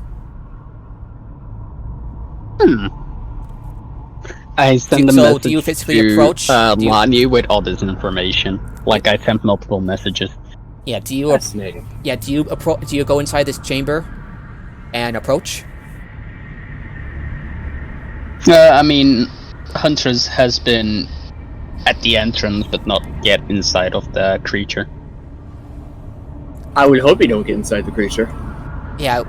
I send a So, message do you physically to approach? Lani with all this information. Like, I sent multiple messages. Yeah, do you Fascinating. Yeah, do you go inside this chamber and approach? I mean, Huntress has been at the entrance, but not yet inside of the creature. I would hope you don't get inside the creature. Yeah,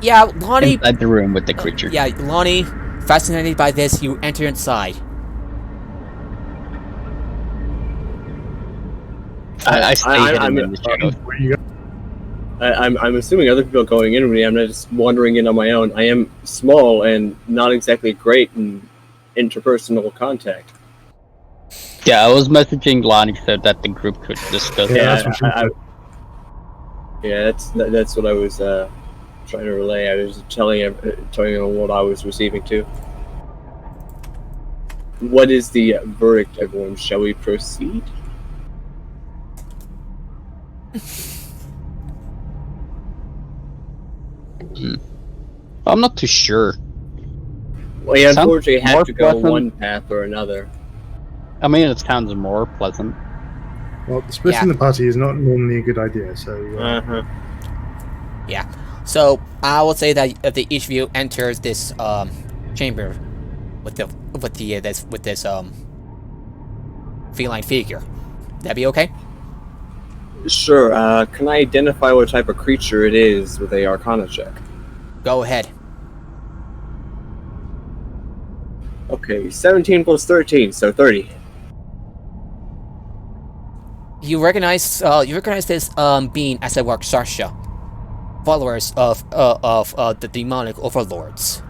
yeah, Lonnie. Inside the room with the creature. Yeah, Lonnie. Fascinated by this, you enter inside. I stay I'm hidden in the shadows. Where you go? I'm assuming other people are going in with me. I'm not just wandering in on my own. I am small and not exactly great in interpersonal contact. Yeah, I was messaging Lonnie so that the group could discuss. Yeah, it. that's what that's what I was trying to relay. I was telling him what I was receiving too. What is the verdict, everyone? Shall we proceed? I'm not too sure. Well, you Sounds unfortunately more have to go pleasant. one path or another. I mean, it sounds more pleasant. Well, splitting the party is not normally a good idea, so... Uh-huh. Yeah. So I will say that if each of you enters this chamber with this feline figure, that be okay? Sure. Can I identify what type of creature it is with a Arcana check? Go ahead. Okay, 17 plus 13, so 30. You recognize this being as a Rakshasa, followers of the demonic overlords.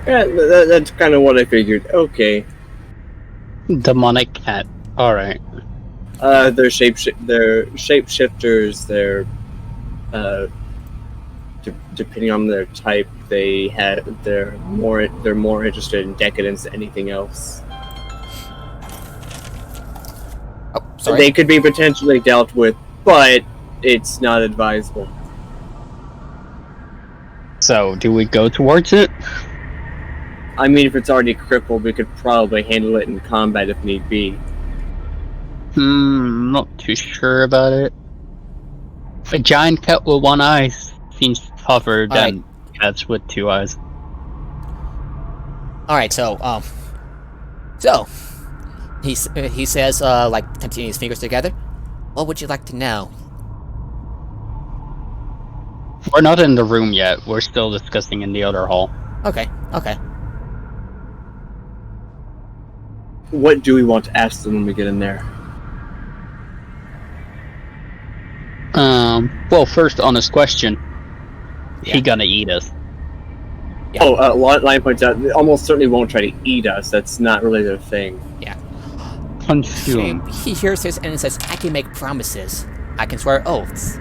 Yeah, that's kind of what I figured. Okay. Demonic cat. Alright. They're shapeshifters. They're depending on their type, they're more interested in decadence than anything else. Oh, sorry. They could be potentially dealt with, but it's not advisable. So, do we go towards it? I mean, if it's already crippled, we could probably handle it in combat if need be. Not too sure about it. A giant cat with one eye seems tougher than cats with two eyes. Alright, so he says, like, continuing his fingers together. What would you like to know? We're not in the room yet. We're still discussing in the other hall. Okay. What do we want to ask them when we get in there? Well, first, honest question. Yeah. He gonna eat us? Yeah. Lion points out, they almost certainly won't try to eat us. That's not really their thing. Yeah. Consume. He hears this and says, I can make promises. I can swear oaths.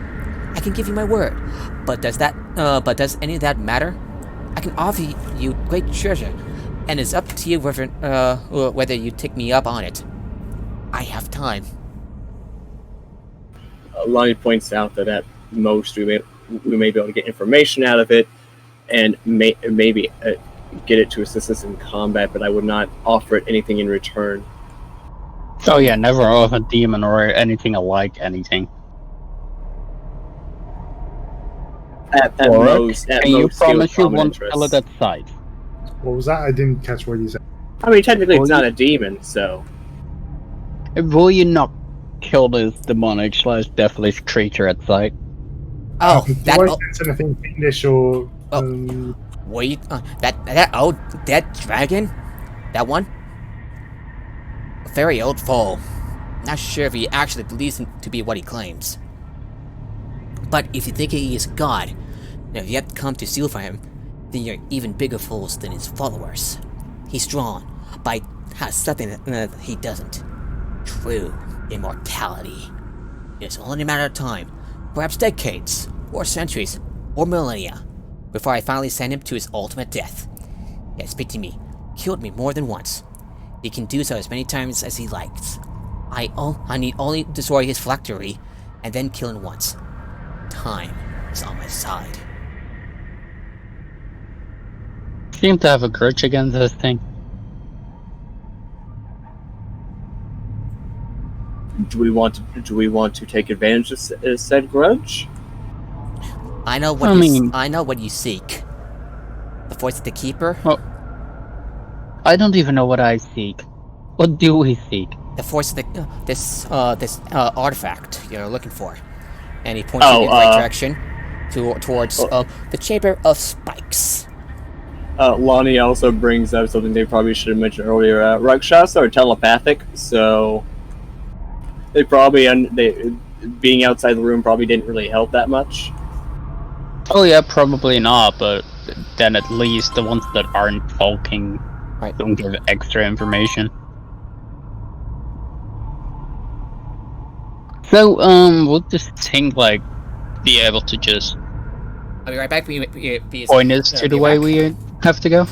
I can give you my word. But does any of that matter? I can offer you great treasure, and it's up to you whether you take me up on it. I have time. Lonnie points out that at most we may be able to get information out of it, and maybe get it to assist us in combat, but I would not offer it anything in return. Oh yeah, never off a demon or anything alike anything. At most, can you promise you won't interest. kill it at sight? What was that? I didn't catch what you said. I mean, technically it's not a demon, so... Will you not kill this demonic / deathly creature at sight? Oh, Do I sense anything fiendish or... wait, that dragon? That one? A very old foe. Not sure if he actually believes him to be what he claims. But if you think he is God, and have yet come to steal from him, then you're even bigger fools than his followers. He's strong, but has something that he doesn't. True immortality. It's only a matter of time, perhaps decades, or centuries, or millennia, before I finally send him to his ultimate death. He has beaten me, killed me more than once. He can do so as many times as he likes. I need only destroy his phylactery, and then kill him once. Time is on my side. Seem to have a grudge against this thing. Do we want to take advantage of said grudge? I know what you seek. The voice of the keeper. Oh, I don't even know what I seek. What do we seek? The voice of the this artifact you're looking for. And he points in the right direction towards the Chamber of Spikes. Lonnie also brings up something they probably should have mentioned earlier. Rakshasa are telepathic, so they probably being outside the room probably didn't really help that much. Oh yeah, probably not, but then at least the ones that aren't talking don't give extra information. So, we'll just think, like, be able to just I'll be right back. point us to the way we have to go?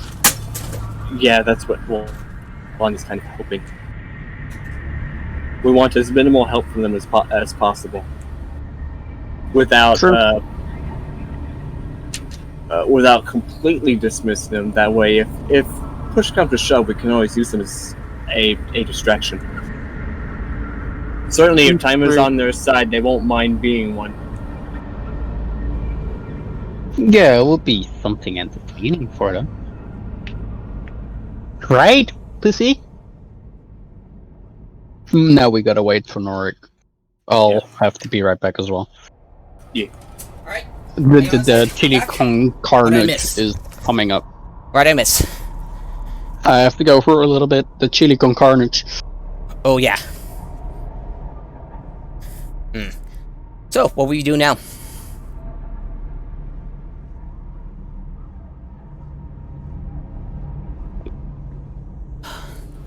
Yeah, that's what Lonnie's kind of hoping. We want as minimal help from them as possible. Without without completely dismissing them. That way, if push comes to shove, we can always use them as a distraction. Certainly, if time is on their side, they won't mind being one. Yeah, it will be something entertaining for them. Right, Pussy? Now we gotta wait for Norik. I'll have to be right back as well. Yeah. Alright. The Chili Kong Carnage is coming up. Right, I miss. I have to go for a little bit. The Chili Kong Carnage. Oh, yeah. So, what will you do now?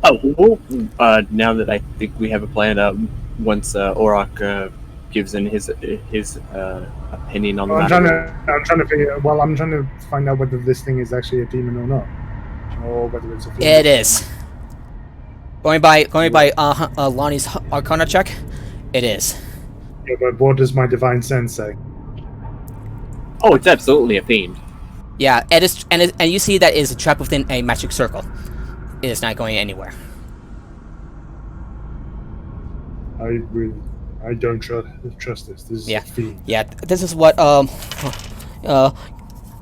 Oh, well, now that I think we have a plan, once Auroch gives in his opinion on the matter. I'm trying to find out whether this thing is actually a demon or not, or whether it's a fiend. It is. Going by Lonnie's Arcana check, it is. Yeah, but what does my divine sense say? Oh, it's absolutely a fiend. Yeah, it is, and you see that it is trapped within a magic circle. It is not going anywhere. I don't trust this. This is a fiend. Yeah, this is what,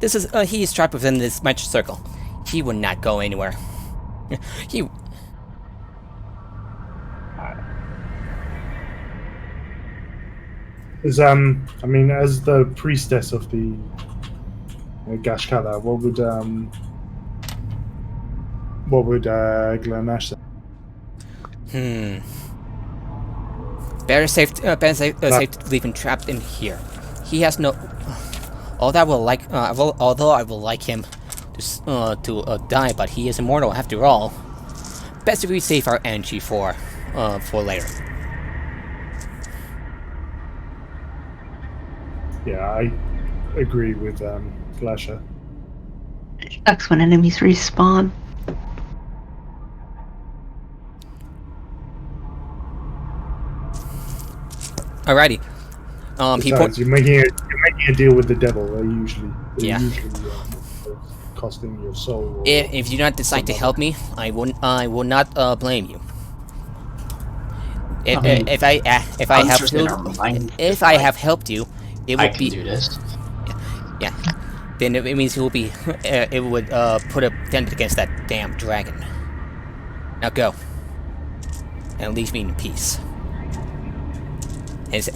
this is, he is trapped within this magic circle. He would not go anywhere. He... I mean, as the priestess of the Gashkala, what would Glenash say? Better safe to leave him trapped in here. He has no... Although I will like him to die, but he is immortal after all. Best if we save our energy for later. Yeah, I agree with Flasher. It sucks when enemies respawn. Alrighty. Besides, you're making a deal with the devil. They're usually costing your soul. If you do not decide to help me, I will not blame you. If I have helped you, it would be. Do this. Yeah. Then it means it will be. It would put a dent against that damn dragon. Now go. And leave me in peace.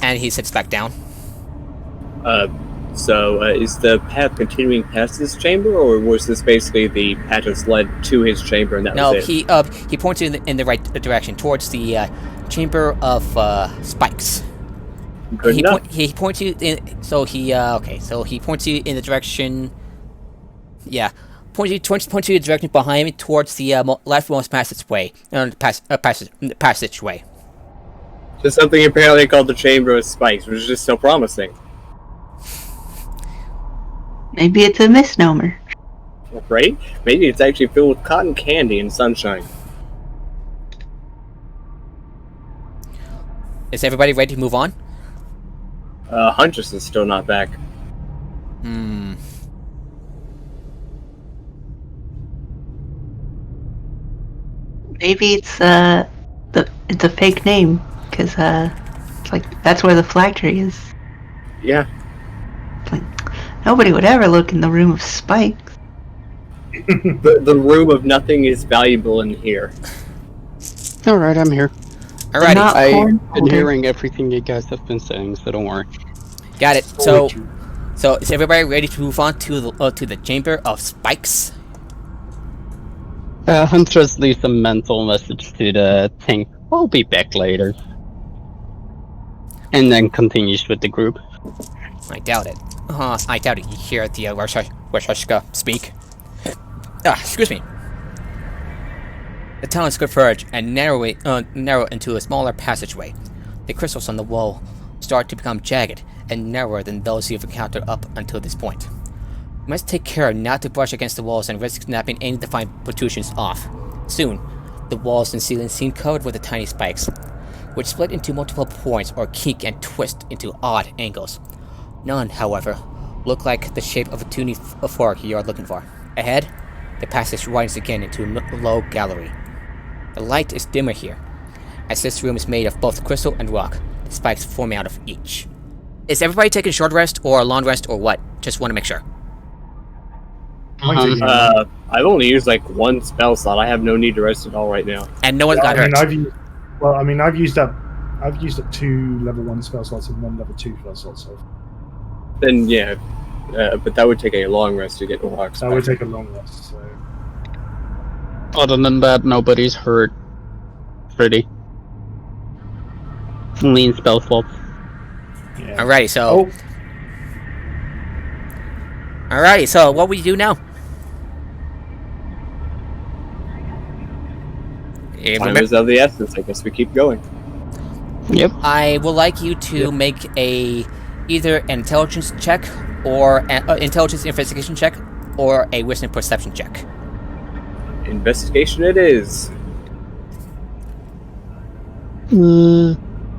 And he sits back down. So is the path continuing past this chamber, or was this basically the path that's led to his chamber and that was it? No, he points in the right direction, towards the chamber of spikes. Good enough. He points you in. So he points you in the direction. Yeah, points you the direction behind me, towards the leftmost passageway. Passageway. Just something apparently called the Chamber of Spikes, which is just so promising. Maybe it's a misnomer. Right? Maybe it's actually filled with cotton candy and sunshine. Is everybody ready to move on? Huntress is still not back. Maybe it's a fake name, because it's like that's where the flag tree is. Yeah. It's like nobody would ever look in the room of spikes. The room of nothing is valuable in here. Alright, I'm here. Alrighty. I've been hearing everything you guys have been saying, so don't worry. Got it. So is everybody ready to move on to the chamber of spikes? Huntress leaves a mental message to the thing. I'll be back later. And then continues with the group. I doubt it. I doubt it. You hear the Rashashka speak. Excuse me. The tunnels converge and narrow into a smaller passageway. The crystals on the wall start to become jagged and narrower than those you've encountered up until this point. You must take care not to brush against the walls and risk snapping any defined protrusions off. Soon, the walls and ceiling seem covered with the tiny spikes, which split into multiple points or kink and twist into odd angles. None, however, look like the shape of a tuny fork you are looking for. Ahead, the passage widens again into a low gallery. The light is dimmer here, as this room is made of both crystal and rock, the spikes forming out of each. Is everybody taking a short rest or a long rest or what? Just want to make sure. I've only used like one spell slot. I have no need to rest at all right now. And no one's got hurt. I've used up 2 level 1 spell slots and 1 level 2 spell slots. So. Then yeah, but that would take a long rest to get to rocks. That would take a long rest. So. Other than that, nobody's hurt. Pretty. Lean spell slots. Yeah. Alrighty, so... Alrighty, so what will you do now? Time is of the essence. I guess we keep going. Yep. I would like you to make either an intelligence check or an intelligence investigation check or a wisdom perception check. Investigation it is.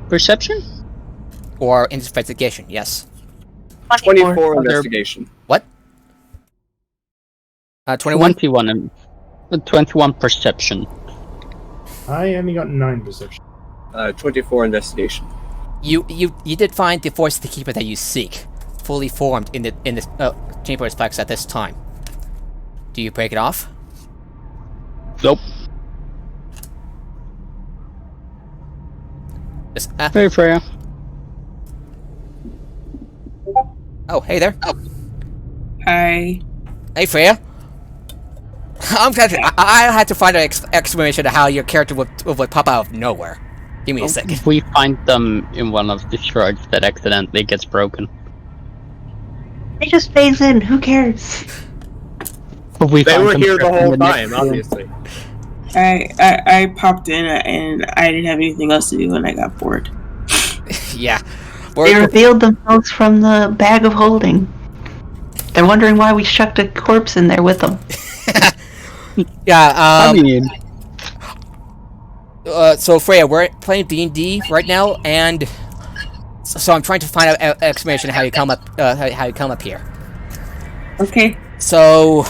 Perception? Or investigation, yes. 24 investigation. What? 21? 21 perception. I only got 9 perception. 24 investigation. You did find the voice of the keeper that you seek, fully formed in the chamber of spikes at this time. Do you break it off? Nope. Hey, Freya. Oh, hey there. Hi. Hey, Freya. I had to find an explanation of how your character would pop out of nowhere. Give me a second. We find them in one of the shards that accidentally gets broken. They just phase in. Who cares? But we They find were them here the trapped in whole next time, room. obviously. I popped in and I didn't have anything else to do and I got bored. Yeah. They revealed themselves from the bag of holding. They're wondering why we shucked a corpse in there with them. Yeah. I mean, So Freya, we're playing D&D right now, and so I'm trying to find out an explanation of how you come up, how you come up here. Okay. So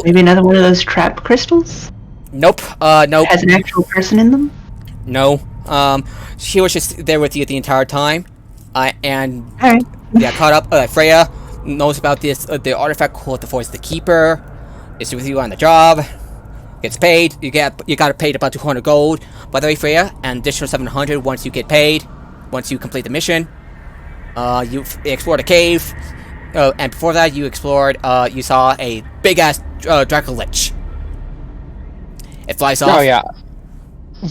Maybe another one of those trap crystals? nope, nope, Has an actual person in them? no. She was just there with you the entire time, and Alright. yeah, caught up. Freya knows about this, the artifact called the Voice of the Keeper. Is with you on the job. Gets paid. You got paid about 200 gold. By the way, Freya, and additional 700 once you get paid. Once you complete the mission. You explored a cave, and before that, you explored. You saw a big ass Dracolich. It flies off. oh yeah.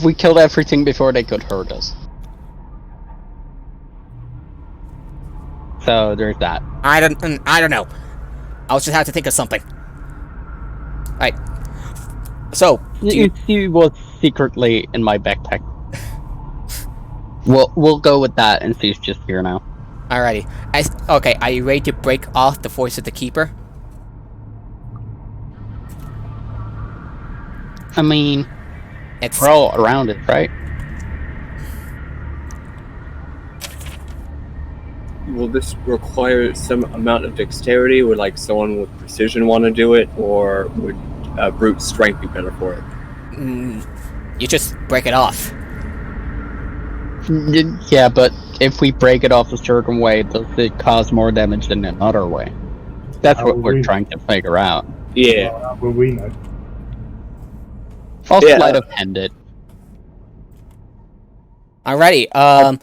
We killed everything before they could hurt us. So there's that. I don't know. I'll just have to think of something. Alright. So, He was secretly in my backpack. We'll go with that, and she's just here now. alrighty. Okay, are you ready to break off the Voice of the Keeper? I mean, It's we're all around it, right? Will this require some amount of dexterity? Would like someone with precision want to do it, or would brute strength be better for it? you just break it off. Yeah, but if we break it off a certain way, does it cause more damage than another way? That's what we're trying to figure out. Yeah. How will we know? I'll Yeah. sleight of hand it. Alrighty.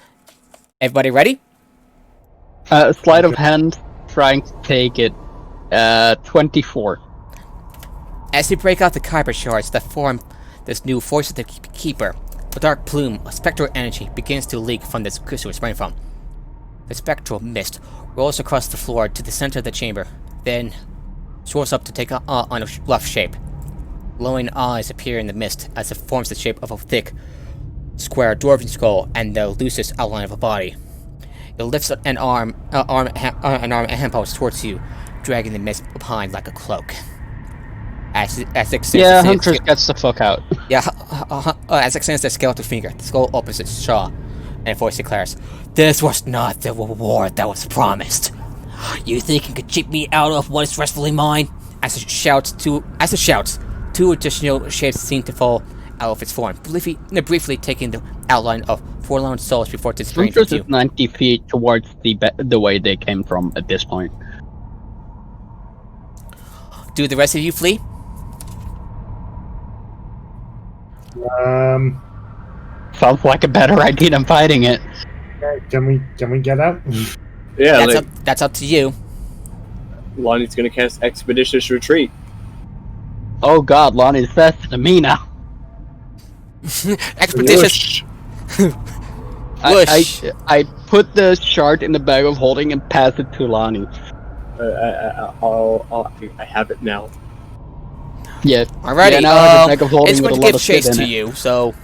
Everybody ready? Sleight of hand, trying to take it. 24. As you break out the kyber shards that form this new Voice of the Keeper, a dark plume of spectral energy begins to leak from this crystal it's spraying from. The spectral mist rolls across the floor to the center of the chamber, then soars up to take on a rough shape. Glowing eyes appear in the mist as it forms the shape of a thick, square dwarven skull and the loosest outline of a body. It lifts an arm and hand pulse towards you, dragging the mist behind like a cloak. As it extends Yeah, the Huntress gets the fuck out. Yeah, as it extends the skeletal finger, the skull opens its jaw, and a voice declares, "This was not the reward that was promised. You think you could cheat me out of what is rightfully mine?" As it shouts, two additional shapes seem to fall out of its form, briefly taking the outline of forlorn souls before disappearing from Huntress view. is 90 feet towards the way they came from at this point. Do the rest of you flee? Sounds like a better idea than fighting it. Can we get out? Yeah, That's up to you. Lonnie's gonna cast Expeditious Retreat. Oh god, Lonnie's faster than me now. Expeditious. Whoosh. I put the shard in the bag of holding and pass it to Lonnie. I have it now. Yeah. Alrighty. Yeah, now I have a bag of holding It's with going a to lot give of shit chase in to it. you, so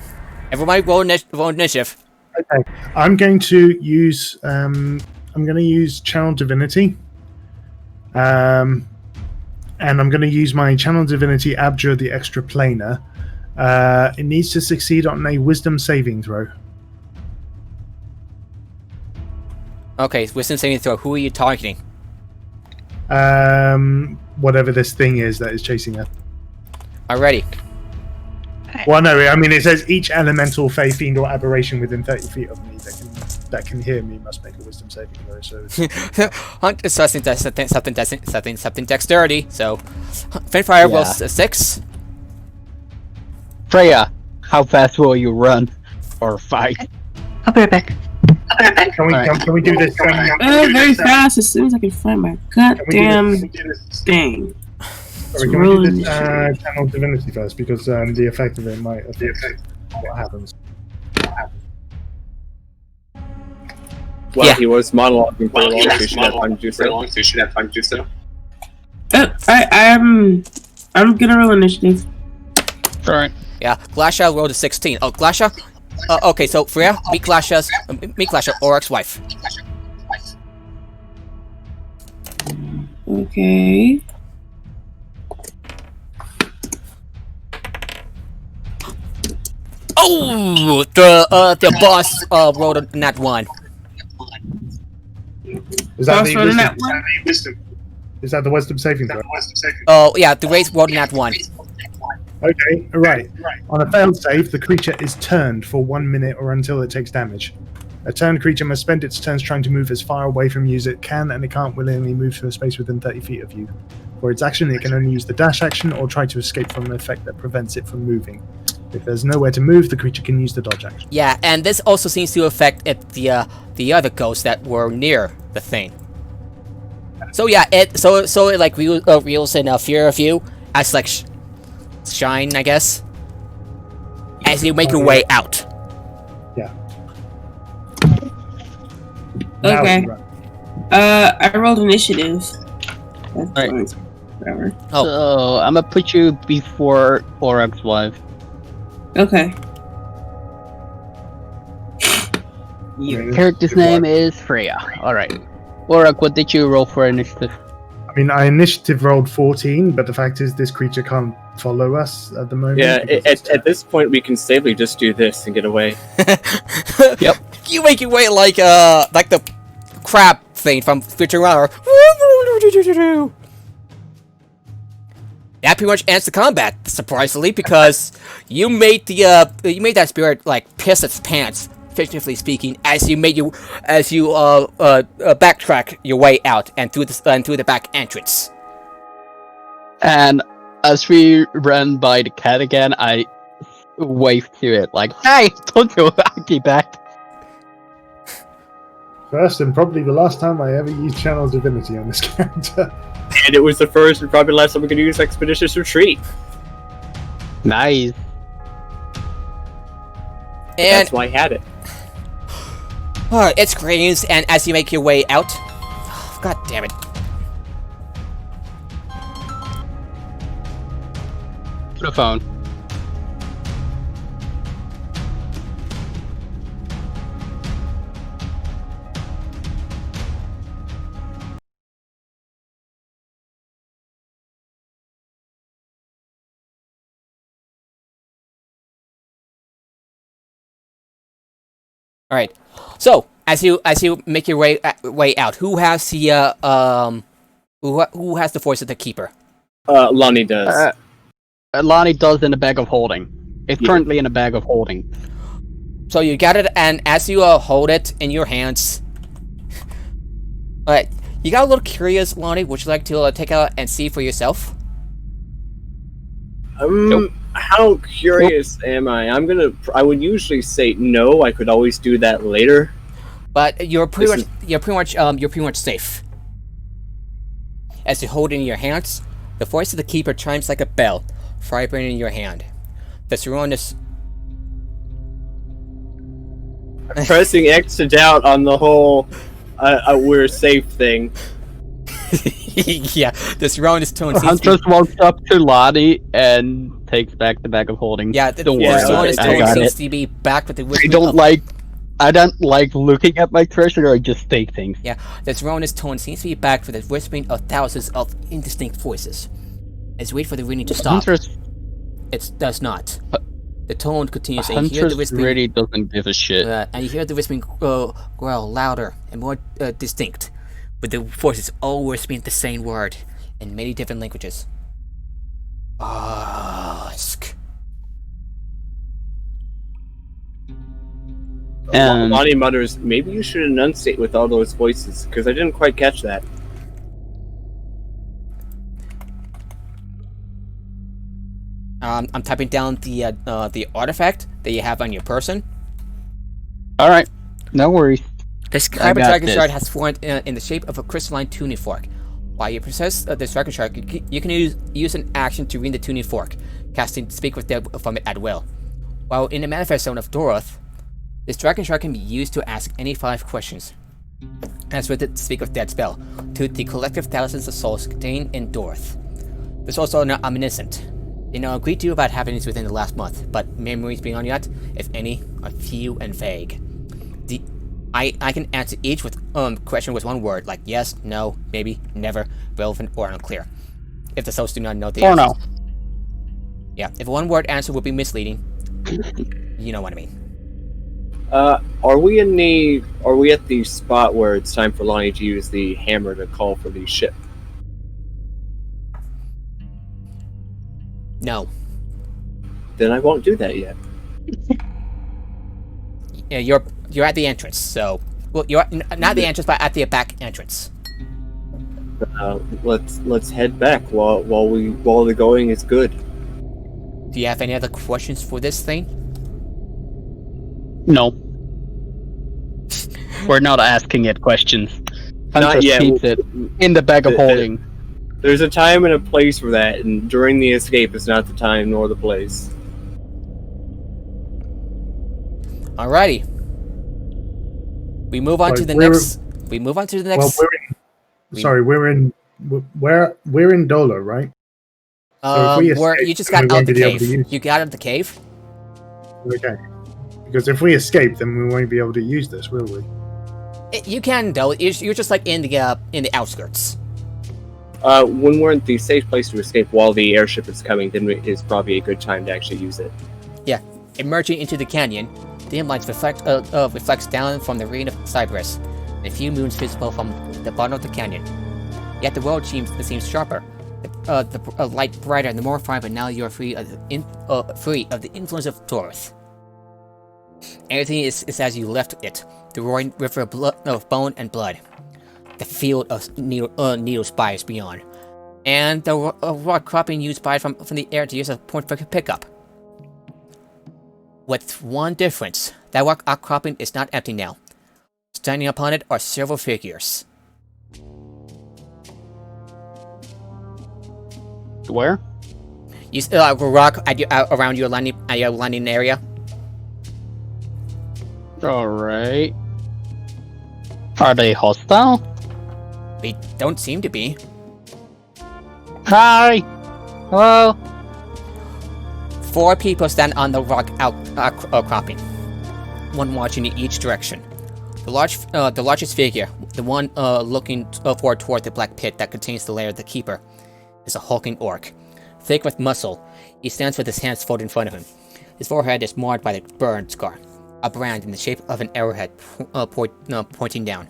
everybody roll initiative. Okay, I'm going to use Channel Divinity, and I'm going to use my Channel Divinity Abjure the Extraplanar. It needs to succeed on a Wisdom saving throw. Okay, wisdom saving throw. Who are you targeting? Whatever this thing is that is chasing us. Alrighty. I Well, no, I mean it says each elemental, fey, fiend, or aberration within 30 feet of me that can hear me must make a wisdom saving throw. So Hunt is something dexterity. So, Finfire rolls a 6. Freya, how fast will you run or fight? I'll be right back. can we do this? Very fast as soon as I can find my goddamn thing. Sorry, can we do this channel divinity first because the effect of it might affect what happens. Well, Yeah. he was monologuing for long, so you should have time to do so. I'm gonna roll initiative. Alright. Yeah, Glasha rolled a 16. Oh, Glasha? Okay, so Freya, meet Glasha, Oryx's wife. Okay. Oh, the boss rolled a nat 1. Is that Boss the rolled a wisdom? nat 1? Is that the wisdom saving throw? Oh, yeah, the race rolled a nat 1. Okay, right. On a failed save, the creature is turned for 1 minute or until it takes damage. A turned creature must spend its turns trying to move as far away from you as it can, and it can't willingly move to a space within 30 feet of you. For its action, it can only use the dash action or try to escape from an effect that prevents it from moving. If there's nowhere to move, the creature can use the dodge action. Yeah, and this also seems to affect the other ghosts that were near the thing. So yeah, it like reels in fear of you as like shine, I guess, as you make your way out. Yeah. Okay. I rolled initiative. Alright. Whatever. Oh. So, I'm gonna put you before Oryx's wife. Okay. Your character's name is Freya. Alright. Oryx, what did you roll for initiative? I mean, I initiative rolled 14, but the fact is this creature can't follow us at the moment. Yeah, because at this point we can safely just do this and get away. Yep. You make your way like the crab thing from Futurama. That pretty much ends the combat, surprisingly, because you made that spirit like piss its pants, figuratively speaking, as you backtrack your way out and through the back entrance. And as we ran by the cat again, I waved to it like, "Hey, don't go back." First and probably the last time I ever used Channel Divinity on this character. And it was the first and probably last time we could use Expeditious Retreat. Nice. And That's why I had it. it screams, and as you make your way out, God damn it! To the phone. All right. So as you make your way out, who has the who has the voice of the keeper? Lonnie does. Lonnie does in a bag of holding. It's currently in a bag of holding. So you got it, and as you hold it in your hands, you got a little curious, Lonnie. Would you like to take out and see for yourself? Nope. How curious am I? I would usually say no. I could always do that later. But you're pretty much safe. As you hold it in your hands, the voice of the keeper chimes like a bell, vibrating in your hand. The surround is Pressing X to doubt on the whole we're safe thing. yeah, the surround is tone. Huntress walks up to Lonnie and takes back the bag of holding. Yeah, don't the worry surround about is it. I tone got seems it. to be back with the I whispering don't of- like looking at my treasure. I just take things. Yeah, the surround's tone seems to be backed with the whispering of thousands of indistinct voices. As you wait for the ringing to stop, Huntress, it does not. The tone continues, and you hear the Huntress whispering, really doesn't give a shit. and you hear the whispering growl louder and more distinct, with the voices all whispering the same word in many different languages. Ask. And Lonnie mutters, maybe you should enunciate with all those voices, because I didn't quite catch that. I'm typing down the artifact that you have on your person. all right, no worries. This I Kyber got Dragon this. Shard has formed in the shape of a crystalline tuning fork. While you possess this Dragon Shard, you can use an action to read the tuning fork, casting Speak with Dead from it at will. While in the Manifest Zone of Doroth, this Dragon Shard can be used to ask any 5 questions, as with the Speak with Dead spell, to the collective thousands of souls contained in Doroth. There's also an omniscient. They know a great deal about happenings within the last month, but memories beyond that, if any, are few and vague. I can answer each with question with one word, like yes, no, maybe, never, relevant, or unclear. If the souls do not know the Or answer. no. Yeah, if a one-word answer would be misleading, you know what I mean. Are we at the spot where it's time for Lonnie to use the hammer to call for the ship? No. Then I won't do that yet. Yeah, you're at the entrance, so well, you're not the entrance, but at the back entrance. Let's head back while the going is good. Do you have any other questions for this thing? No. We're not asking it questions. Not Huntress yet. keeps it in the bag of holding. There's a time and a place for that, and during the escape is not the time nor the place. Alrighty. We move on Right, to the we're- next. We move on to the next. Well, we're in Dolo, right? so if we where escape, you just then got we out won't the be able to cave. use- You got out of the cave. Okay. Because if we escape, then we won't be able to use this, will we? You can though. You're just like in the outskirts. When we're in the safe place to escape while the airship is coming, then it's probably a good time to actually use it. Yeah. Emerging into the canyon, dim lights reflects down from the rain of Cyprus, and a few moons visible from the bottom of the canyon. Yet the world seems sharper. The light brighter and the more vibrant. Now you are free of the influence of Doroth. Everything is as you left it. The roaring river of bone and blood. The field of needle spires beyond. And the rock cropping used by from the air to use as a point for pickup. With one difference. That rock outcropping is not empty now. Standing upon it are several figures. Where? You see a rock around your landing area. Alright. Are they hostile? They don't seem to be. Hi! Hello? 4 people stand on the rock outcropping, one watching in each direction. The largest figure, the one looking forward toward the black pit that contains the lair of the keeper, is a hulking orc, thick with muscle. He stands with his hands folded in front of him. His forehead is marred by the burn scar, a brand in the shape of an arrowhead pointing down.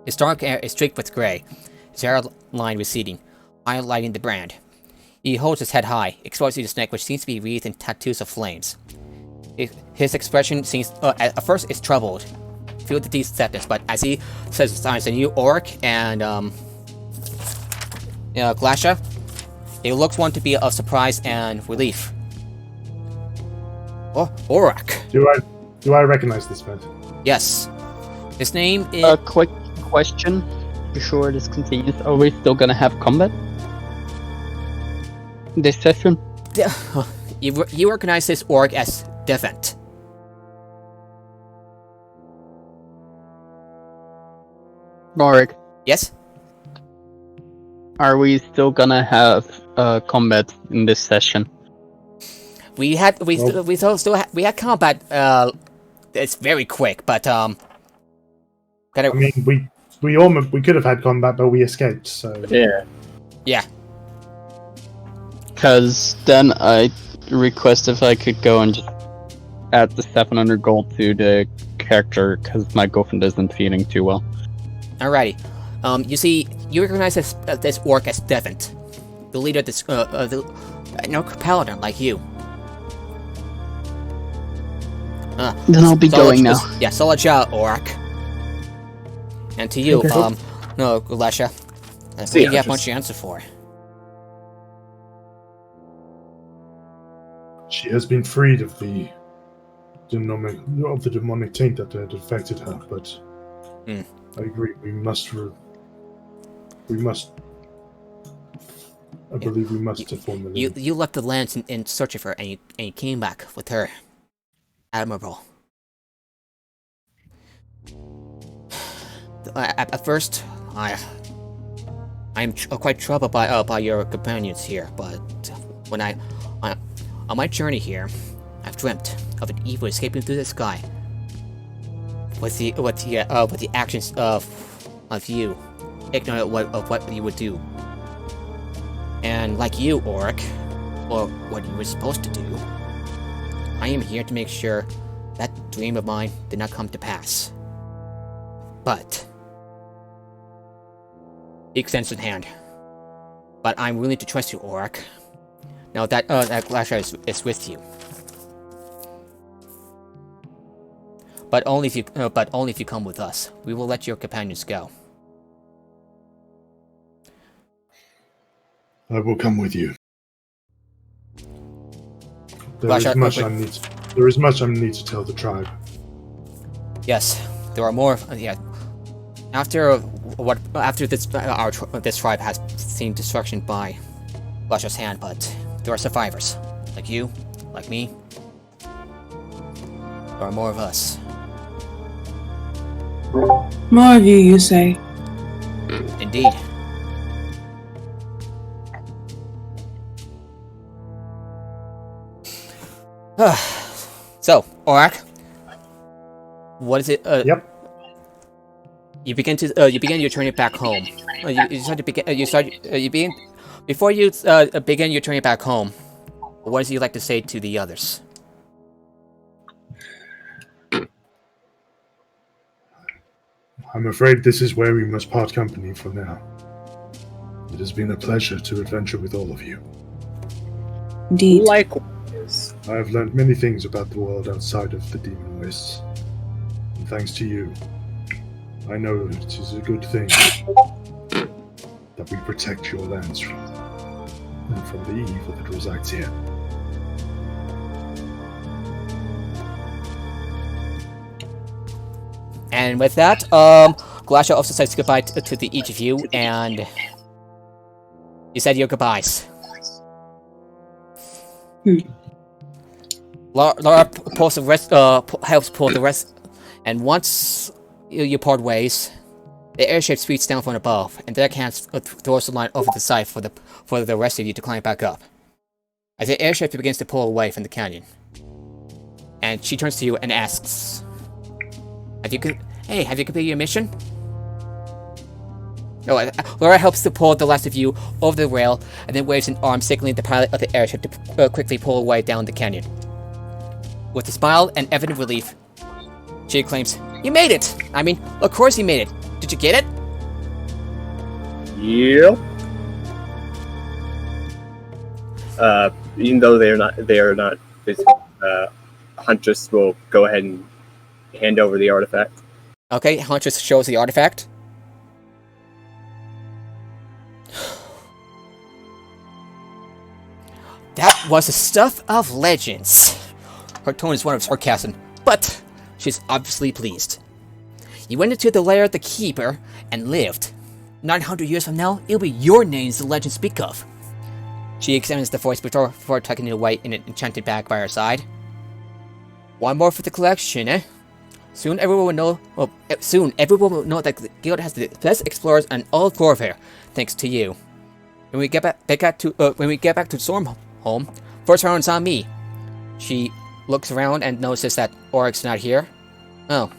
His dark hair is streaked with gray, his hairline receding, highlighting the brand. He holds his head high, exposing his neck, which seems to be wreathed in tattoos of flames. His expression seems, at first, is troubled, filled with deep sadness, but as he says signs a new orc and Glasha, it looks one to be of surprise and relief. Oh, Orak. Do I recognize this man? Yes. His name is... A quick question before this continues. Are we still gonna have combat? This session? You recognize this orc as Devent. Marek, Yes? are we still gonna have combat in this session? We had combat. It's very quick, but I mean, we could have had combat, but we escaped. So Yeah. Because then I request if I could go and just add the 700 gold to the character, because my girlfriend isn't feeling too well. alrighty. You recognize this orc as Devent, the leader of this paladin like you. Then I'll be going now. Yeah, solid shot, Orak. And to you, no, Lesha. I See, believe you have Huntress. much to answer for. She has been freed of the demonic taint that had affected her, but Hmm. I agree. We must. I believe we must form the league. You left the lands in search of her, and you came back with her. Admirable. At first, I'm quite troubled by your companions here, but when on my journey here, I've dreamt of an evil escaping through the sky. With the actions of you, ignorant of what you would do. And like you, Oric, or what you were supposed to do, I am here to make sure that dream of mine did not come to pass. But he extends his hand. But I'm willing to trust you, Oric. Now that Glasha is with you. But only if you come with us. We will let your companions go. I will come with you. There Glasha, is much I need to tell the tribe. Yes, there are more. Yeah. After this tribe has seen destruction by Glasha's hand, but there are survivors, like you, like me. There are more of us. More of you say. Indeed. So, Orak, what is it? Yep. You begin your journey back home. Before you begin your journey back home. What do you like to say to the others? I'm afraid this is where we must part company for now. It has been a pleasure to adventure with all of you. Indeed. Likewise. I have learned many things about the world outside of the Demon Wastes. And thanks to you, I know it is a good thing that we protect your lands from the evil that resides here. And with that, Glasha also says goodbye to each of you, and you said your goodbyes. Laura pulls the rest, helps pull the rest, and once you part ways, the airship speeds down from above, and Derek hands throws the line over the side for the rest of you to climb back up. As the airship begins to pull away from the canyon, and she turns to you and asks, have you completed your mission? No, Laura helps to pull the last of you over the rail, and then waves an arm signaling the pilot of the airship to quickly pull away down the canyon. With a smile and evident relief, she exclaims, "You made it! I mean, of course you made it! Did you get it?" Yep. Even though they are not Huntress will go ahead and hand over the artifact. Okay, Huntress shows the artifact. That was the stuff of legends. Her tone is one of sarcasm, but she's obviously pleased. You went into the lair of the Keeper and lived. 900 years from now, it'll be your names the legends speak of. She examines the voice before tucking it away in an enchanted bag by her side. One more for the collection, eh? Soon everyone will know that the guild has the best explorers in all of Corvair, thanks to you. When we get back to Stormhome, first round's on me. She looks around and notices that Oric's not here. Oh.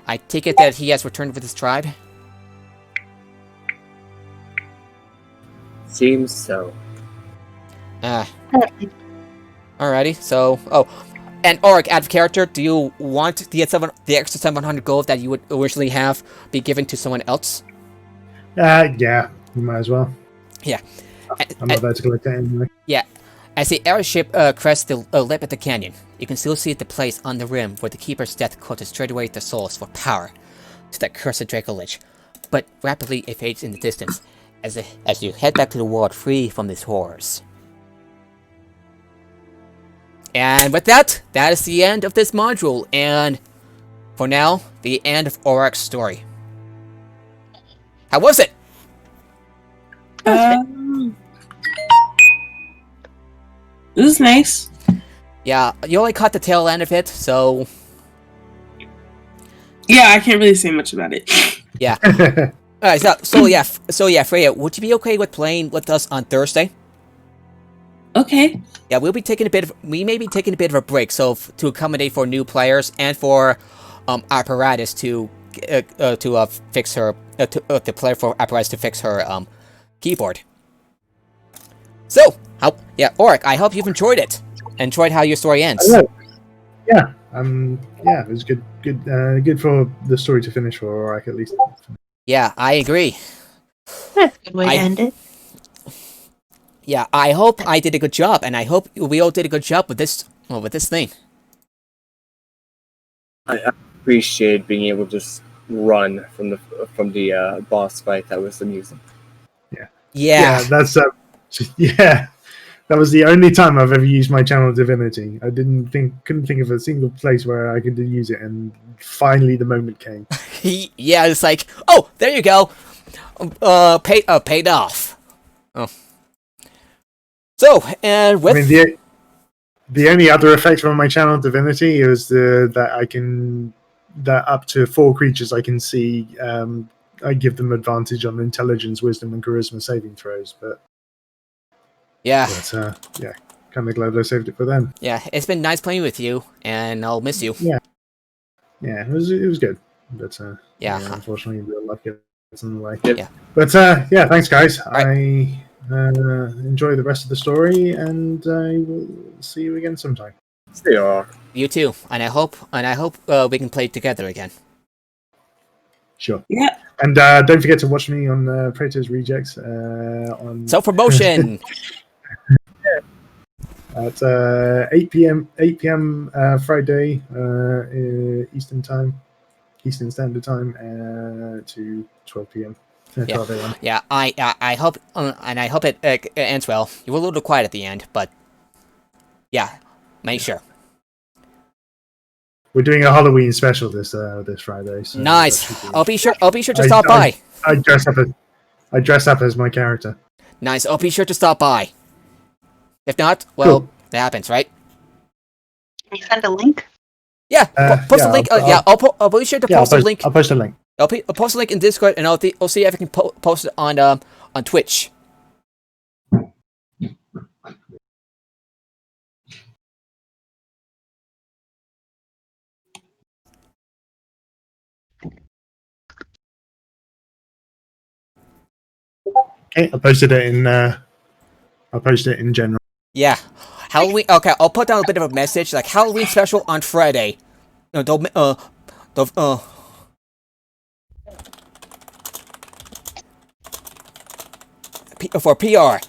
I take it that he has returned with his tribe? Seems so. Alrighty, so... Oh, and Oric, out of character, do you want the extra 700 gold that you would originally have be given to someone else? Yeah, you might as well. Yeah. I'm not there to collect it anyway. Yeah. As the airship crests the lip of the canyon, you can still see the place on the rim where the Keeper's death cult has strayed away their souls for power to that cursed Draco Lich. But rapidly it fades in the distance as you head back to the world free from these horrors. And with that, that is the end of this module, and for now, the end of Aurak's story. How was it? It was nice. Yeah, you only caught the tail end of it, so Yeah, I can't really say much about it. yeah. Alright, so yeah, Freya, would you be okay with playing with us on Thursday? Okay. Yeah, we may be taking a bit of a break, so to accommodate for new players and for Apparatus to fix her the player for Apparatus to fix her keyboard. So, Aurak, I hope you've enjoyed it. Enjoyed how your story ends. Yeah, it was good for the story to finish for Aurak at least. Yeah, I agree. That's a good way to end it. Yeah, I hope I did a good job, and I hope we all did a good job with this thing. I appreciate being able to just run from the boss fight. That was amusing. Yeah. That's that was the only time I've ever used my channel divinity. I couldn't think of a single place where I could use it, and finally the moment came. Yeah, it's like, oh, there you go. Paid off. Oh. So, and with the only other effect from my channel divinity is that up to 4 creatures I can see. I give them advantage on intelligence, wisdom, and charisma saving throws. But yeah, kind of glad I saved it for them. Yeah, it's been nice playing with you, and I'll miss you. Yeah, it was good. But unfortunately, real life gets in the way. Yeah. But thanks, guys. Right. I enjoy the rest of the story, and I will see you again sometime. See you. You too, and I hope we can play together again. Sure. Yeah. And don't forget to watch me on Praetor's Rejects on self-promotion at 8 p.m. Friday Eastern Standard Time to 12 p.m. 12 a.m. Yeah, I hope and I hope it ends well. You were a little quiet at the end, but yeah, make sure. We're doing a Halloween special this Friday. So nice. I'll be sure to stop by. I dress up as my character. Nice. I'll be sure to stop by. If not, well, cool. That happens, right? Can you send a link? Yeah, post a link. I'll be sure to post a link. I'll post a link. I'll post a link in Discord, and I'll see if I can post it on Twitch. Okay, I'll post it in general. Yeah, Halloween. Okay, I'll put down a bit of a message like Halloween special on Friday. No, for PR.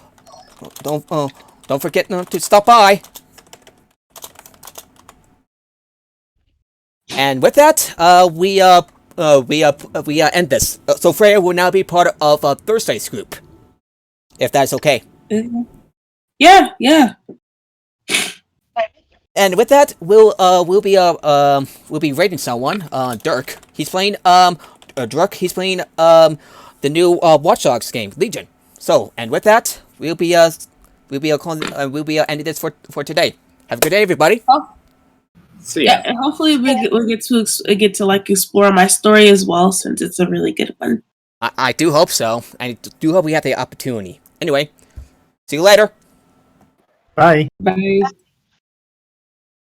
Don't forget to stop by. And with that, we end this. So Freya will now be part of Thursday's group, if that's okay. Yeah. And with that, we'll be rating someone. Dirk. He's playing Dirk. He's playing the new Watch Dogs game, Legion. So, and with that, we'll be ending this for today. Have a good day, everybody. See ya. Yeah, and hopefully we get to like explore my story as well, since it's a really good one. I do hope so. I do hope we have the opportunity. Anyway, see you later. Bye. Bye.